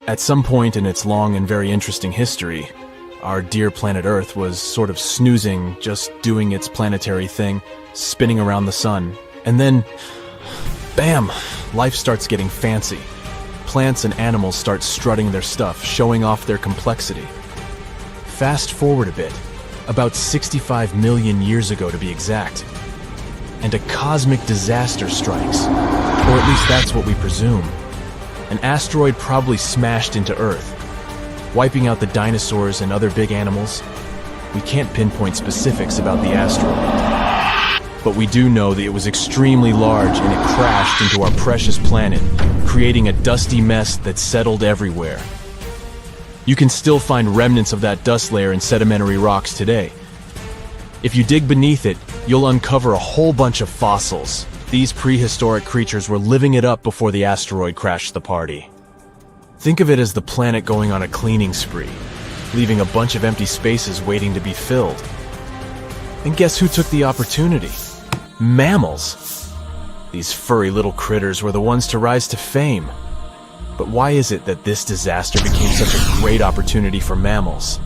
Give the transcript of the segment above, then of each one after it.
At some point in its long and very interesting history, our dear planet Earth was sort of snoozing, just doing its planetary thing, spinning around the sun. And then, bam, life starts getting fancy. Plants and animals start strutting their stuff, showing off their complexity. Fast forward a bit, about 65 million years ago to be exact, and a cosmic disaster strikes, or at least that's what we presume. An asteroid probably smashed into Earth, wiping out the dinosaurs and other big animals. We can't pinpoint specifics about the asteroid, but we do know that it was extremely large and it crashed into our precious planet, creating a dusty mess that settled everywhere. You can still find remnants of that dust layer in sedimentary rocks today. If you dig beneath it, you'll uncover a whole bunch of fossils. These prehistoric creatures were living it up before the asteroid crashed the party. Think of it as the planet going on a cleaning spree, leaving a bunch of empty spaces waiting to be filled. And guess who took the opportunity? Mammals! These furry little critters were the ones to rise to fame. But why is it that this disaster became such a great opportunity for mammals?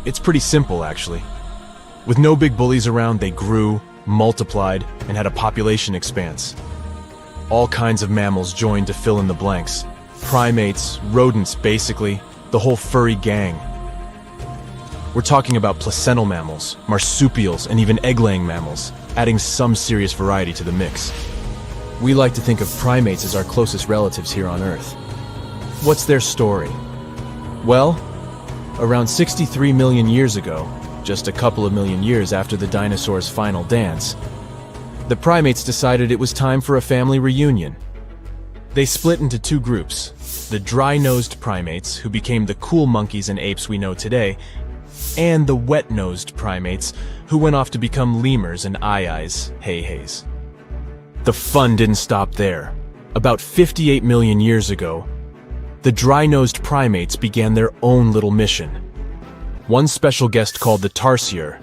It's pretty simple, actually. With no big bullies around, they grew, multiplied, and had a population expanse. All kinds of mammals joined to fill in the blanks. Primates, rodents, basically, the whole furry gang. We're talking about placental mammals, marsupials, and even egg-laying mammals, adding some serious variety to the mix. We like to think of primates as our closest relatives here on Earth. What's their story? Well, around 63 million years ago, just a couple of million years after the dinosaurs' final dance, the primates decided it was time for a family reunion. They split into two groups, the dry-nosed primates, who became the cool monkeys and apes we know today, and the wet-nosed primates, who went off to become lemurs and aye-ayes, hey-hays. The fun didn't stop there. About 58 million years ago, the dry-nosed primates began their own little mission. One special guest called the tarsier,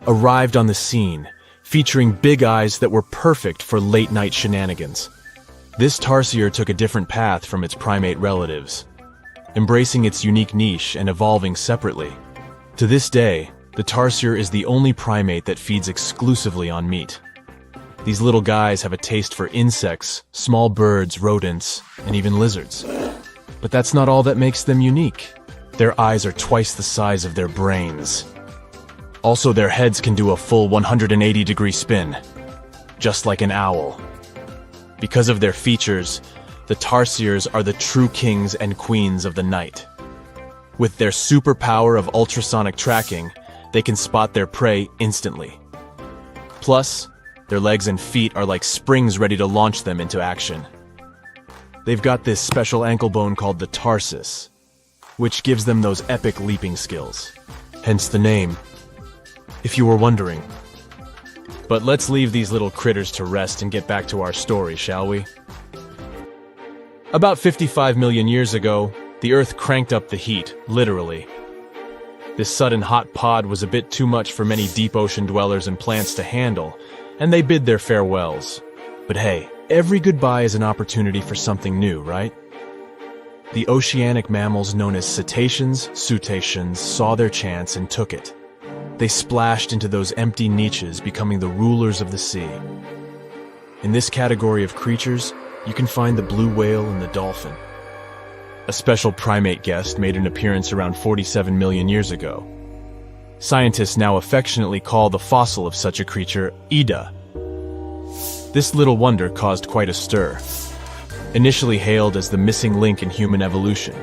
arrived on the scene, featuring big eyes that were perfect for late-night shenanigans. This tarsier took a different path from its primate relatives, embracing its unique niche and evolving separately. To this day, the tarsier is the only primate that feeds exclusively on meat. These little guys have a taste for insects, small birds, rodents, and even lizards. But that's not all that makes them unique. Their eyes are twice the size of their brains. Also, their heads can do a full 180-degree spin, just like an owl. Because of their features, the tarsiers are the true kings and queens of the night. With their superpower of ultrasonic tracking, they can spot their prey instantly. Plus, their legs and feet are like springs ready to launch them into action. They've got this special ankle bone called the tarsus, which gives them those epic leaping skills. Hence the name, if you were wondering. But let's leave these little critters to rest and get back to our story, shall we? About 55 million years ago, the Earth cranked up the heat, literally. This sudden hot pod was a bit too much for many deep ocean dwellers and plants to handle, and they bid their farewells. But hey, every goodbye is an opportunity for something new, right? The oceanic mammals known as cetaceans, saw their chance and took it. They splashed into those empty niches, becoming the rulers of the sea. In this category of creatures, you can find the blue whale and the dolphin. A special primate guest made an appearance around 47 million years ago. Scientists now affectionately call the fossil of such a creature Ida. This little wonder caused quite a stir. Initially hailed as the missing link in human evolution.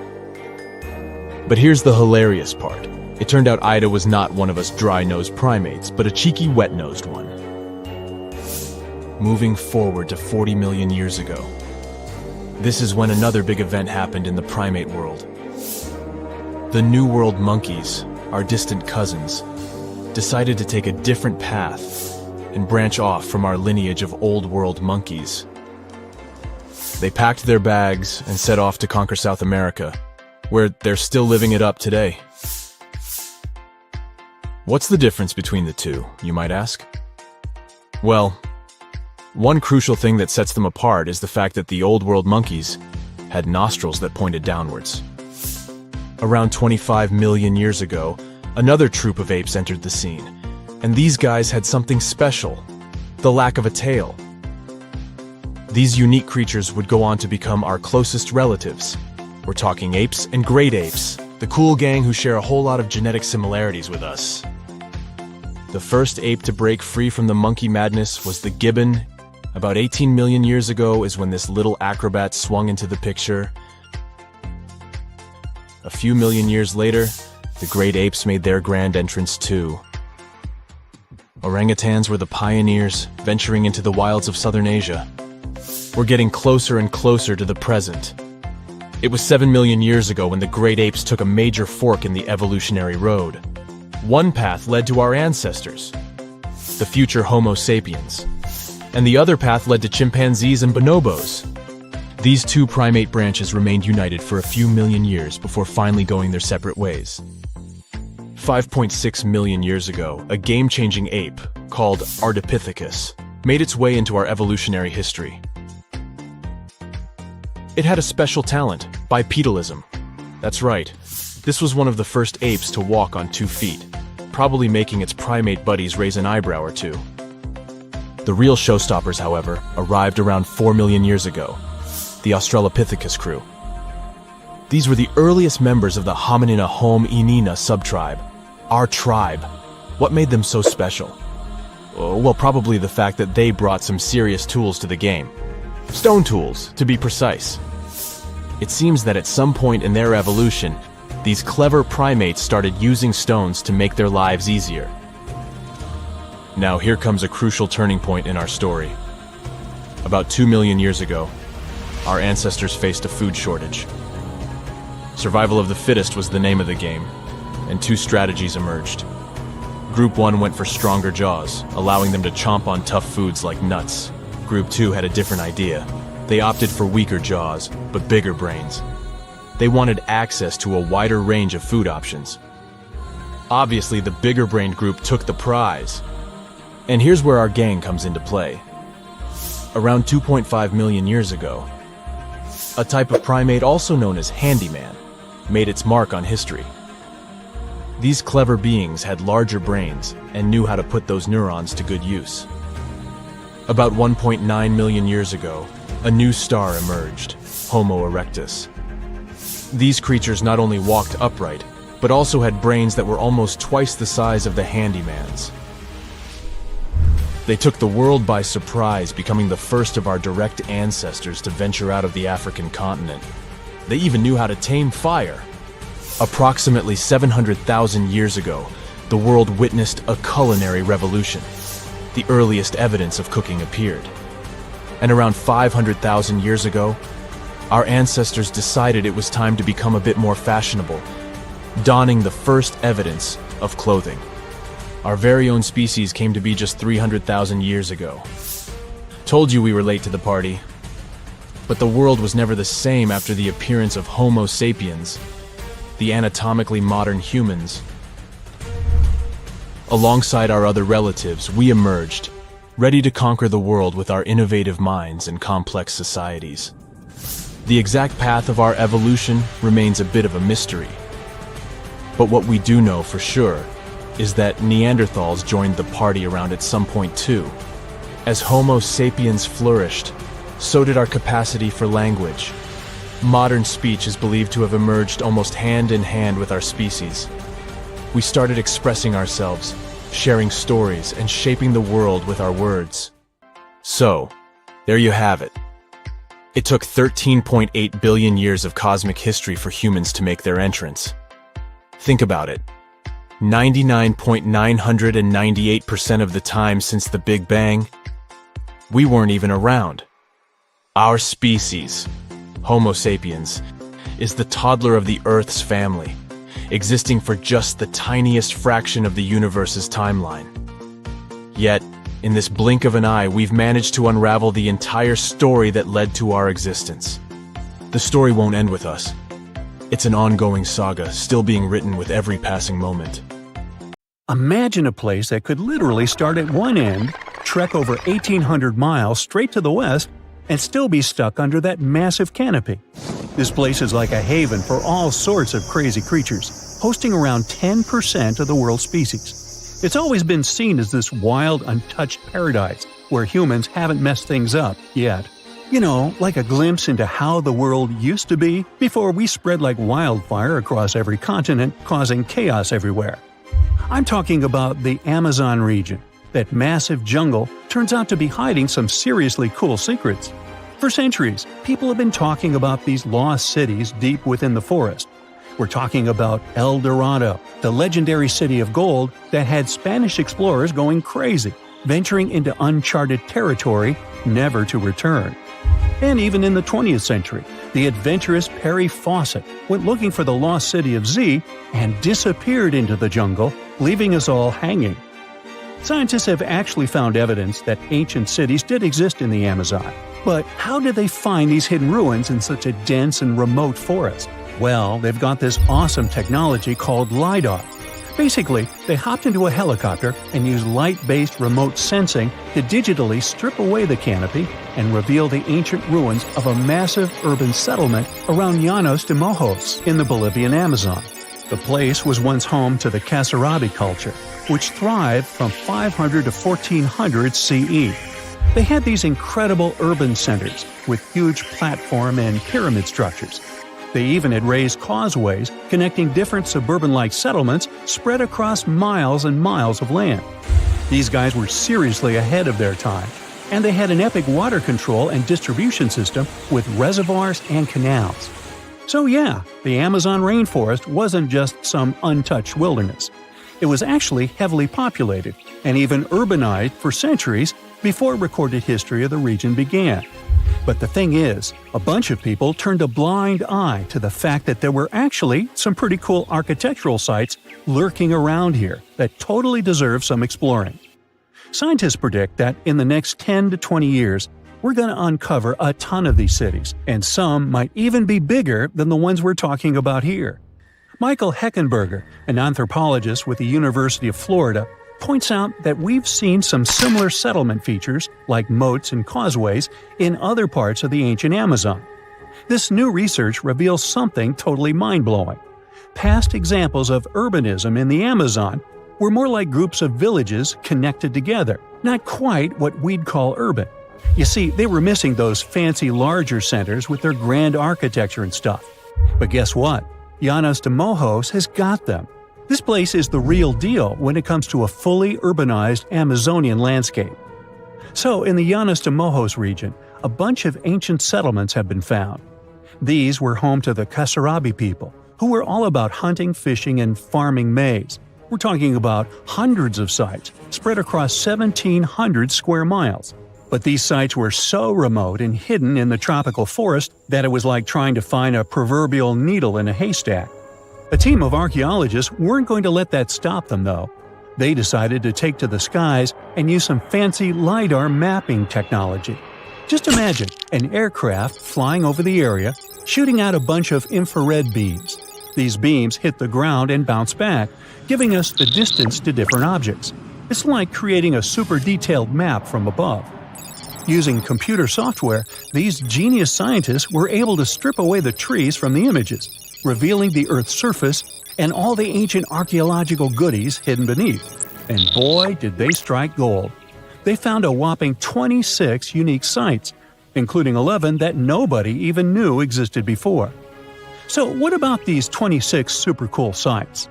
But here's the hilarious part. It turned out Ida was not one of us dry-nosed primates, but a cheeky wet-nosed one. Moving forward to 40 million years ago. This is when another big event happened in the primate world. The New World monkeys, our distant cousins, decided to take a different path and branch off from our lineage of Old World monkeys. They packed their bags and set off to conquer South America, where they're still living it up today. What's the difference between the two, you might ask? Well, one crucial thing that sets them apart is the fact that the Old World monkeys had nostrils that pointed downwards. Around 25 million years ago, another troop of apes entered the scene, and these guys had something special: the lack of a tail. These unique creatures would go on to become our closest relatives. We're talking apes and great apes, the cool gang who share a whole lot of genetic similarities with us. The first ape to break free from the monkey madness was the gibbon. About 18 million years ago is when this little acrobat swung into the picture. A few million years later, the great apes made their grand entrance too. Orangutans were the pioneers, venturing into the wilds of southern Asia. We're getting closer and closer to the present. It was 7 million years ago when the great apes took a major fork in the evolutionary road. One path led to our ancestors, the future Homo sapiens, and the other path led to chimpanzees and bonobos. These two primate branches remained united for a few million years before finally going their separate ways. 5.6 million years ago, a game-changing ape called Ardipithecus made its way into our evolutionary history. It had a special talent: bipedalism. That's right, this was one of the first apes to walk on 2 feet, probably making its primate buddies raise an eyebrow or two. The real showstoppers, however, arrived around 4 million years ago: the Australopithecus crew. These were the earliest members of the Hominina hominina subtribe, our tribe. What made them so special? Well, probably the fact that they brought some serious tools to the game. Stone tools, to be precise. It seems that at some point in their evolution, these clever primates started using stones to make their lives easier. Now here comes a crucial turning point in our story. About 2 million years ago, our ancestors faced a food shortage. Survival of the fittest was the name of the game, and 2 strategies emerged. Group 1 went for stronger jaws, allowing them to chomp on tough foods like nuts. Group 2 had a different idea. They opted for weaker jaws, but bigger brains. They wanted access to a wider range of food options. Obviously, the bigger-brained group took the prize. And here's where our gang comes into play. Around 2.5 million years ago, a type of primate also known as handyman made its mark on history. These clever beings had larger brains and knew how to put those neurons to good use. About 1.9 million years ago, a new star emerged, Homo erectus. These creatures not only walked upright, but also had brains that were almost twice the size of the handyman's. They took the world by surprise, becoming the first of our direct ancestors to venture out of the African continent. They even knew how to tame fire. Approximately 700,000 years ago, the world witnessed a culinary revolution. The earliest evidence of cooking appeared. And around 500,000 years ago, our ancestors decided it was time to become a bit more fashionable, donning the first evidence of clothing. Our very own species came to be just 300,000 years ago. Told you we were late to the party. But the world was never the same after the appearance of Homo sapiens, the anatomically modern humans. Alongside our other relatives, we emerged, ready to conquer the world with our innovative minds and complex societies. The exact path of our evolution remains a bit of a mystery. But what we do know for sure is that Neanderthals joined the party around at some point too. As Homo sapiens flourished, so did our capacity for language. Modern speech is believed to have emerged almost hand in hand with our species. We started expressing ourselves, sharing stories, and shaping the world with our words. So, there you have it. It took 13.8 billion years of cosmic history for humans to make their entrance. Think about it. 99.998% of the time since the Big Bang, we weren't even around. Our species, Homo sapiens, is the toddler of the Earth's family, existing for just the tiniest fraction of the universe's timeline. Yet, in this blink of an eye, we've managed to unravel the entire story that led to our existence. The story won't end with us. It's an ongoing saga, still being written with every passing moment. Imagine a place that could literally start at one end, trek over 1,800 miles straight to the west, and still be stuck under that massive canopy. This place is like a haven for all sorts of crazy creatures, hosting around 10% of the world's species. It's always been seen as this wild, untouched paradise where humans haven't messed things up yet. You know, like a glimpse into how the world used to be before we spread like wildfire across every continent, causing chaos everywhere. I'm talking about the Amazon region. That massive jungle turns out to be hiding some seriously cool secrets. For centuries, people have been talking about these lost cities deep within the forest. We're talking about El Dorado, the legendary city of gold that had Spanish explorers going crazy, venturing into uncharted territory, never to return. And even in the 20th century, the adventurous Perry Fawcett went looking for the lost city of Z and disappeared into the jungle, leaving us all hanging. Scientists have actually found evidence that ancient cities did exist in the Amazon. But how did they find these hidden ruins in such a dense and remote forest? Well, they've got this awesome technology called LiDAR. Basically, they hopped into a helicopter and used light-based remote sensing to digitally strip away the canopy and reveal the ancient ruins of a massive urban settlement around Llanos de Mojos in the Bolivian Amazon. The place was once home to the Kasarabi culture, which thrived from 500 to 1400 CE. They had these incredible urban centers with huge platform and pyramid structures. They even had raised causeways connecting different suburban-like settlements spread across miles and miles of land. These guys were seriously ahead of their time, and they had an epic water control and distribution system with reservoirs and canals. So yeah, the Amazon rainforest wasn't just some untouched wilderness. It was actually heavily populated and even urbanized for centuries before recorded history of the region began. But the thing is, a bunch of people turned a blind eye to the fact that there were actually some pretty cool architectural sites lurking around here that totally deserve some exploring. Scientists predict that in the next 10 to 20 years, we're going to uncover a ton of these cities, and some might even be bigger than the ones we're talking about here. Michael Heckenberger, an anthropologist with the University of Florida, points out that we've seen some similar settlement features, like moats and causeways, in other parts of the ancient Amazon. This new research reveals something totally mind-blowing. Past examples of urbanism in the Amazon were more like groups of villages connected together, not quite what we'd call urban. You see, they were missing those fancy larger centers with their grand architecture and stuff. But guess what? Llanos de Mojos has got them. This place is the real deal when it comes to a fully urbanized Amazonian landscape. So, in the Llanos de Mojos region, a bunch of ancient settlements have been found. These were home to the Kasarabi people, who were all about hunting, fishing, and farming maize. We're talking about hundreds of sites, spread across 1,700 square miles. But these sites were so remote and hidden in the tropical forest that it was like trying to find a proverbial needle in a haystack. A team of archaeologists weren't going to let that stop them, though. They decided to take to the skies and use some fancy LiDAR mapping technology. Just imagine an aircraft flying over the area, shooting out a bunch of infrared beams. These beams hit the ground and bounce back, giving us the distance to different objects. It's like creating a super detailed map from above. Using computer software, these genius scientists were able to strip away the trees from the images, revealing the Earth's surface and all the ancient archaeological goodies hidden beneath. And boy, did they strike gold. They found a whopping 26 unique sites, including 11 that nobody even knew existed before. So what about these 26 super cool sites?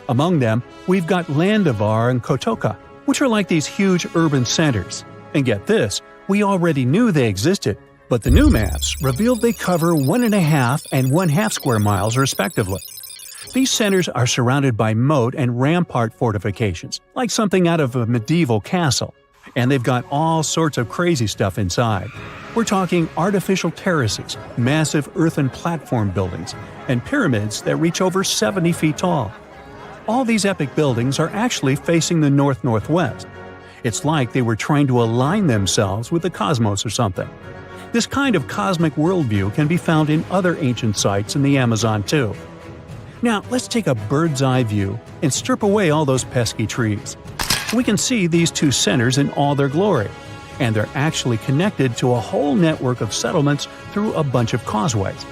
Among them, we've got Landivar and Kotoka, which are like these huge urban centers. And get this, we already knew they existed, but the new maps revealed they cover 1.5 and 1/2 square miles respectively. These centers are surrounded by moat and rampart fortifications, like something out of a medieval castle, and they've got all sorts of crazy stuff inside. We're talking artificial terraces, massive earthen platform buildings, and pyramids that reach over 70 feet tall. All these epic buildings are actually facing the north-northwest. It's like they were trying to align themselves with the cosmos or something. This kind of cosmic worldview can be found in other ancient sites in the Amazon too. Now, let's take a bird's-eye view and strip away all those pesky trees. We can see these two centers in all their glory, and they're actually connected to a whole network of settlements through a bunch of causeways.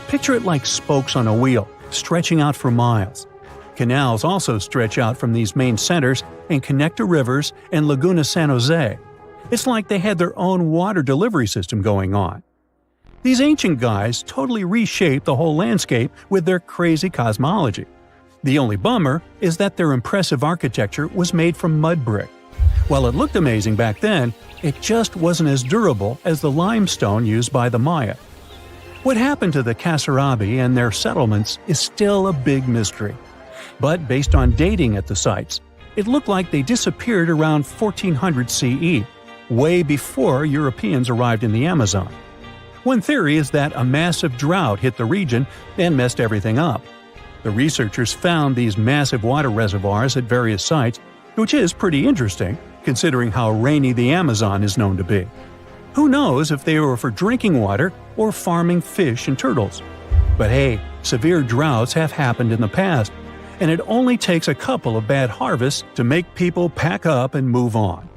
Picture it like spokes on a wheel, stretching out for miles. Canals also stretch out from these main centers and connect to rivers and Laguna San Jose. It's like they had their own water delivery system going on. These ancient guys totally reshaped the whole landscape with their crazy cosmology. The only bummer is that their impressive architecture was made from mud brick. While it looked amazing back then, it just wasn't as durable as the limestone used by the Maya. What happened to the Kasarabi and their settlements is still a big mystery. But based on dating at the sites, it looked like they disappeared around 1400 CE, way before Europeans arrived in the Amazon. One theory is that a massive drought hit the region and messed everything up. The researchers found these massive water reservoirs at various sites, which is pretty interesting, considering how rainy the Amazon is known to be. Who knows if they were for drinking water or farming fish and turtles? But hey, severe droughts have happened in the past, and it only takes a couple of bad harvests to make people pack up and move on.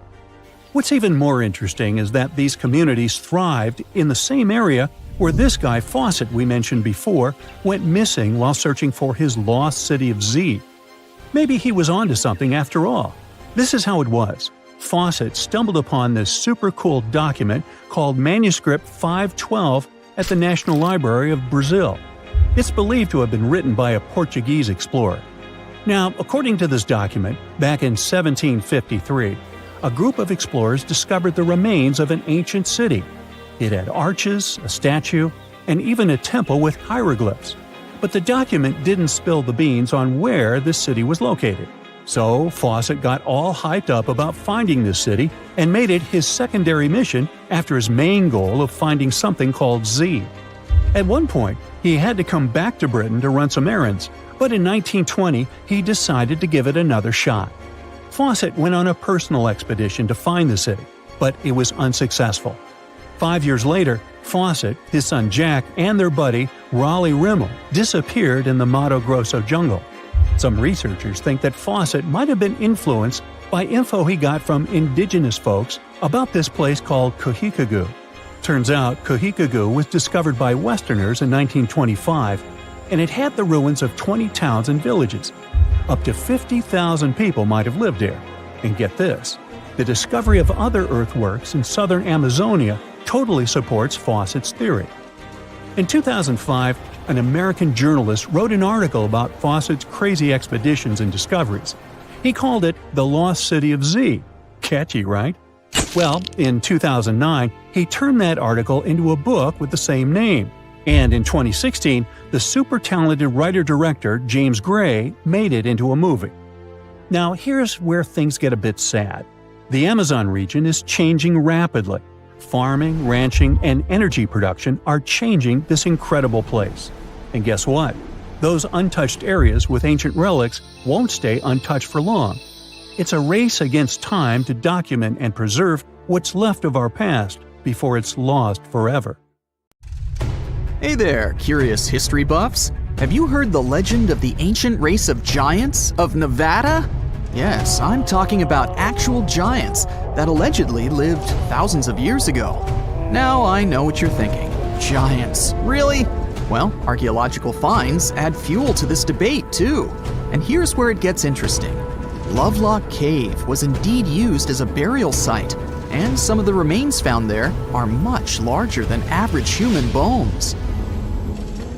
What's even more interesting is that these communities thrived in the same area where this guy Fawcett we mentioned before went missing while searching for his lost city of Z. Maybe he was onto something after all. This is how it was. Fawcett stumbled upon this super cool document called Manuscript 512 at the National Library of Brazil. It's believed to have been written by a Portuguese explorer. Now, according to this document, back in 1753, a group of explorers discovered the remains of an ancient city. It had arches, a statue, and even a temple with hieroglyphs. But the document didn't spill the beans on where this city was located. So Fawcett got all hyped up about finding this city and made it his secondary mission after his main goal of finding something called Z. At one point, he had to come back to Britain to run some errands, but in 1920 he decided to give it another shot. Fawcett went on a personal expedition to find the city, but it was unsuccessful. 5 years later, Fawcett, his son Jack, and their buddy Raleigh Rimmel disappeared in the Mato Grosso jungle. Some researchers think that Fawcett might have been influenced by info he got from indigenous folks about this place called Kohikagu. Turns out Kohikagu was discovered by Westerners in 1925, and it had the ruins of 20 towns and villages. Up to 50,000 people might have lived there. And get this, the discovery of other earthworks in southern Amazonia totally supports Fawcett's theory. In 2005, an American journalist wrote an article about Fawcett's crazy expeditions and discoveries. He called it The Lost City of Z. Catchy, right? Well, in 2009, he turned that article into a book with the same name. And in 2016, the super talented writer-director James Gray made it into a movie. Now, here's where things get a bit sad. The Amazon region is changing rapidly. Farming, ranching, and energy production are changing this incredible place. And guess what? Those untouched areas with ancient relics won't stay untouched for long. It's a race against time to document and preserve what's left of our past before it's lost forever. Hey there, curious history buffs! Have you heard the legend of the ancient race of giants of Nevada? Yes, I'm talking about actual giants that allegedly lived thousands of years ago. Now I know what you're thinking. Giants, really? Well, archaeological finds add fuel to this debate too. And here's where it gets interesting. Lovelock Cave was indeed used as a burial site, and some of the remains found there are much larger than average human bones.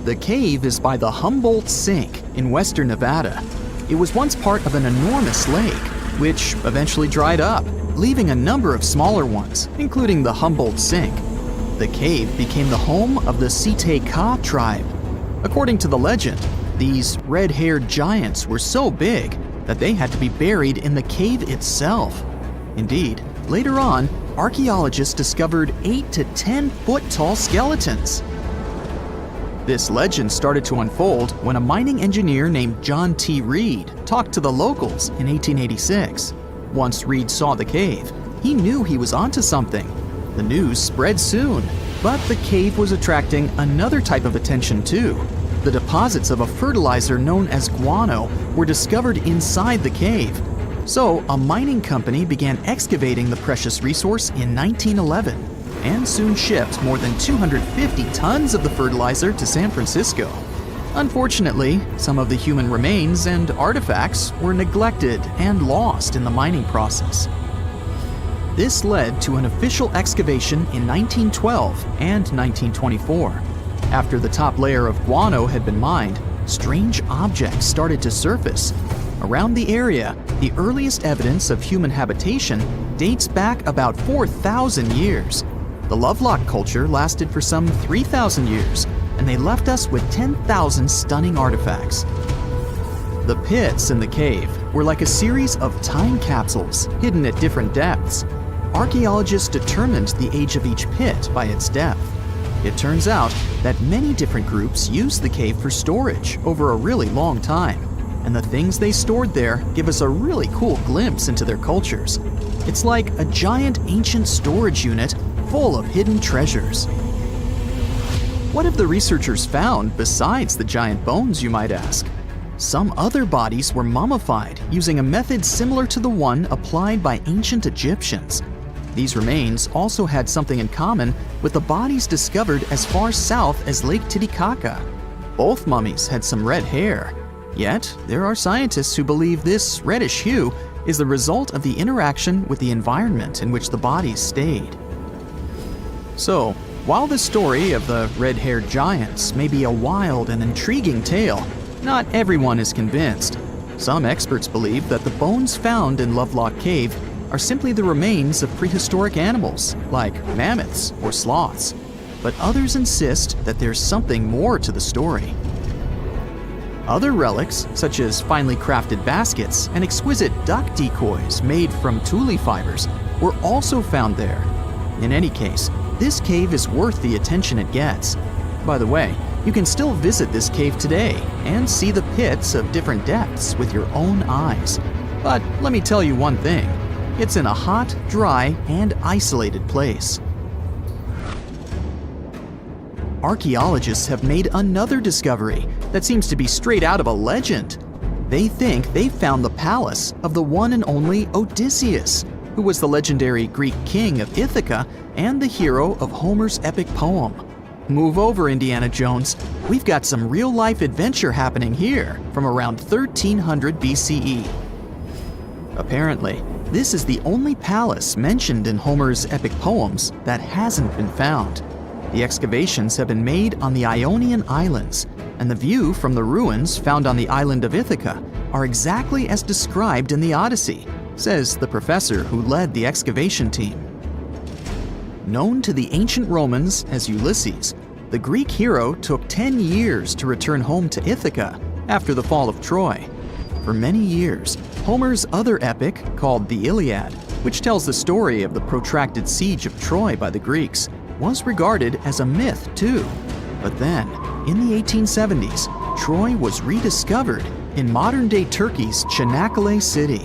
The cave is by the Humboldt Sink in western Nevada. It was once part of an enormous lake, which eventually dried up, leaving a number of smaller ones, including the Humboldt Sink. The cave became the home of the Site-Ka tribe. According to the legend, these red-haired giants were so big that they had to be buried in the cave itself. Indeed, later on, archaeologists discovered 8 to 10 foot tall skeletons. This legend started to unfold when a mining engineer named John T. Reed talked to the locals in 1886. Once Reed saw the cave, he knew he was onto something. The news spread soon, but the cave was attracting another type of attention too. The deposits of a fertilizer known as guano were discovered inside the cave. So a mining company began excavating the precious resource in 1911. and soon shipped more than 250 tons of the fertilizer to San Francisco. Unfortunately, some of the human remains and artifacts were neglected and lost in the mining process. This led to an official excavation in 1912 and 1924. After the top layer of guano had been mined, strange objects started to surface. Around the area, the earliest evidence of human habitation dates back about 4,000 years. The Lovelock culture lasted for some 3,000 years, and they left us with 10,000 stunning artifacts. The pits in the cave were like a series of time capsules hidden at different depths. Archaeologists determined the age of each pit by its depth. It turns out that many different groups used the cave for storage over a really long time, and the things they stored there give us a really cool glimpse into their cultures. It's like a giant ancient storage unit full of hidden treasures. What have the researchers found besides the giant bones, you might ask? Some other bodies were mummified using a method similar to the one applied by ancient Egyptians. These remains also had something in common with the bodies discovered as far south as Lake Titicaca. Both mummies had some red hair. Yet, there are scientists who believe this reddish hue is the result of the interaction with the environment in which the bodies stayed. So, while the story of the red-haired giants may be a wild and intriguing tale, not everyone is convinced. Some experts believe that the bones found in Lovelock Cave are simply the remains of prehistoric animals, like mammoths or sloths. But others insist that there's something more to the story. Other relics, such as finely crafted baskets and exquisite duck decoys made from tule fibers, were also found there. In any case, this cave is worth the attention it gets. By the way, you can still visit this cave today and see the pits of different depths with your own eyes. But let me tell you one thing. It's in a hot, dry, and isolated place. Archaeologists have made another discovery that seems to be straight out of a legend. They think they found the palace of the one and only Odysseus, who was the legendary Greek king of Ithaca and the hero of Homer's epic poem. Move over, Indiana Jones. We've got some real-life adventure happening here from around 1300 BCE. Apparently, this is the only palace mentioned in Homer's epic poems that hasn't been found. The excavations have been made on the Ionian Islands, and the view from the ruins found on the island of Ithaca are exactly as described in the Odyssey, says the professor who led the excavation team. Known to the ancient Romans as Ulysses, the Greek hero took 10 years to return home to Ithaca after the fall of Troy. For many years, Homer's other epic, called the Iliad, which tells the story of the protracted siege of Troy by the Greeks, was regarded as a myth too. But then, in the 1870s, Troy was rediscovered in modern-day Turkey's Çanakkale city.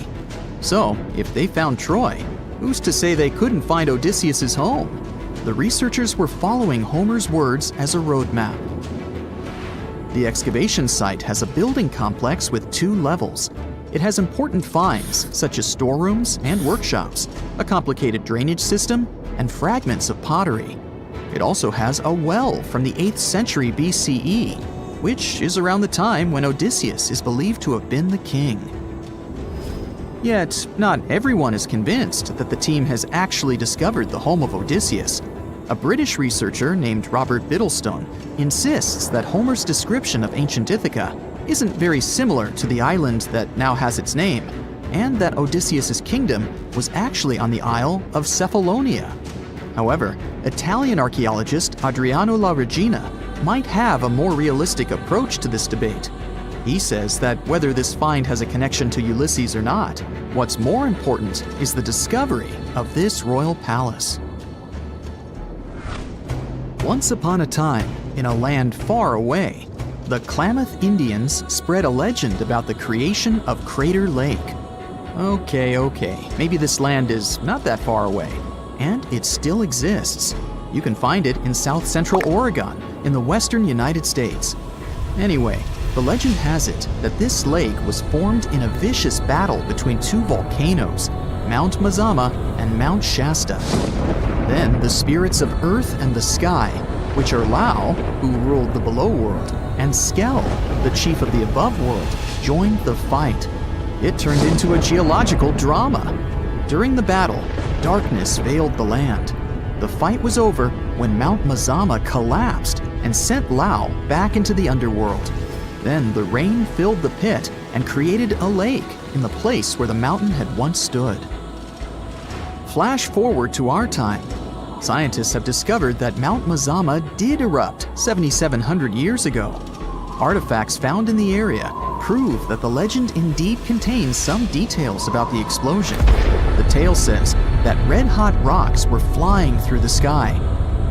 So, if they found Troy, who's to say they couldn't find Odysseus's home? The researchers were following Homer's words as a roadmap. The excavation site has a building complex with 2 levels. It has important finds, such as storerooms and workshops, a complicated drainage system, and fragments of pottery. It also has a well from the 8th century BCE, which is around the time when Odysseus is believed to have been the king. Yet, not everyone is convinced that the team has actually discovered the home of Odysseus. A British researcher named Robert Biddlestone insists that Homer's description of ancient Ithaca isn't very similar to the island that now has its name, and that Odysseus's kingdom was actually on the Isle of Cephalonia. However, Italian archaeologist Adriano La Regina might have a more realistic approach to this debate. He says that whether this find has a connection to Ulysses or not, what's more important is the discovery of this royal palace. Once upon a time, in a land far away, the Klamath Indians spread a legend about the creation of Crater Lake. Okay, maybe this land is not that far away, and it still exists. You can find it in south-central Oregon, in the western United States. Anyway, the legend has it that this lake was formed in a vicious battle between 2 volcanoes, Mount Mazama and Mount Shasta. Then the spirits of earth and the sky, which are Lao, who ruled the below world, and Skel, the chief of the above world, joined the fight. It turned into a geological drama. During the battle, darkness veiled the land. The fight was over when Mount Mazama collapsed and sent Lao back into the underworld. Then the rain filled the pit and created a lake in the place where the mountain had once stood. Flash forward to our time. Scientists have discovered that Mount Mazama did erupt 7,700 years ago. Artifacts found in the area prove that the legend indeed contains some details about the explosion. The tale says that red-hot rocks were flying through the sky.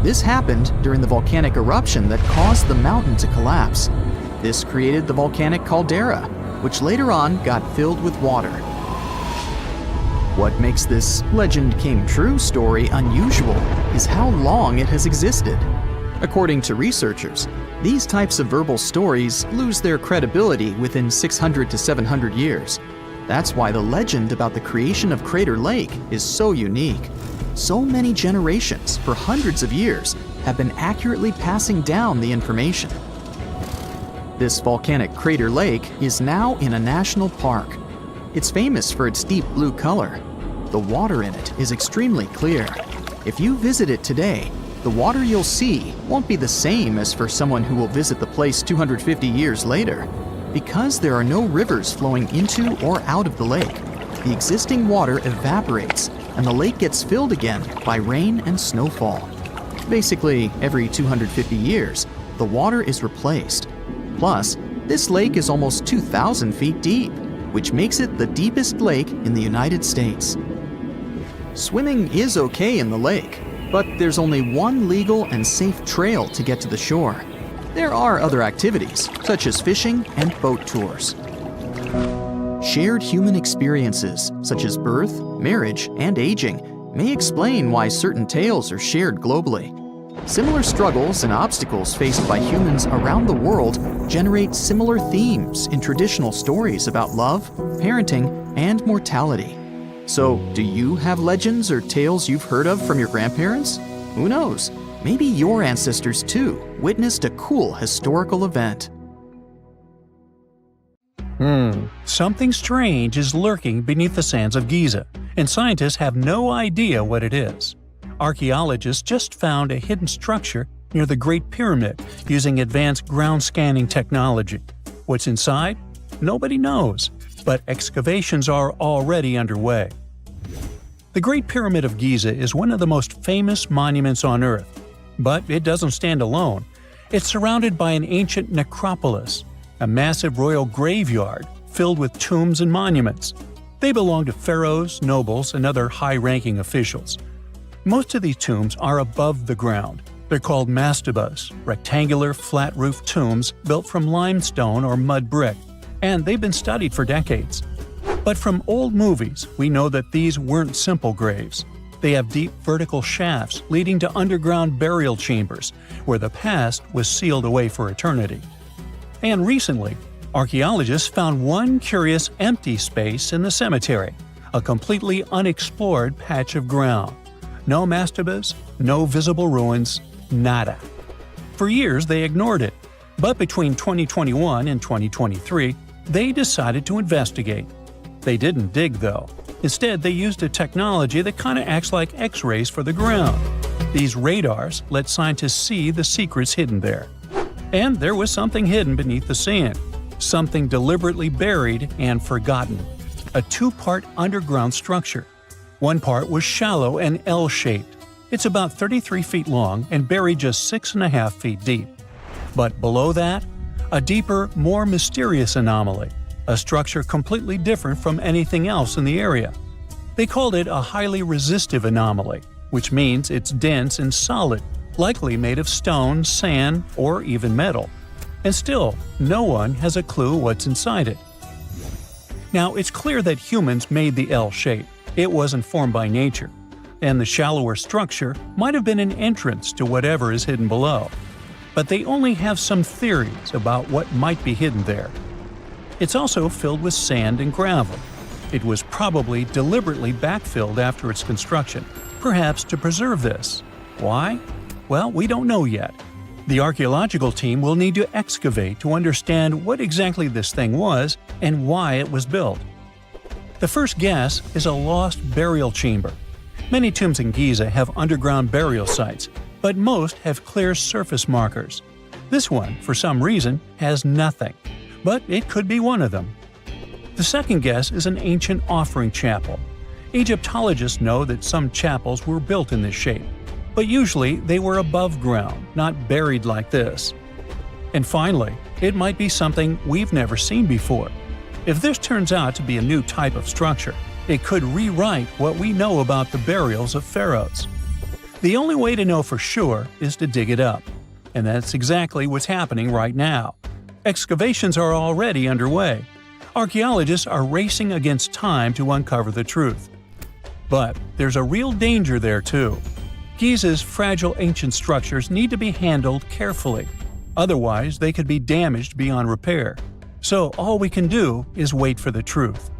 This happened during the volcanic eruption that caused the mountain to collapse. This created the volcanic caldera, which later on got filled with water. What makes this legend came true story unusual is how long it has existed. According to researchers, these types of verbal stories lose their credibility within 600 to 700 years. That's why the legend about the creation of Crater Lake is so unique. So many generations, for hundreds of years, have been accurately passing down the information. This volcanic crater lake is now in a national park. It's famous for its deep blue color. The water in it is extremely clear. If you visit it today, the water you'll see won't be the same as for someone who will visit the place 250 years later. Because there are no rivers flowing into or out of the lake, the existing water evaporates and the lake gets filled again by rain and snowfall. Basically, every 250 years, the water is replaced. Plus, this lake is almost 2,000 feet deep, which makes it the deepest lake in the United States. Swimming is okay in the lake, but there's only one legal and safe trail to get to the shore. There are other activities, such as fishing and boat tours. Shared human experiences, such as birth, marriage, and aging, may explain why certain tales are shared globally. Similar struggles and obstacles faced by humans around the world generate similar themes in traditional stories about love, parenting, and mortality. So, do you have legends or tales you've heard of from your grandparents? Who knows? Maybe your ancestors too witnessed a cool historical event. Something strange is lurking beneath the sands of Giza, and scientists have no idea what it is. Archaeologists just found a hidden structure near the Great Pyramid using advanced ground scanning technology. What's inside? Nobody knows, but excavations are already underway. The Great Pyramid of Giza is one of the most famous monuments on Earth, but it doesn't stand alone. It's surrounded by an ancient necropolis, a massive royal graveyard filled with tombs and monuments. They belong to pharaohs, nobles, and other high-ranking officials. Most of these tombs are above the ground. They're called mastabas, rectangular, flat-roofed tombs built from limestone or mud brick, and they've been studied for decades. But from old movies, we know that these weren't simple graves. They have deep vertical shafts leading to underground burial chambers, where the past was sealed away for eternity. And recently, archaeologists found one curious empty space in the cemetery, a completely unexplored patch of ground. No mastabas, no visible ruins, nada. For years they ignored it, but between 2021 and 2023, they decided to investigate. They didn't dig though. Instead, they used a technology that kind of acts like X-rays for the ground. These radars let scientists see the secrets hidden there. And there was something hidden beneath the sand, something deliberately buried and forgotten. A two-part underground structure. One part was shallow and L-shaped. It's about 33 feet long and buried just 6.5 feet deep. But below that, a deeper, more mysterious anomaly, a structure completely different from anything else in the area. They called it a highly resistive anomaly, which means it's dense and solid, likely made of stone, sand, or even metal. And still, no one has a clue what's inside it. Now, it's clear that humans made the L shape. It wasn't formed by nature, and the shallower structure might have been an entrance to whatever is hidden below. But they only have some theories about what might be hidden there. It's also filled with sand and gravel. It was probably deliberately backfilled after its construction, perhaps to preserve this. Why? Well, we don't know yet. The archaeological team will need to excavate to understand what exactly this thing was and why it was built. The first guess is a lost burial chamber. Many tombs in Giza have underground burial sites, but most have clear surface markers. This one, for some reason, has nothing, but it could be one of them. The second guess is an ancient offering chapel. Egyptologists know that some chapels were built in this shape, but usually they were above ground, not buried like this. And finally, it might be something we've never seen before. If this turns out to be a new type of structure, it could rewrite what we know about the burials of pharaohs. The only way to know for sure is to dig it up, and that's exactly what's happening right now. Excavations are already underway. Archaeologists are racing against time to uncover the truth. But there's a real danger there too. Giza's fragile ancient structures need to be handled carefully. Otherwise, they could be damaged beyond repair. So all we can do is wait for the truth.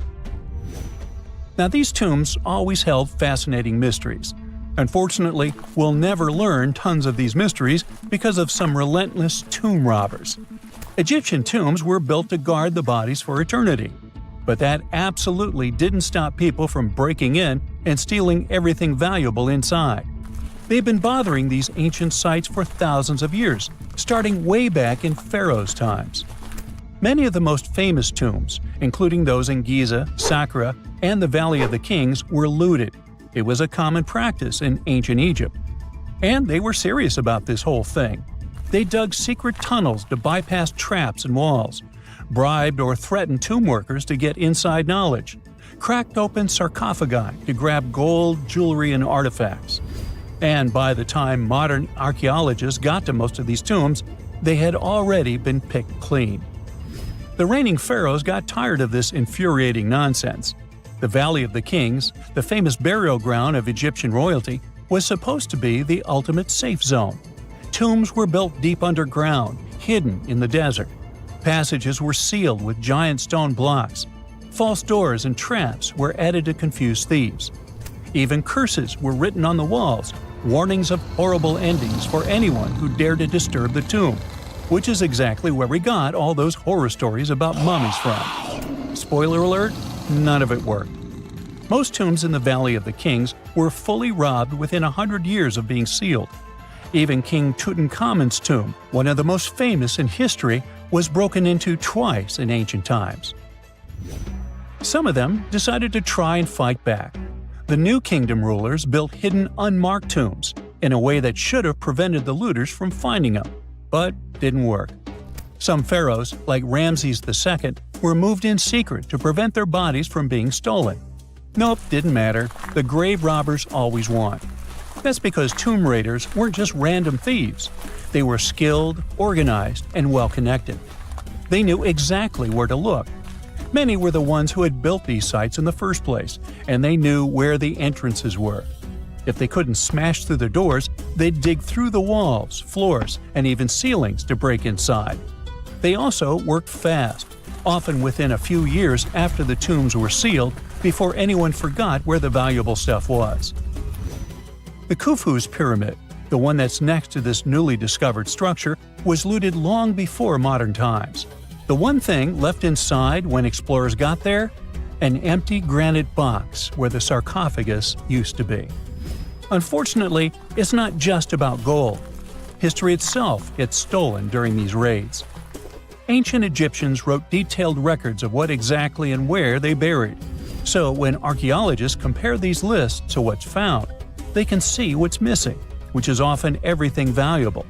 Now, these tombs always held fascinating mysteries. Unfortunately, we'll never learn tons of these mysteries because of some relentless tomb robbers. Egyptian tombs were built to guard the bodies for eternity. But that absolutely didn't stop people from breaking in and stealing everything valuable inside. They've been bothering these ancient sites for thousands of years, starting way back in pharaohs' times. Many of the most famous tombs, including those in Giza, Saqqara, and the Valley of the Kings, were looted. It was a common practice in ancient Egypt. And they were serious about this whole thing. They dug secret tunnels to bypass traps and walls, bribed or threatened tomb workers to get inside knowledge, cracked open sarcophagi to grab gold, jewelry, and artifacts. And by the time modern archaeologists got to most of these tombs, they had already been picked clean. The reigning pharaohs got tired of this infuriating nonsense. The Valley of the Kings, the famous burial ground of Egyptian royalty, was supposed to be the ultimate safe zone. Tombs were built deep underground, hidden in the desert. Passages were sealed with giant stone blocks. False doors and traps were added to confuse thieves. Even curses were written on the walls, warnings of horrible endings for anyone who dared to disturb the tomb, which is exactly where we got all those horror stories about mummies from. Spoiler alert, none of it worked. Most tombs in the Valley of the Kings were fully robbed within 100 years of being sealed. Even King Tutankhamun's tomb, one of the most famous in history, was broken into twice in ancient times. Some of them decided to try and fight back. The New Kingdom rulers built hidden unmarked tombs in a way that should have prevented the looters from finding them, but didn't work. Some pharaohs, like Ramses II, were moved in secret to prevent their bodies from being stolen. Nope, didn't matter. The grave robbers always won. That's because tomb raiders weren't just random thieves. They were skilled, organized, and well-connected. They knew exactly where to look. Many were the ones who had built these sites in the first place, and they knew where the entrances were. If they couldn't smash through the doors, they'd dig through the walls, floors, and even ceilings to break inside. They also worked fast, often within a few years after the tombs were sealed, before anyone forgot where the valuable stuff was. The Khufu's pyramid, the one that's next to this newly discovered structure, was looted long before modern times. The one thing left inside when explorers got there? An empty granite box where the sarcophagus used to be. Unfortunately, it's not just about gold. History itself gets stolen during these raids. Ancient Egyptians wrote detailed records of what exactly and where they buried. So when archaeologists compare these lists to what's found, they can see what's missing, which is often everything valuable.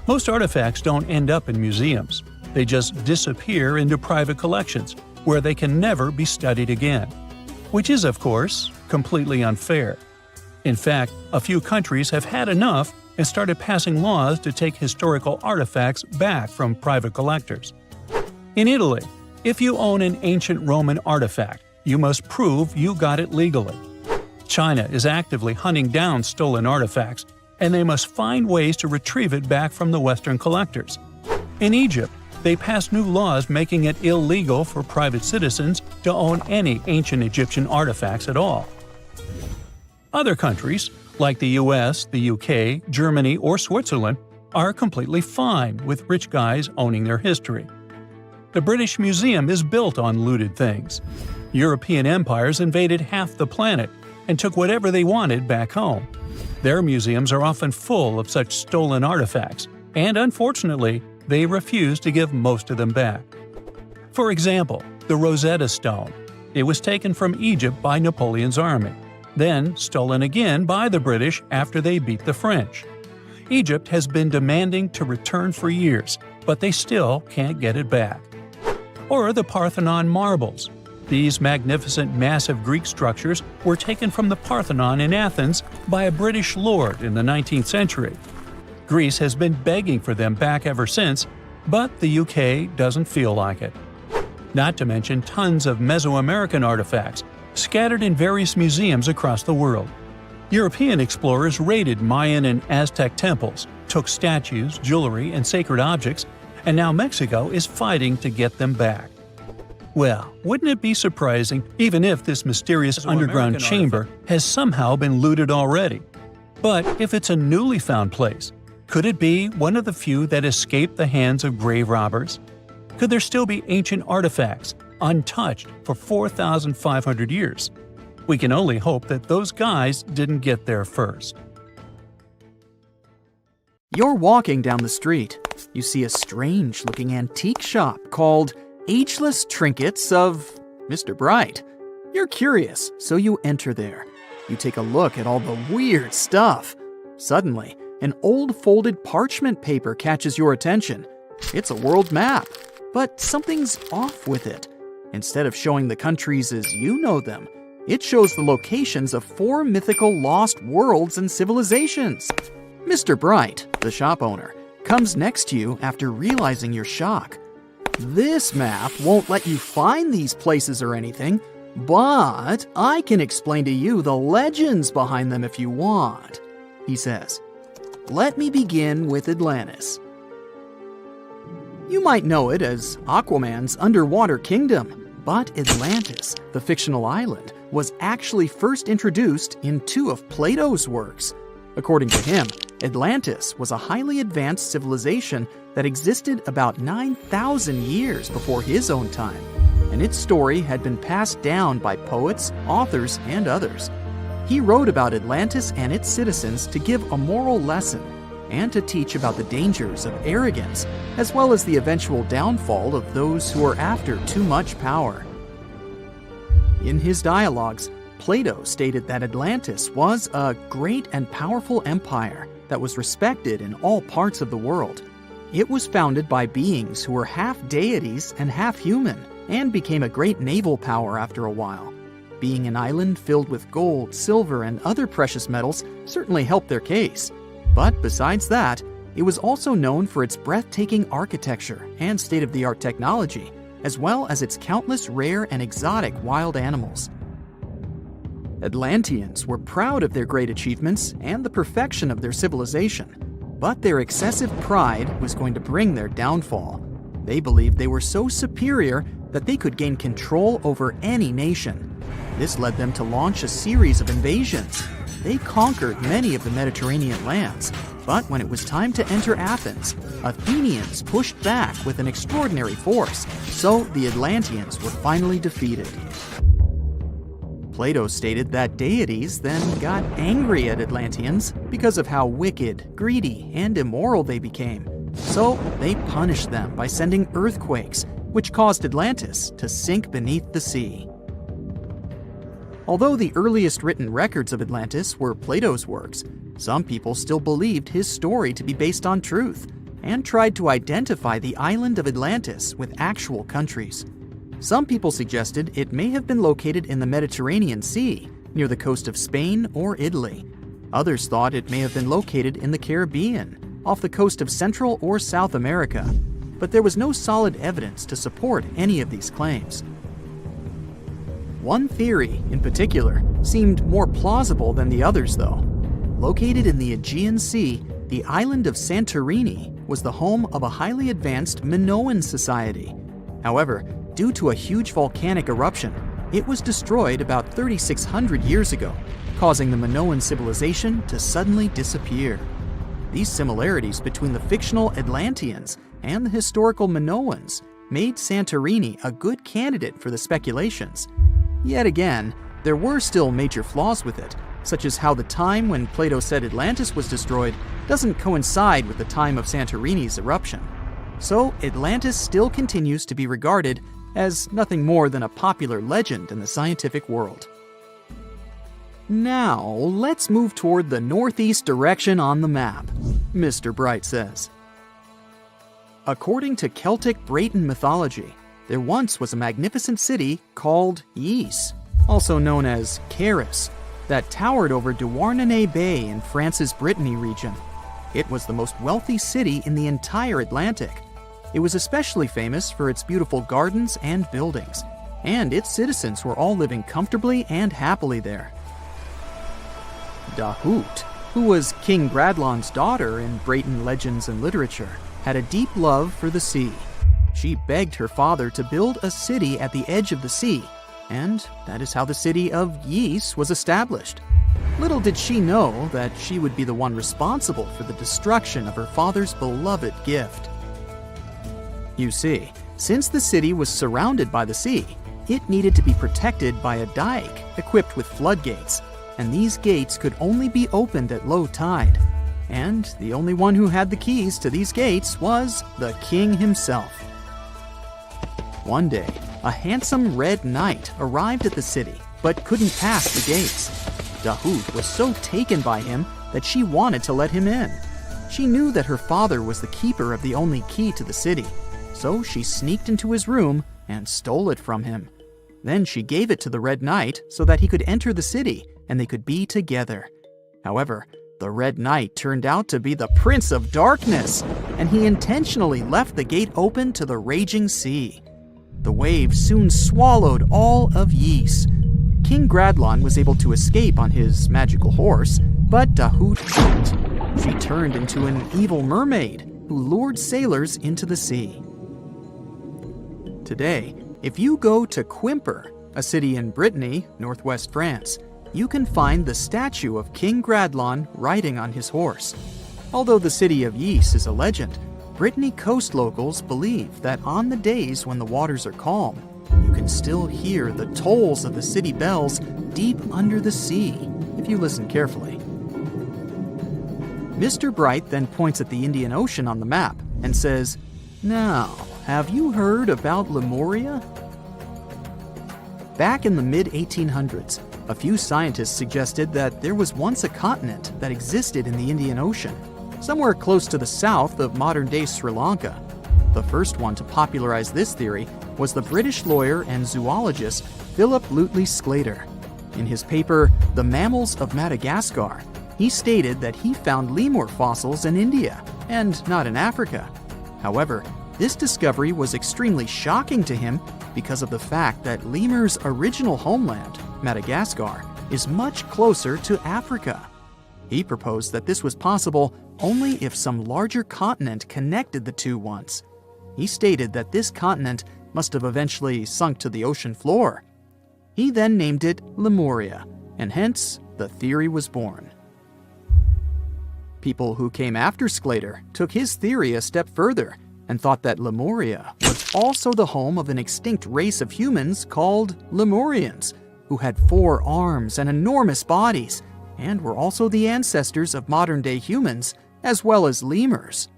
Most artifacts don't end up in museums. They just disappear into private collections, where they can never be studied again. Which is, of course, completely unfair. In fact, a few countries have had enough and started passing laws to take historical artifacts back from private collectors. In Italy, if you own an ancient Roman artifact, you must prove you got it legally. China is actively hunting down stolen artifacts, and they must find ways to retrieve it back from the Western collectors. In Egypt, they passed new laws making it illegal for private citizens to own any ancient Egyptian artifacts at all. Other countries, like the US, the UK, Germany, or Switzerland, are completely fine with rich guys owning their history. The British Museum is built on looted things. European empires invaded half the planet and took whatever they wanted back home. Their museums are often full of such stolen artifacts, and unfortunately, they refuse to give most of them back. For example, the Rosetta Stone. It was taken from Egypt by Napoleon's army, then stolen again by the British after they beat the French. Egypt has been demanding to return for years, but they still can't get it back. Or the Parthenon marbles. These magnificent massive Greek structures were taken from the Parthenon in Athens by a British lord in the 19th century. Greece has been begging for them back ever since, but the UK doesn't feel like it. Not to mention tons of Mesoamerican artifacts scattered in various museums across the world. European explorers raided Mayan and Aztec temples, took statues, jewelry, and sacred objects, and now Mexico is fighting to get them back. Well, wouldn't it be surprising even if this mysterious underground chamber has somehow been looted already? But if it's a newly found place, could it be one of the few that escaped the hands of grave robbers? Could there still be ancient artifacts, untouched for 4,500 years? We can only hope that those guys didn't get there first. You're walking down the street. You see a strange-looking antique shop called Ageless Trinkets of Mr. Bright. You're curious, so you enter there. You take a look at all the weird stuff. Suddenly, an old folded parchment paper catches your attention. It's a world map, but something's off with it. Instead of showing the countries as you know them, it shows the locations of 4 mythical lost worlds and civilizations. Mr. Bright, the shop owner, comes next to you after realizing your shock. This map won't let you find these places or anything, but I can explain to you the legends behind them if you want, he says. Let me begin with Atlantis. You might know it as Aquaman's underwater kingdom, but Atlantis, the fictional island, was actually first introduced in 2 of Plato's works. According to him, Atlantis was a highly advanced civilization that existed about 9,000 years before his own time, and its story had been passed down by poets, authors, and others. He wrote about Atlantis and its citizens to give a moral lesson and to teach about the dangers of arrogance, as well as the eventual downfall of those who are after too much power. In his dialogues, Plato stated that Atlantis was a great and powerful empire that was respected in all parts of the world. It was founded by beings who were half deities and half human, and became a great naval power after a while. Being an island filled with gold, silver, and other precious metals certainly helped their case. But besides that, it was also known for its breathtaking architecture and state-of-the-art technology, as well as its countless rare and exotic wild animals. Atlanteans were proud of their great achievements and the perfection of their civilization, but their excessive pride was going to bring their downfall. They believed they were so superior that they could gain control over any nation. This led them to launch a series of invasions. They conquered many of the Mediterranean lands, but when it was time to enter Athens, Athenians pushed back with an extraordinary force, so the Atlanteans were finally defeated. Plato stated that deities then got angry at Atlanteans because of how wicked, greedy, and immoral they became. So they punished them by sending earthquakes, which caused Atlantis to sink beneath the sea. Although the earliest written records of Atlantis were Plato's works, some people still believed his story to be based on truth and tried to identify the island of Atlantis with actual countries. Some people suggested it may have been located in the Mediterranean Sea, near the coast of Spain or Italy. Others thought it may have been located in the Caribbean, off the coast of Central or South America, but there was no solid evidence to support any of these claims. One theory, in particular, seemed more plausible than the others, though. Located in the Aegean Sea, the island of Santorini was the home of a highly advanced Minoan society. However, due to a huge volcanic eruption, It was destroyed about 3,600 years ago, causing the Minoan civilization to suddenly disappear. These similarities between the fictional Atlanteans and the historical Minoans made Santorini a good candidate for the speculations. Yet again, there were still major flaws with it, such as how the time when Plato said Atlantis was destroyed doesn't coincide with the time of Santorini's eruption. So Atlantis still continues to be regarded as nothing more than a popular legend in the scientific world. Now, let's move toward the northeast direction on the map, Mr. Bright says. According to Celtic Breton mythology, there once was a magnificent city called Ys, also known as Caris, that towered over Douarnenez Bay in France's Brittany region. It was the most wealthy city in the entire Atlantic. It was especially famous for its beautiful gardens and buildings, and its citizens were all living comfortably and happily there. Dahut, who was King Bradlaughn's daughter in Breton legends and literature, had a deep love for the sea. She begged her father to build a city at the edge of the sea, and that is how the city of Ys was established. Little did she know that she would be the one responsible for the destruction of her father's beloved gift. You see, since the city was surrounded by the sea, it needed to be protected by a dike equipped with floodgates, and these gates could only be opened at low tide. And the only one who had the keys to these gates was the king himself. One day, a handsome red knight arrived at the city, but couldn't pass the gates. Dahut was so taken by him that she wanted to let him in. She knew that her father was the keeper of the only key to the city, so she sneaked into his room and stole it from him. Then she gave it to the Red Knight so that he could enter the city and they could be together. However, the Red Knight turned out to be the Prince of Darkness, and he intentionally left the gate open to the raging sea. The waves soon swallowed all of Ys. King Bradlaugh was able to escape on his magical horse, but Dahut couldn't. She turned into an evil mermaid who lured sailors into the sea. Today, if you go to Quimper, a city in Brittany, northwest France, you can find the statue of King Bradlaugh riding on his horse. Although the city of Ys is a legend, Brittany coast locals believe that on the days when the waters are calm, you can still hear the tolls of the city bells deep under the sea, if you listen carefully. Mr. Bright then points at the Indian Ocean on the map and says, "Now, have you heard about Lemuria?" Back in the mid-1800s, a few scientists suggested that there was once a continent that existed in the Indian Ocean, somewhere close to the south of modern-day Sri Lanka. The first one to popularize this theory was the British lawyer and zoologist Philip Lutley Sclater. In his paper, The Mammals of Madagascar, he stated that he found lemur fossils in India, and not in Africa. However, this discovery was extremely shocking to him because of the fact that lemurs' original homeland, Madagascar, is much closer to Africa. He proposed that this was possible only if some larger continent connected the two once. He stated that this continent must have eventually sunk to the ocean floor. He then named it Lemuria, and hence the theory was born. People who came after Sclater took his theory a step further and thought that Lemuria was also the home of an extinct race of humans called Lemurians, who had 4 arms and enormous bodies, and were also the ancestors of modern-day humans, as well as lemurs.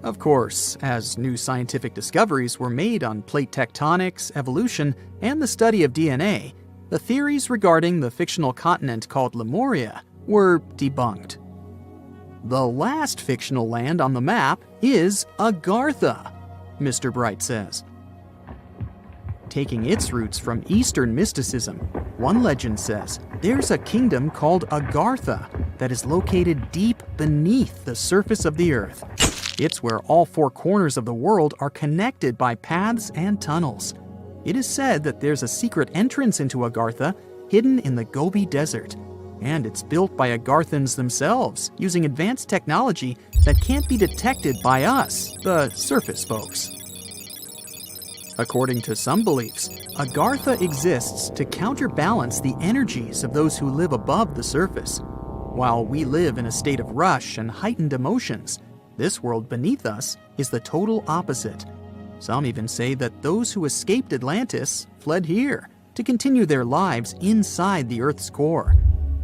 Of course, as new scientific discoveries were made on plate tectonics, evolution, and the study of DNA, the theories regarding the fictional continent called Lemuria were debunked. The last fictional land on the map is Agartha, Mr. Bright says. Taking its roots from Eastern mysticism, one legend says there's a kingdom called Agartha that is located deep beneath the surface of the earth. It's where all 4 corners of the world are connected by paths and tunnels. It is said that there's a secret entrance into Agartha hidden in the Gobi Desert, and it's built by Agarthans themselves using advanced technology that can't be detected by us, the surface folks. According to some beliefs, Agartha exists to counterbalance the energies of those who live above the surface. While we live in a state of rush and heightened emotions, this world beneath us is the total opposite. Some even say that those who escaped Atlantis fled here to continue their lives inside the Earth's core.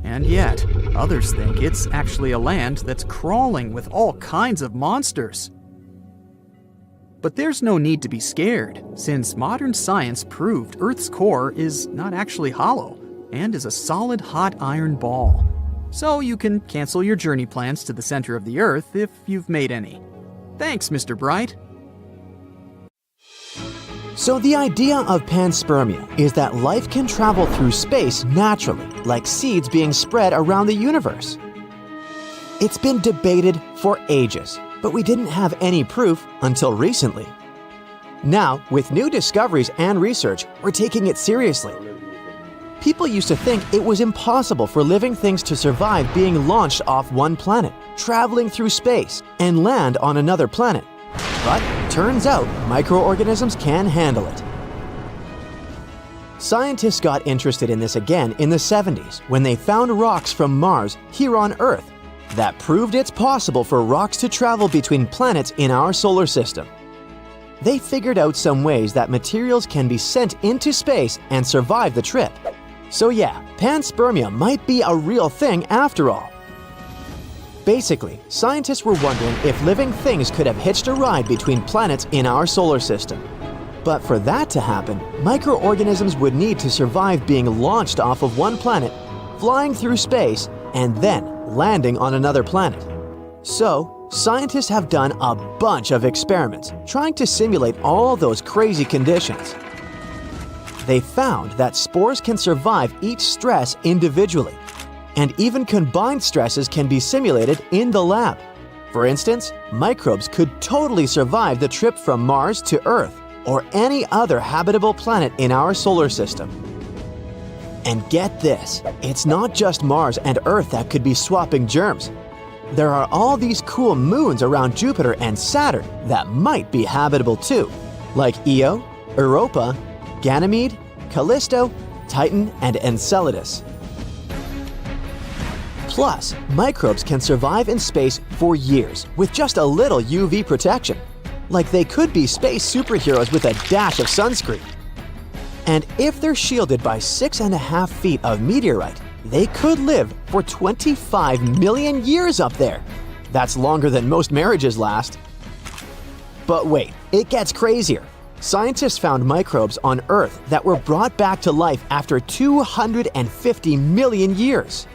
And yet, others think it's actually a land that's crawling with all kinds of monsters. But there's no need to be scared, since modern science proved Earth's core is not actually hollow and is a solid hot iron ball. So you can cancel your journey plans to the center of the Earth if you've made any. Thanks, Mr. Bright. So the idea of panspermia is that life can travel through space naturally, like seeds being spread around the universe. It's been debated for ages, but we didn't have any proof until recently. Now, with new discoveries and research, we're taking it seriously. People used to think it was impossible for living things to survive being launched off one planet, traveling through space, and land on another planet. But turns out microorganisms can handle it. Scientists got interested in this again in the 70s when they found rocks from Mars here on Earth that proved it's possible for rocks to travel between planets in our solar system. They figured out some ways that materials can be sent into space and survive the trip. So yeah, panspermia might be a real thing after all. Basically, scientists were wondering if living things could have hitched a ride between planets in our solar system. But for that to happen, microorganisms would need to survive being launched off of one planet, flying through space, and then landing on another planet. So, scientists have done a bunch of experiments trying to simulate all those crazy conditions. They found that spores can survive each stress individually, and even combined stresses can be simulated in the lab. For instance, microbes could totally survive the trip from Mars to Earth or any other habitable planet in our solar system. And get this, it's not just Mars and Earth that could be swapping germs. There are all these cool moons around Jupiter and Saturn that might be habitable too, like Io, Europa, Ganymede, Callisto, Titan, and Enceladus. Plus, microbes can survive in space for years with just a little UV protection, like they could be space superheroes with a dash of sunscreen. And if they're shielded by 6.5 feet of meteorite, they could live for 25 million years up there. That's longer than most marriages last. But wait, it gets crazier. Scientists found microbes on Earth that were brought back to life after 250 million years.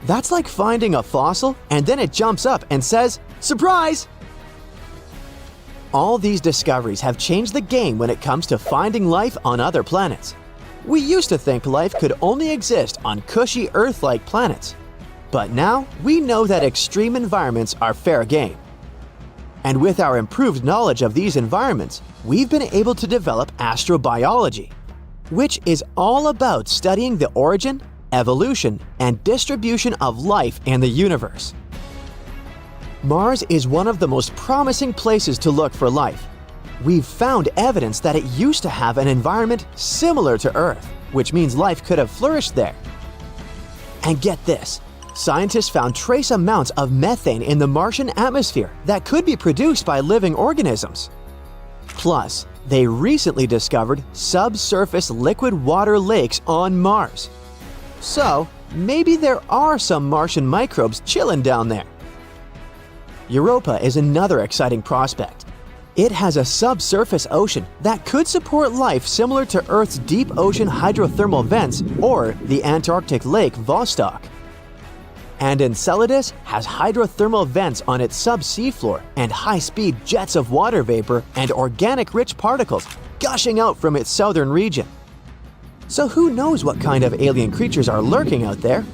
That's like finding a fossil and then it jumps up and says, "Surprise!" All these discoveries have changed the game when it comes to finding life on other planets. We used to think life could only exist on cushy Earth-like planets. But now we know that extreme environments are fair game. And with our improved knowledge of these environments, we've been able to develop astrobiology, which is all about studying the origin, evolution, and distribution of life in the universe. Mars is one of the most promising places to look for life. We've found evidence that it used to have an environment similar to Earth, which means life could have flourished there. And get this, scientists found trace amounts of methane in the Martian atmosphere that could be produced by living organisms. Plus, they recently discovered subsurface liquid water lakes on Mars. So, maybe there are some Martian microbes chilling down there. Europa is another exciting prospect. It has a subsurface ocean that could support life similar to Earth's deep ocean hydrothermal vents or the Antarctic lake Vostok. And Enceladus has hydrothermal vents on its subsea floor and high-speed jets of water vapor and organic-rich particles gushing out from its southern region. So who knows what kind of alien creatures are lurking out there?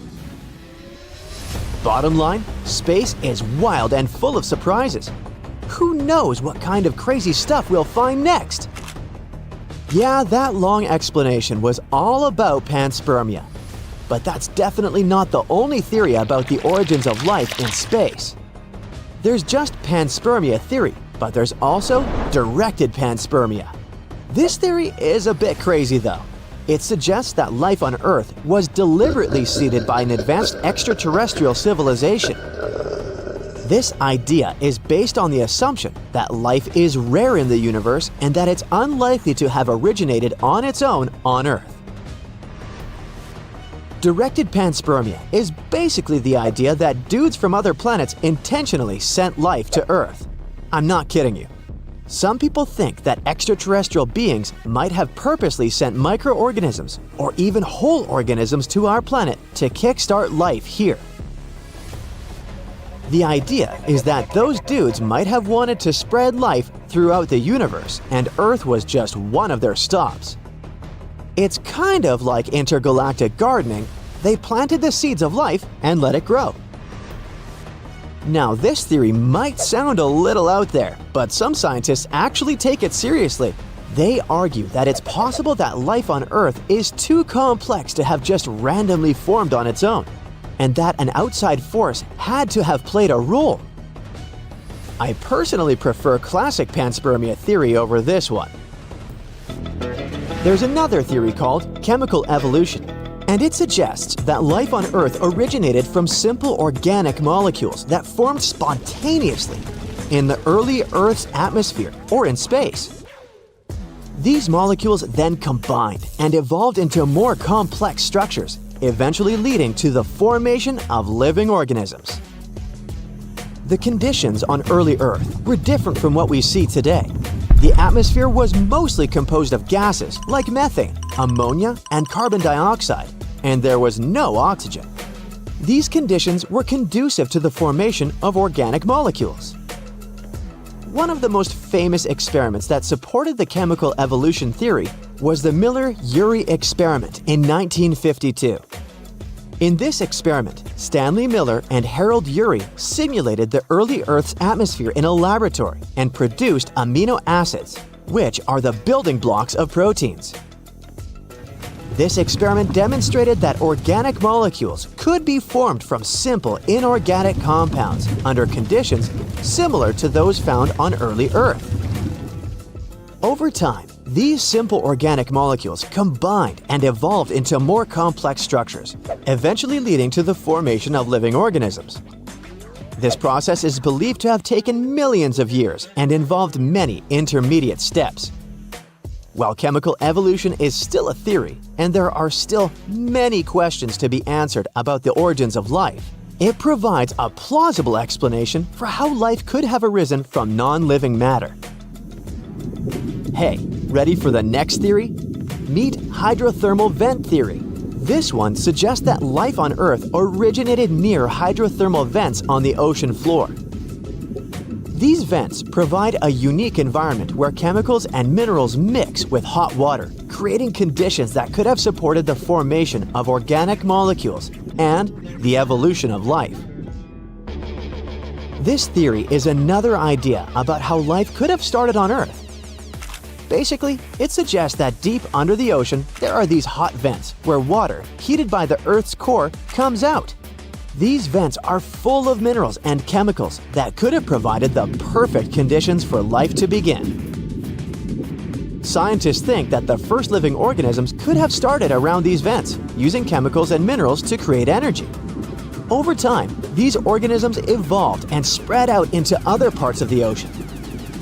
Bottom line, space is wild and full of surprises. Who knows what kind of crazy stuff we'll find next? Yeah, that long explanation was all about panspermia. But that's definitely not the only theory about the origins of life in space. There's just panspermia theory, but there's also directed panspermia. This theory is a bit crazy though. It suggests that life on Earth was deliberately seeded by an advanced extraterrestrial civilization. This idea is based on the assumption that life is rare in the universe and that it's unlikely to have originated on its own on Earth. Directed panspermia is basically the idea that dudes from other planets intentionally sent life to Earth. I'm not kidding you. Some people think that extraterrestrial beings might have purposely sent microorganisms or even whole organisms to our planet to kickstart life here. The idea is that those dudes might have wanted to spread life throughout the universe, and Earth was just one of their stops. It's kind of like intergalactic gardening. They planted the seeds of life and let it grow. Now, this theory might sound a little out there, but some scientists actually take it seriously. They argue that it's possible that life on Earth is too complex to have just randomly formed on its own, and that an outside force had to have played a role. I personally prefer classic panspermia theory over this one. There's another theory called chemical evolution, and it suggests that life on Earth originated from simple organic molecules that formed spontaneously in the early Earth's atmosphere or in space. These molecules then combined and evolved into more complex structures, eventually leading to the formation of living organisms. The conditions on early Earth were different from what we see today. The atmosphere was mostly composed of gases like methane, ammonia, and carbon dioxide, and there was no oxygen. These conditions were conducive to the formation of organic molecules. One of the most famous experiments that supported the chemical evolution theory was the Miller-Urey experiment in 1952. In this experiment, Stanley Miller and Harold Urey simulated the early Earth's atmosphere in a laboratory and produced amino acids, which are the building blocks of proteins. This experiment demonstrated that organic molecules could be formed from simple inorganic compounds under conditions similar to those found on early Earth. Over time, these simple organic molecules combined and evolved into more complex structures, eventually leading to the formation of living organisms. This process is believed to have taken millions of years and involved many intermediate steps. While chemical evolution is still a theory, and there are still many questions to be answered about the origins of life, it provides a plausible explanation for how life could have arisen from non-living matter. Hey, ready for the next theory? Meet hydrothermal vent theory. This one suggests that life on Earth originated near hydrothermal vents on the ocean floor. These vents provide a unique environment where chemicals and minerals mix with hot water, creating conditions that could have supported the formation of organic molecules and the evolution of life. This theory is another idea about how life could have started on Earth. Basically, it suggests that deep under the ocean, there are these hot vents where water, heated by the Earth's core, comes out. These vents are full of minerals and chemicals that could have provided the perfect conditions for life to begin. Scientists think that the first living organisms could have started around these vents, using chemicals and minerals to create energy. Over time, these organisms evolved and spread out into other parts of the ocean.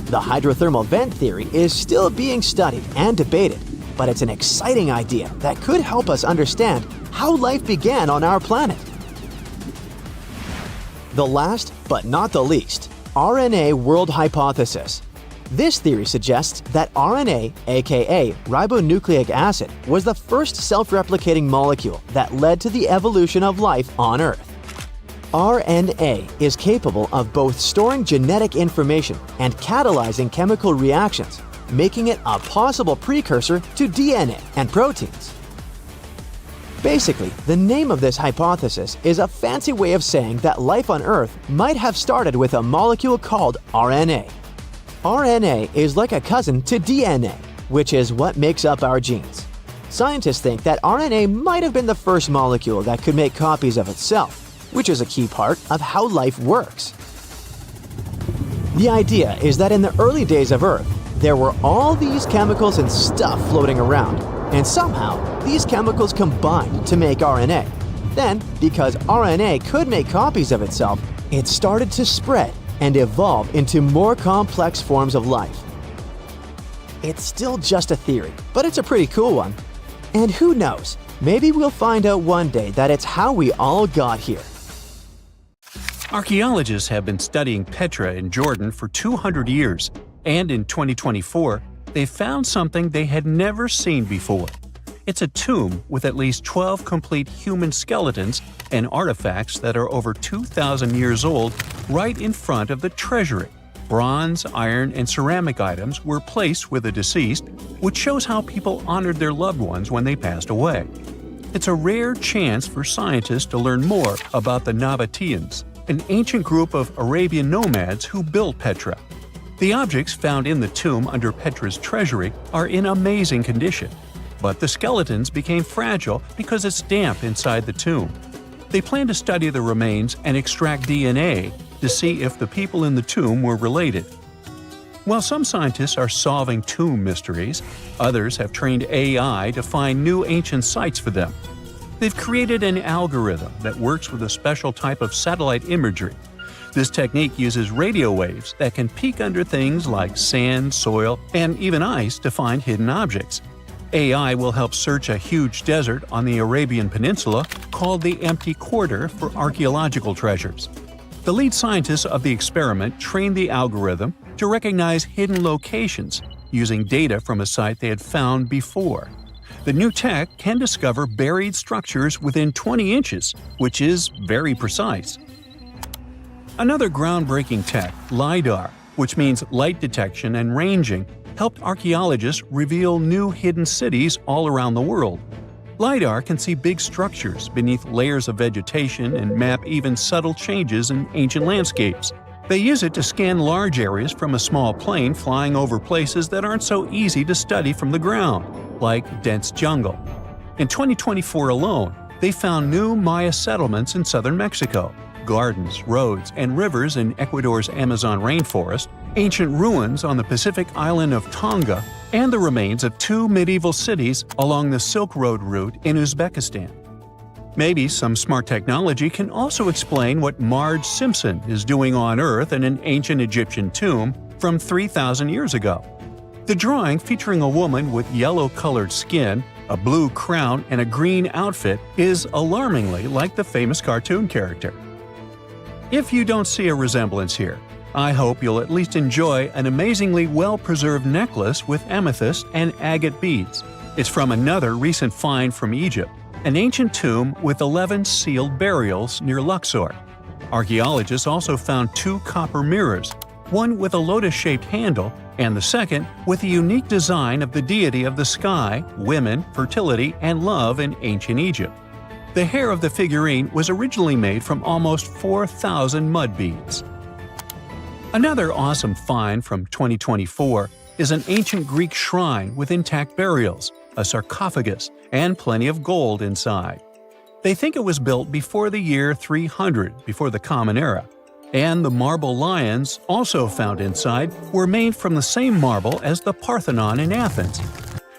The hydrothermal vent theory is still being studied and debated, but it's an exciting idea that could help us understand how life began on our planet. The last, but not the least, RNA world hypothesis. This theory suggests that RNA, aka ribonucleic acid, was the first self-replicating molecule that led to the evolution of life on Earth. RNA is capable of both storing genetic information and catalyzing chemical reactions, making it a possible precursor to DNA and proteins. Basically, the name of this hypothesis is a fancy way of saying that life on Earth might have started with a molecule called RNA. RNA is like a cousin to DNA, which is what makes up our genes. Scientists think that RNA might have been the first molecule that could make copies of itself, which is a key part of how life works. The idea is that in the early days of Earth, There were all these chemicals and stuff floating around, and somehow these chemicals combined to make RNA. Then, because RNA could make copies of itself, it started to spread and evolve into more complex forms of life. It's still just a theory, but it's a pretty cool one. And who knows, maybe we'll find out one day that it's how we all got here. Archaeologists have been studying Petra in Jordan for 200 years, and in 2024, they found something they had never seen before. It's a tomb with at least 12 complete human skeletons and artifacts that are over 2,000 years old right in front of the treasury. Bronze, iron, and ceramic items were placed with the deceased, which shows how people honored their loved ones when they passed away. It's a rare chance for scientists to learn more about the Nabateans, an ancient group of Arabian nomads who built Petra. The objects found in the tomb under Petra's treasury are in amazing condition, but the skeletons became fragile because it's damp inside the tomb. They plan to study the remains and extract DNA to see if the people in the tomb were related. While some scientists are solving tomb mysteries, others have trained AI to find new ancient sites for them. They've created an algorithm that works with a special type of satellite imagery. This technique uses radio waves that can peek under things like sand, soil, and even ice to find hidden objects. AI will help search a huge desert on the Arabian Peninsula called the Empty Quarter for archaeological treasures. The lead scientists of the experiment trained the algorithm to recognize hidden locations using data from a site they had found before. The new tech can discover buried structures within 20 inches, which is very precise. Another groundbreaking tech, LiDAR, which means light detection and ranging, helped archaeologists reveal new hidden cities all around the world. LiDAR can see big structures beneath layers of vegetation and map even subtle changes in ancient landscapes. They use it to scan large areas from a small plane flying over places that aren't so easy to study from the ground, like dense jungle. In 2024 alone, they found new Maya settlements in southern Mexico, gardens, roads, and rivers in Ecuador's Amazon rainforest, ancient ruins on the Pacific island of Tonga, and the remains of 2 medieval cities along the Silk Road route in Uzbekistan. Maybe some smart technology can also explain what Marge Simpson is doing on Earth in an ancient Egyptian tomb from 3,000 years ago. The drawing, featuring a woman with yellow-colored skin, a blue crown, and a green outfit, is alarmingly like the famous cartoon character. If you don't see a resemblance here, I hope you'll at least enjoy an amazingly well-preserved necklace with amethyst and agate beads. It's from another recent find from Egypt, an ancient tomb with 11 sealed burials near Luxor. Archaeologists also found 2 copper mirrors, one with a lotus-shaped handle and the second with a unique design of the deity of the sky, women, fertility, and love in ancient Egypt. The hair of the figurine was originally made from almost 4,000 mud beads. Another awesome find from 2024 is an ancient Greek shrine with intact burials, a sarcophagus, and plenty of gold inside. They think it was built before the year 300 before the Common Era, and the marble lions, also found inside, were made from the same marble as the Parthenon in Athens.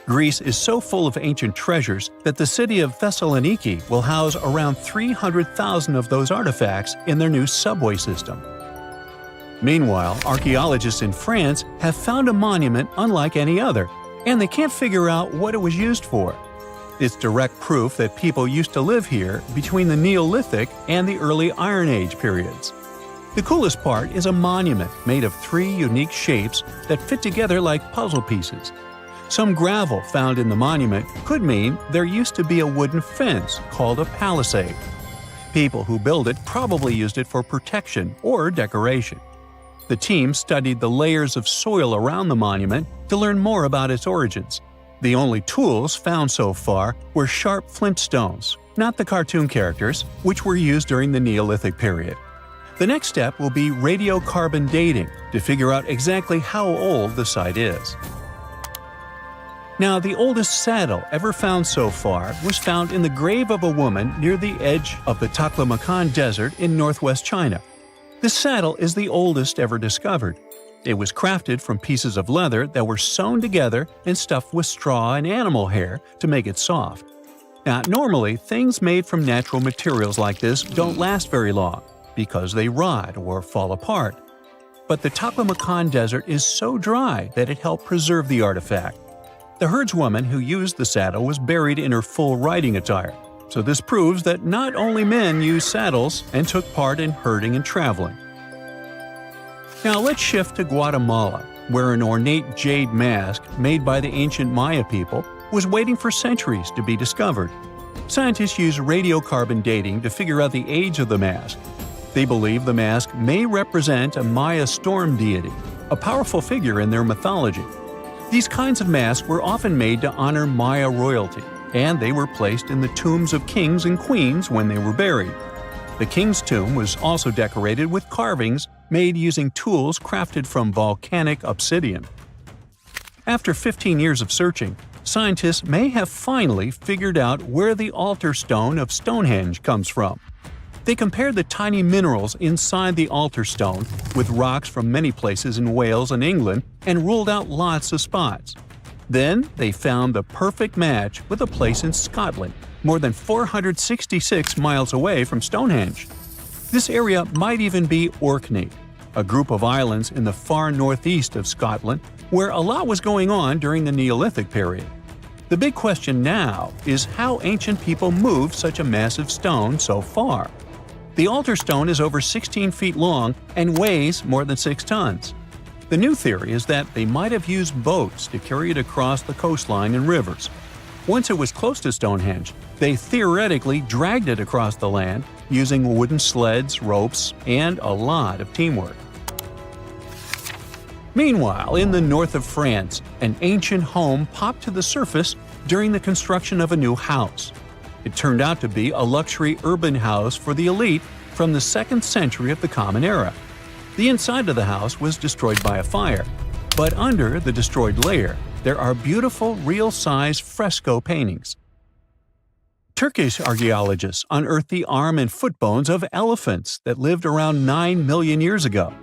Greece is so full of ancient treasures that the city of Thessaloniki will house around 300,000 of those artifacts in their new subway system. Meanwhile, archaeologists in France have found a monument unlike any other, and they can't figure out what it was used for. It's direct proof that people used to live here between the Neolithic and the early Iron Age periods. The coolest part is a monument made of 3 unique shapes that fit together like puzzle pieces. Some gravel found in the monument could mean there used to be a wooden fence called a palisade. People who built it probably used it for protection or decoration. The team studied the layers of soil around the monument to learn more about its origins. The only tools found so far were sharp flint stones, not the cartoon characters, which were used during the Neolithic period. The next step will be radiocarbon dating to figure out exactly how old the site is. Now, the oldest saddle ever found so far was found in the grave of a woman near the edge of the Taklamakan Desert in northwest China. This saddle is the oldest ever discovered. It was crafted from pieces of leather that were sewn together and stuffed with straw and animal hair to make it soft. Now, normally, things made from natural materials like this don't last very long because they rot or fall apart. But the Taklamakan Desert is so dry that it helped preserve the artifact. The herdswoman who used the saddle was buried in her full riding attire, so this proves that not only men used saddles and took part in herding and traveling. Now let's shift to Guatemala, where an ornate jade mask made by the ancient Maya people was waiting for centuries to be discovered. Scientists use radiocarbon dating to figure out the age of the mask. They believe the mask may represent a Maya storm deity, a powerful figure in their mythology. These kinds of masks were often made to honor Maya royalty, and they were placed in the tombs of kings and queens when they were buried. The king's tomb was also decorated with carvings made using tools crafted from volcanic obsidian. After 15 years of searching, scientists may have finally figured out where the altar stone of Stonehenge comes from. They compared the tiny minerals inside the altar stone with rocks from many places in Wales and England and ruled out lots of spots. Then they found the perfect match with a place in Scotland, more than 466 miles away from Stonehenge. This area might even be Orkney, a group of islands in the far northeast of Scotland where a lot was going on during the Neolithic period. The big question now is how ancient people moved such a massive stone so far. The altar stone is over 16 feet long and weighs more than 6 tons. The new theory is that they might have used boats to carry it across the coastline and rivers. Once it was close to Stonehenge, they theoretically dragged it across the land using wooden sleds, ropes, and a lot of teamwork. Meanwhile, in the north of France, an ancient home popped to the surface during the construction of a new house. It turned out to be a luxury urban house for the elite from the 2nd century of the Common Era. The inside of the house was destroyed by a fire, but under the destroyed layer, there are beautiful real-size fresco paintings. Turkish archaeologists unearthed the arm and foot bones of elephants that lived around 9 million years ago.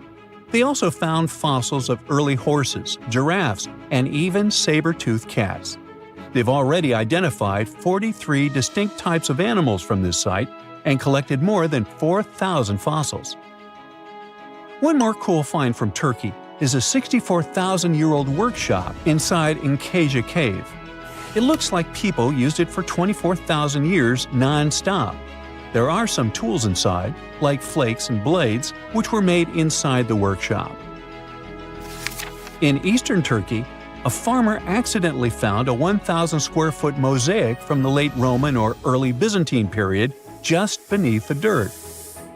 They also found fossils of early horses, giraffes, and even saber-toothed cats. They've already identified 43 distinct types of animals from this site and collected more than 4,000 fossils. One more cool find from Turkey is a 64,000-year-old workshop inside Enkaja Cave. It looks like people used it for 24,000 years non-stop. There are some tools inside, like flakes and blades, which were made inside the workshop. In eastern Turkey, a farmer accidentally found a 1,000-square-foot mosaic from the late Roman or early Byzantine period just beneath the dirt.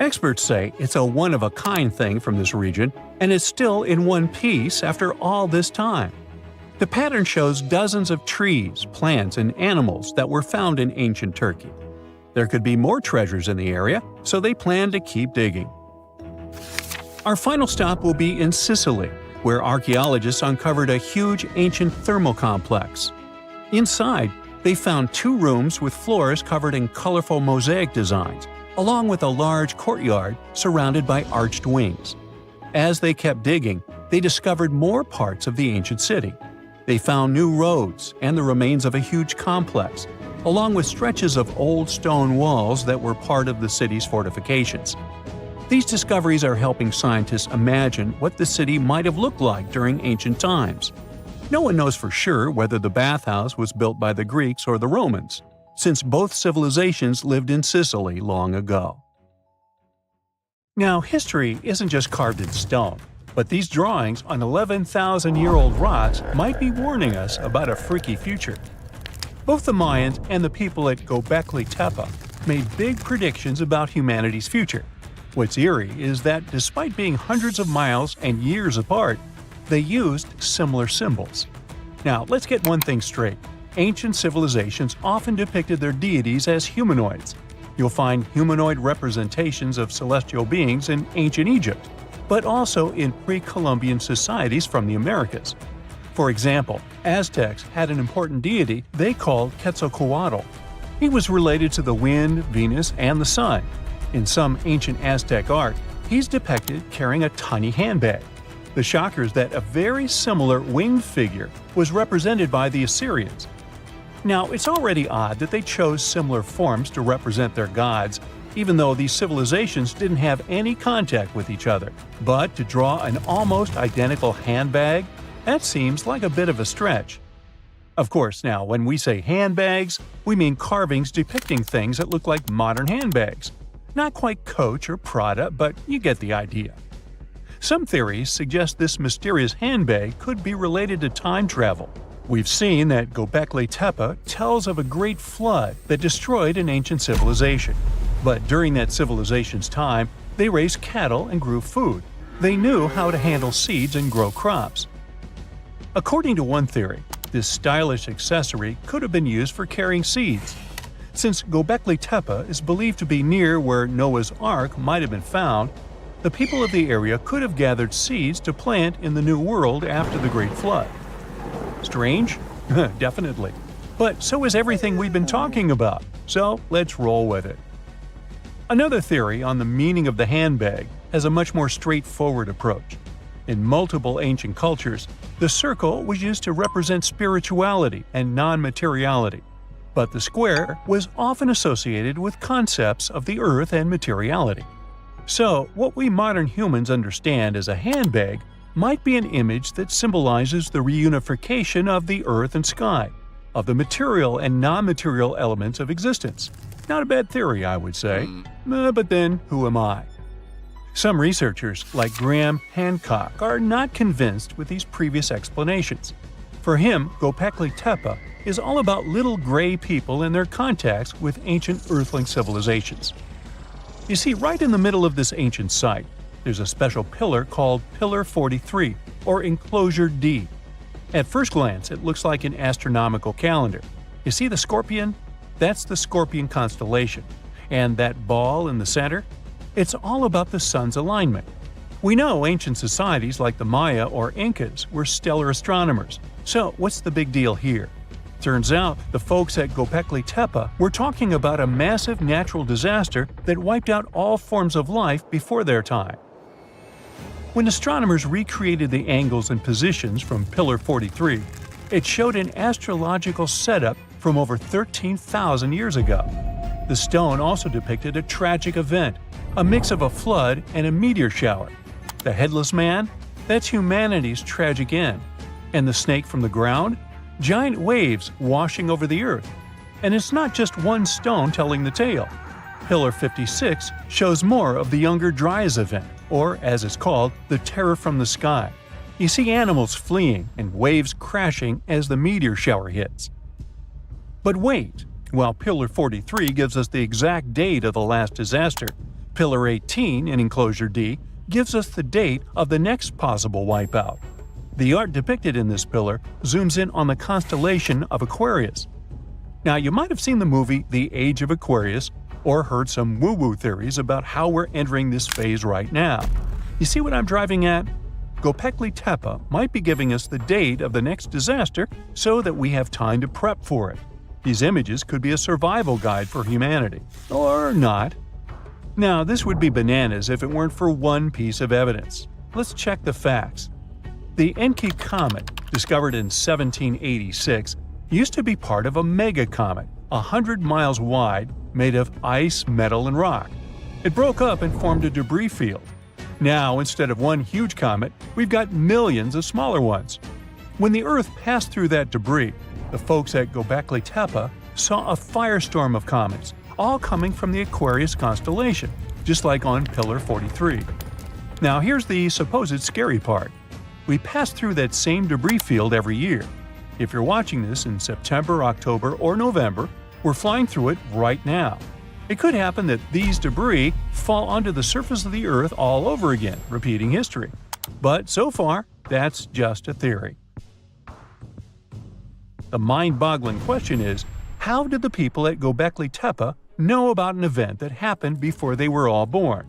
Experts say it's a one-of-a-kind thing from this region, and it's still in one piece after all this time. The pattern shows dozens of trees, plants, and animals that were found in ancient Turkey. There could be more treasures in the area, so they plan to keep digging. Our final stop will be in Sicily, where archaeologists uncovered a huge ancient thermal complex. Inside, they found 2 rooms with floors covered in colorful mosaic designs, along with a large courtyard surrounded by arched wings. As they kept digging, they discovered more parts of the ancient city. They found new roads and the remains of a huge complex, along with stretches of old stone walls that were part of the city's fortifications. These discoveries are helping scientists imagine what the city might have looked like during ancient times. No one knows for sure whether the bathhouse was built by the Greeks or the Romans, since both civilizations lived in Sicily long ago. Now, history isn't just carved in stone, but these drawings on 11,000-year-old rocks might be warning us about a freaky future. Both the Mayans and the people at Göbekli Tepe made big predictions about humanity's future. What's eerie is that despite being hundreds of miles and years apart, they used similar symbols. Now, let's get one thing straight. Ancient civilizations often depicted their deities as humanoids. You'll find humanoid representations of celestial beings in ancient Egypt, but also in pre-Columbian societies from the Americas. For example, Aztecs had an important deity they called Quetzalcoatl. He was related to the wind, Venus, and the sun. In some ancient Aztec art, he's depicted carrying a tiny handbag. The shocker is that a very similar winged figure was represented by the Assyrians. Now, it's already odd that they chose similar forms to represent their gods, even though these civilizations didn't have any contact with each other. But to draw an almost identical handbag, that seems like a bit of a stretch. Of course, now, when we say handbags, we mean carvings depicting things that look like modern handbags. Not quite Coach or Prada, but you get the idea. Some theories suggest this mysterious handbag could be related to time travel. We've seen that Göbekli Tepe tells of a great flood that destroyed an ancient civilization. But during that civilization's time, they raised cattle and grew food. They knew how to handle seeds and grow crops. According to one theory, this stylish accessory could have been used for carrying seeds. Since Göbekli Tepe is believed to be near where Noah's Ark might have been found, the people of the area could have gathered seeds to plant in the New World after the Great Flood. Strange? Definitely. But so is everything we've been talking about, so let's roll with it. Another theory on the meaning of the handbag has a much more straightforward approach. In multiple ancient cultures, the circle was used to represent spirituality and non-materiality, but the square was often associated with concepts of the earth and materiality. So, what we modern humans understand as a handbag might be an image that symbolizes the reunification of the earth and sky, of the material and non-material elements of existence. Not a bad theory, I would say. But then, who am I? Some researchers, like Graham Hancock, are not convinced with these previous explanations. For him, Göbekli Tepe is all about little gray people and their contacts with ancient earthling civilizations. You see, right in the middle of this ancient site, there's a special pillar called Pillar 43, or Enclosure D. At first glance, it looks like an astronomical calendar. You see the scorpion? That's the Scorpion constellation. And that ball in the center? It's all about the sun's alignment. We know ancient societies like the Maya or Incas were stellar astronomers. So what's the big deal here? Turns out the folks at Göbekli Tepe were talking about a massive natural disaster that wiped out all forms of life before their time. When astronomers recreated the angles and positions from Pillar 43, it showed an astrological setup from over 13,000 years ago. The stone also depicted a tragic event, a mix of a flood and a meteor shower. The headless man? That's humanity's tragic end. And the snake from the ground? Giant waves washing over the earth. And it's not just one stone telling the tale. Pillar 56 shows more of the Younger Dryas event, or as it's called, the terror from the sky. You see animals fleeing and waves crashing as the meteor shower hits. But wait, while Pillar 43 gives us the exact date of the last disaster, Pillar 18 in Enclosure D gives us the date of the next possible wipeout. The art depicted in this pillar zooms in on the constellation of Aquarius. Now, you might have seen the movie The Age of Aquarius or heard some woo-woo theories about how we're entering this phase right now. You see what I'm driving at? Göbekli Tepe might be giving us the date of the next disaster so that we have time to prep for it. These images could be a survival guide for humanity. Or not. Now, this would be bananas if it weren't for one piece of evidence. Let's check the facts. The Encke comet, discovered in 1786, used to be part of a megacomet, 100 miles wide, made of ice, metal, and rock. It broke up and formed a debris field. Now, instead of one huge comet, we've got millions of smaller ones. When the Earth passed through that debris, the folks at Göbekli Tepe saw a firestorm of comets, all coming from the Aquarius constellation, just like on Pillar 43. Now here's the supposed scary part. We pass through that same debris field every year. If you're watching this in September, October, or November, we're flying through it right now. It could happen that these debris fall onto the surface of the Earth all over again, repeating history. But so far, that's just a theory. The mind-boggling question is, how did the people at Göbekli Tepe know about an event that happened before they were all born?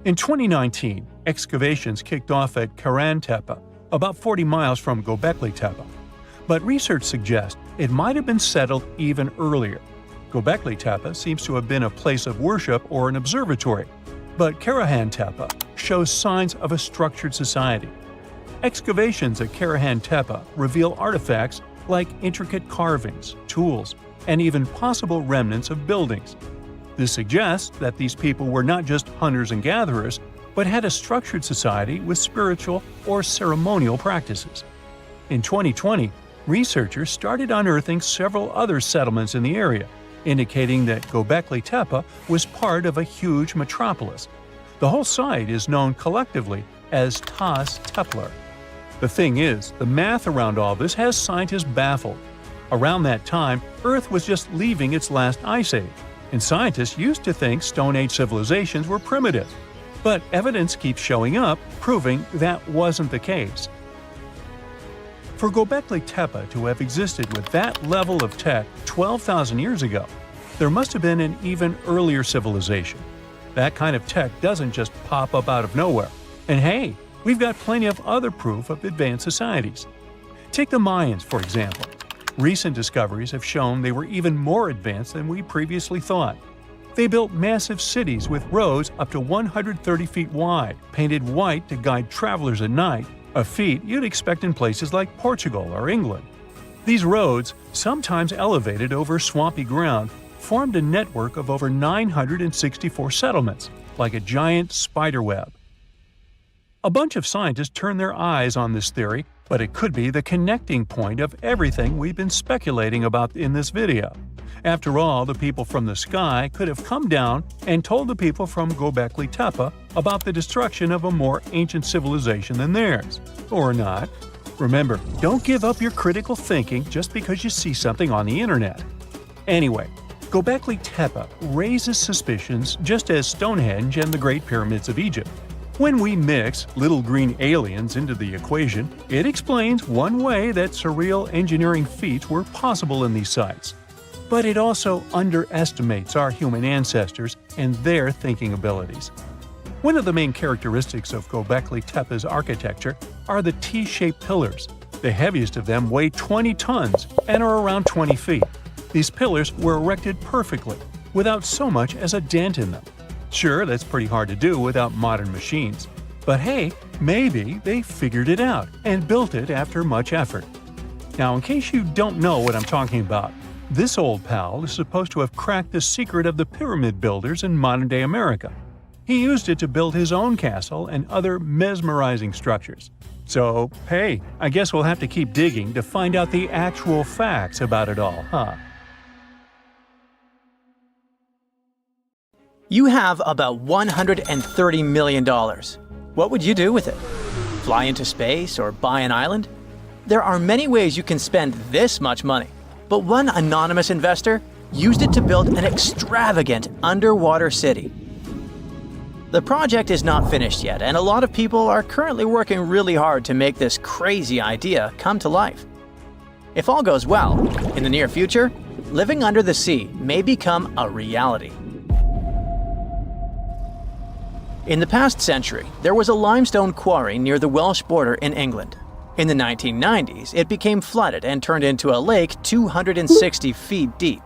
In 2019, excavations kicked off at Karan Tepe, about 40 miles from Göbekli Tepe. But research suggests it might have been settled even earlier. Göbekli Tepe seems to have been a place of worship or an observatory, but Karahan Tepe shows signs of a structured society. Excavations at Karahan Tepe reveal artifacts like intricate carvings, tools, and even possible remnants of buildings. This suggests that these people were not just hunters and gatherers, but had a structured society with spiritual or ceremonial practices. In 2020, researchers started unearthing several other settlements in the area, indicating that Göbekli Tepe was part of a huge metropolis. The whole site is known collectively as Tas Tepler. The thing is, the math around all this has scientists baffled. Around that time, Earth was just leaving its last ice age, and scientists used to think Stone Age civilizations were primitive. But evidence keeps showing up, proving that wasn't the case. For Göbekli Tepe to have existed with that level of tech 12,000 years ago, there must have been an even earlier civilization. That kind of tech doesn't just pop up out of nowhere. And hey, we've got plenty of other proof of advanced societies. Take the Mayans, for example. Recent discoveries have shown they were even more advanced than we previously thought. They built massive cities with roads up to 130 feet wide, painted white to guide travelers at night, a feat you'd expect in places like Portugal or England. These roads, sometimes elevated over swampy ground, formed a network of over 964 settlements, like a giant spider web. A bunch of scientists turned their eyes on this theory, but it could be the connecting point of everything we've been speculating about in this video. After all, the people from the sky could have come down and told the people from Göbekli Tepe about the destruction of a more ancient civilization than theirs. Or not. Remember, don't give up your critical thinking just because you see something on the internet. Anyway, Göbekli Tepe raises suspicions just as Stonehenge and the Great Pyramids of Egypt. When we mix little green aliens into the equation, it explains one way that surreal engineering feats were possible in these sites. But it also underestimates our human ancestors and their thinking abilities. One of the main characteristics of Göbekli Tepe's architecture are the T-shaped pillars. The heaviest of them weigh 20 tons and are around 20 feet. These pillars were erected perfectly, without so much as a dent in them. Sure, that's pretty hard to do without modern machines. But hey, maybe they figured it out and built it after much effort. Now, in case you don't know what I'm talking about, this old pal is supposed to have cracked the secret of the pyramid builders in modern-day America. He used it to build his own castle and other mesmerizing structures. So, hey, I guess we'll have to keep digging to find out the actual facts about it all, huh? You have about $130 million. What would you do with it? Fly into space or buy an island? There are many ways you can spend this much money, but one anonymous investor used it to build an extravagant underwater city. The project is not finished yet, and a lot of people are currently working really hard to make this crazy idea come to life. If all goes well, in the near future, living under the sea may become a reality. In the past century, there was a limestone quarry near the Welsh border in England. In the 1990s, it became flooded and turned into a lake 260 feet deep.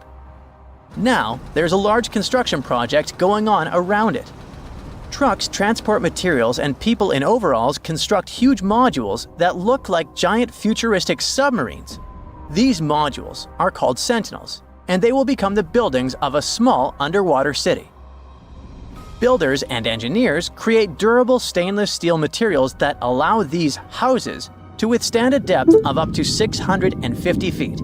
Now, there's a large construction project going on around it. Trucks transport materials and people in overalls construct huge modules that look like giant futuristic submarines. These modules are called sentinels, and they will become the buildings of a small underwater city. Builders and engineers create durable stainless steel materials that allow these houses to withstand a depth of up to 650 feet.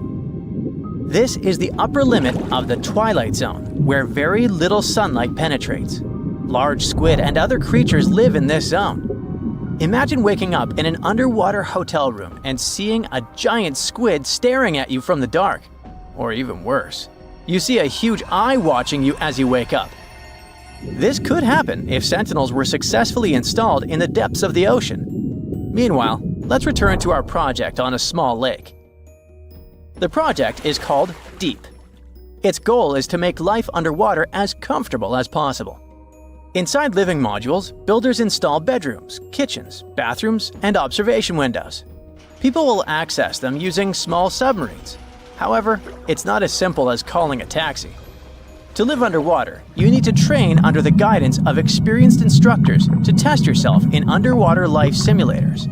This is the upper limit of the twilight zone, where very little sunlight penetrates. Large squid and other creatures live in this zone. Imagine waking up in an underwater hotel room and seeing a giant squid staring at you from the dark. Or even worse, you see a huge eye watching you as you wake up. This could happen if sentinels were successfully installed in the depths of the ocean. Meanwhile, let's return to our project on a small lake. The project is called Deep. Its goal is to make life underwater as comfortable as possible. Inside living modules, builders install bedrooms, kitchens, bathrooms, and observation windows. People will access them using small submarines. However, it's not as simple as calling a taxi. To live underwater, you need to train under the guidance of experienced instructors to test yourself in underwater life simulators.